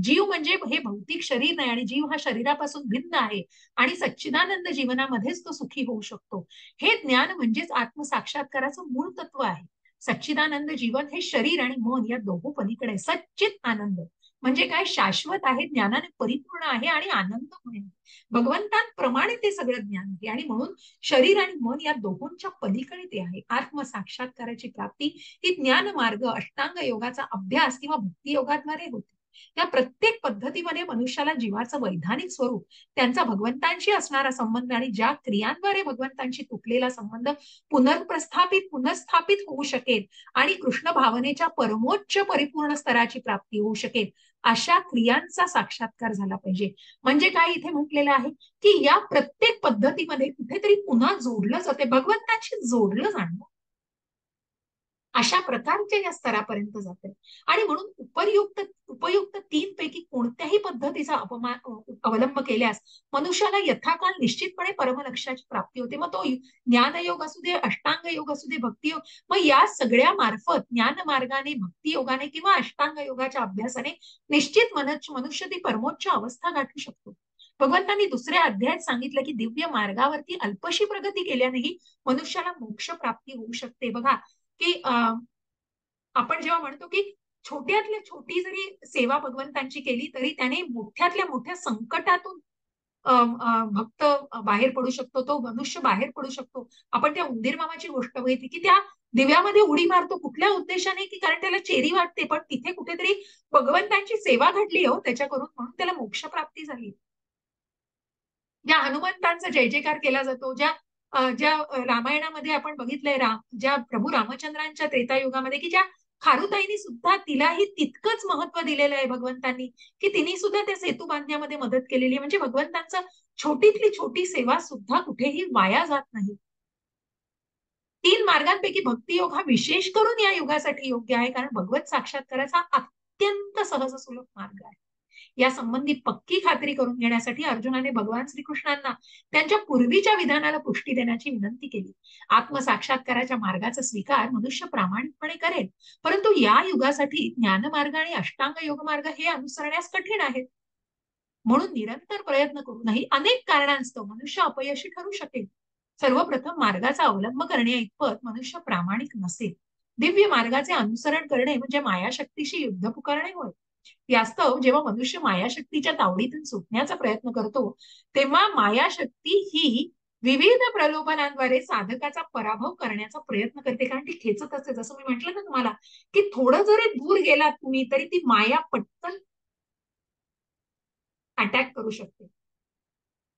जीव म्हणजे हे भौतिक शरीर नाही आणि जीव हा शरीरापासून भिन्न आहे आणि सच्चिदानंद जीवनामध्येच तो सुखी होऊ शकतो. हे ज्ञान म्हणजेच आत्मसाक्षात्काराचं मूळ तत्व आहे. सच्चिदानंद जीवन हे शरीर आणि मन या दोघो पलीकडे सच्चित आनंद म्हणजे काय? शाश्वत आहे, ज्ञानाने परिपूर्ण आहे आणि आनंदमय आहे. भगवंतांप्रमाणे ते सगळं ज्ञान आहे आणि म्हणून शरीर आणि मन या दोहोंच्या पलीकडे ते आहे. आत्मसाक्षात्काराची प्राप्ती ही ज्ञान मार्ग, अष्टांग योगाचा अभ्यास किंवा भक्ती योगाद्वारे होते. या प्रत्येक पद्धतीमध्ये मनुष्याला जीवाचं वैधानिक स्वरूप, त्यांचा भगवंतांशी असणारा संबंध आणि ज्या क्रियांद्वारे भगवंतांशी तुटलेला संबंध पुनर्स्थापित होऊ शकेल आणि कृष्ण भावनेच्या परमोच्च परिपूर्ण स्तराची प्राप्ती होऊ शकेल, अशा क्रियांचा साक्षात्कार झाला पाहिजे. म्हणजे काय इथे म्हटलेलं आहे की या प्रत्येक पद्धतीमध्ये कुठेतरी पुन्हा जोडलं जाते, भगवंतांशी जोडलं जाणं, अशा प्रकारच्या या स्तरापर्यंत जाते. आणि म्हणून उपयुक्त तीन पैकी कोणत्याही पद्धतीचा अवलंब केल्यास मनुष्याला यथाकाल निश्चितपणे परमलक्ष्याची प्राप्ती होते. मग तो ज्ञानयोग असू दे, अष्टांग योग असू दे, भक्ती योग, मग या सगळ्या मार्फत ज्ञान मार्गाने, भक्ती योगाने किंवा अष्टांग योगाच्या अभ्यासाने निश्चित मनुष्य ती परमोच्च अवस्था गाठू शकतो. भगवंतांनी दुसऱ्या अध्यायात सांगितलं की दिव्य मार्गावरती अल्पशी प्रगती केल्यानेही मनुष्याला मोक्ष प्राप्ती होऊ शकते. बघा की आपण जेव्हा म्हणतो की छोट्यातल्या छोटी जरी सेवा भगवंतांची केली तरी त्याने मोठ्यातल्या मोठ्या संकटातून भक्त बाहेर पडू शकतो, तो मनुष्य बाहेर पडू शकतो. आपण त्या उंदीर मामाची गोष्ट बघितली की त्या दिव्यामध्ये उडी मारतो, कुठल्या उद्देशाने? की कारण त्याला चेरी वाटते, पण तिथे कुठेतरी भगवंतांची सेवा घडली हो त्याच्याकडून, म्हणून त्याला मोक्ष प्राप्ती झाली. ज्या हनुमंतांचा जय जयकार केला जातो, ज्या रामायणामध्ये आपण बघितलंय, ज्या प्रभू रामचंद्रांच्या त्रेतायुगामध्ये की ज्या खारुताईनी सुद्धा तिलाही तितकंच महत्व दिलेलं आहे भगवंतांनी, की तिने सुद्धा त्या सेतू बांधण्यामध्ये मदत केलेली आहे. म्हणजे भगवंतांचं छोटीतली छोटी सेवा सुद्धा कुठेही वाया जात नाही. तीन मार्गांपैकी भक्ती योग हा विशेष करून या युगासाठी योग्य आहे, कारण भगवत साक्षात्काराचा अत्यंत सहज सुलभ मार्ग आहे. या संबंधी पक्की खात्री करून घेण्यासाठी अर्जुनाने भगवान श्रीकृष्णांना त्यांच्या पूर्वीच्या विधानाला पुष्टी देण्याची विनंती केली. आत्मसाक्षात्काराच्या मार्गाचा स्वीकार मनुष्य प्रामाणिकपणे करेल, परंतु या युगासाठी ज्ञानमार्ग आणि अष्टांग योग मार्ग हे अनुसरण्यास कठीण आहेत. म्हणून निरंतर प्रयत्न करूनही अनेक कारणांस्तव मनुष्य अपयशी ठरू शकेल. सर्वप्रथम मार्गाचा अवलंब करण्या इतपत मनुष्य प्रामाणिक नसेल. दिव्य मार्गाचे अनुसरण करणे म्हणजे मायाशक्तीशी युद्ध पुकारणे होय. यास्तव जेव्हा मनुष्य मायाशक्तीच्या तावडीतून सुटण्याचा प्रयत्न करतो, तेव्हा मायाशक्ती ही विविध प्रलोभनांद्वारे साधकाचा पराभव करण्याचा प्रयत्न करते, कारण ती खेचत असते. जसं मी म्हटलं ना तुम्हाला की थोडं जरी दूर गेलात तुम्ही तरी ती माया पटकन अटॅक करू शकते,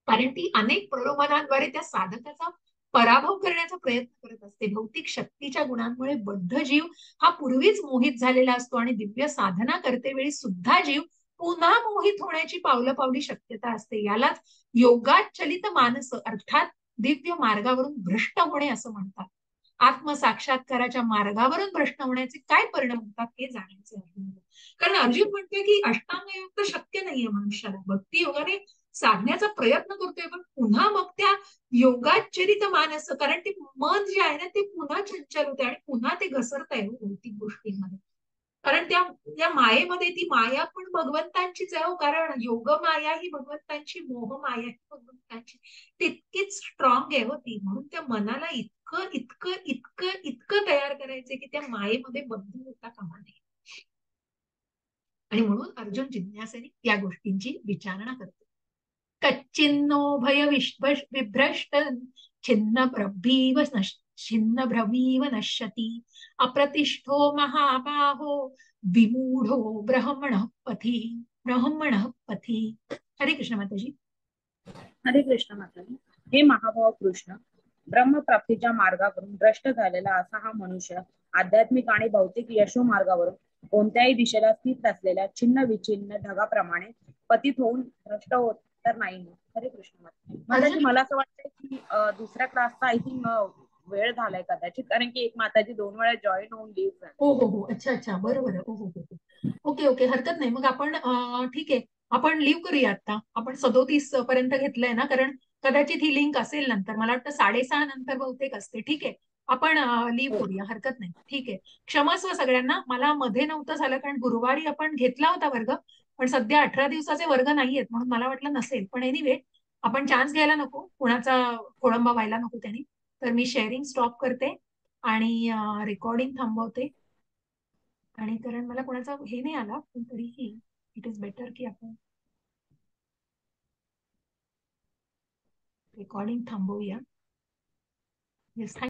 कारण ती अनेक प्रलोभनांद्वारे त्या साधकाचा पराभव करण्याचा प्रयत्न करत असते. भौतिक शक्तीच्या गुणांमुळे बद्ध जीव हा पूर्वीच मोहित झालेला असतो आणि दिव्य साधना करतेवेळी सुद्धा जीव पुन्हा मोहित होण्याची पावली शक्यता असते. यालाच योगाचलित मानस अर्थात दिव्य मार्गावरून भ्रष्ट होणे असं म्हणतात. आत्मसाक्षात्काराच्या मार्गावरून भ्रष्ट होण्याचे काय परिणाम होतात हे जाण्याचे आहे. कारण अर्जुन म्हणतोय की अष्टांग योग तर शक्य नाहीये मनुष्याला, भक्ती योगाने साधण्याचा प्रयत्न करतोय, पण पुन्हा मग त्या योगाचरित मानस, कारण ते मन जे आहे ना ते पुन्हा चंचल होते आणि पुन्हा ते घसरत आहे भौतिक गोष्टींमध्ये. कारण त्या मायेमध्ये ती माया पण भगवंतांचीच आहे हो, कारण योग माया ही भगवंतांची, मोह माया ही भगवंतांची, तितकीच स्ट्रॉंग आहे हो ती. म्हणून त्या मनाला इतकं इतकं इतकं इतकं तयार करायचंय की त्या मायेमध्ये बंद होता कामा नये. आणि म्हणून अर्जुन जिज्ञासेने या गोष्टींची विचारणा करतो. कच्चिन्नो भय विभ्रष्ट छिन्न भ्रमीव नश्यति अप्रतिष्ठो महाबाहो विमूढो ब्रह्मणः पथी. हरे कृष्ण माताजी. हरे कृष्ण माताजी. हे महाभाव कृष्ण, ब्रह्मप्राप्तीच्या मार्गावरून भ्रष्ट झालेला असा हा मनुष्य आध्यात्मिक आणि भौतिक यशो मार्गावरून कोणत्याही दिशेला स्थित असलेल्या छिन्न विच्छिन्न ढगाप्रमाणे पतित होऊन भ्रष्ट होत तर नाही ना. हरे कृष्ण माताजी. माताजी अजून मला असं वाटतं की दुसऱ्या क्लासचा आय थिंक वेळ झालाय कदाचित, कारण की एक माताजी 2 वेळा जॉईन होऊन लीव्ह झाले. हो, अच्छा अच्छा, बरं बरं, हो. ओके ओके, हरकत नाही. मग आपण ठीक आहे, आपण लिव्ह करूया आता. आपण 37 पर्यंत घेतलंय ना, कारण कदाचित ही लिंक असेल नंतर. मला वाटतं 6:30 नंतर बहुतेक असते. ठीक आहे, आपण लिव्ह हो. करूया, हरकत नाही. ठीक आहे, क्षमस्व सगळ्यांना. मला मध्ये नव्हतं झालं, कारण गुरुवारी आपण घेतला होता वर्ग, पण सध्या 18 दिवसाचे वर्ग नाहीयेत, म्हणून मला वाटलं नसेल. पण एनिवे, आपण चान्स घ्यायला नको, कुणाचा खोळंबा व्हायला नको त्यांनी. तर मी शेअरिंग स्टॉप करते आणि रेकॉर्डिंग थांबवते. आणि कारण मला कोणाचा हे नाही आला, पण तरीही इट इज बेटर की आपण रेकॉर्डिंग थांबवूया. येस.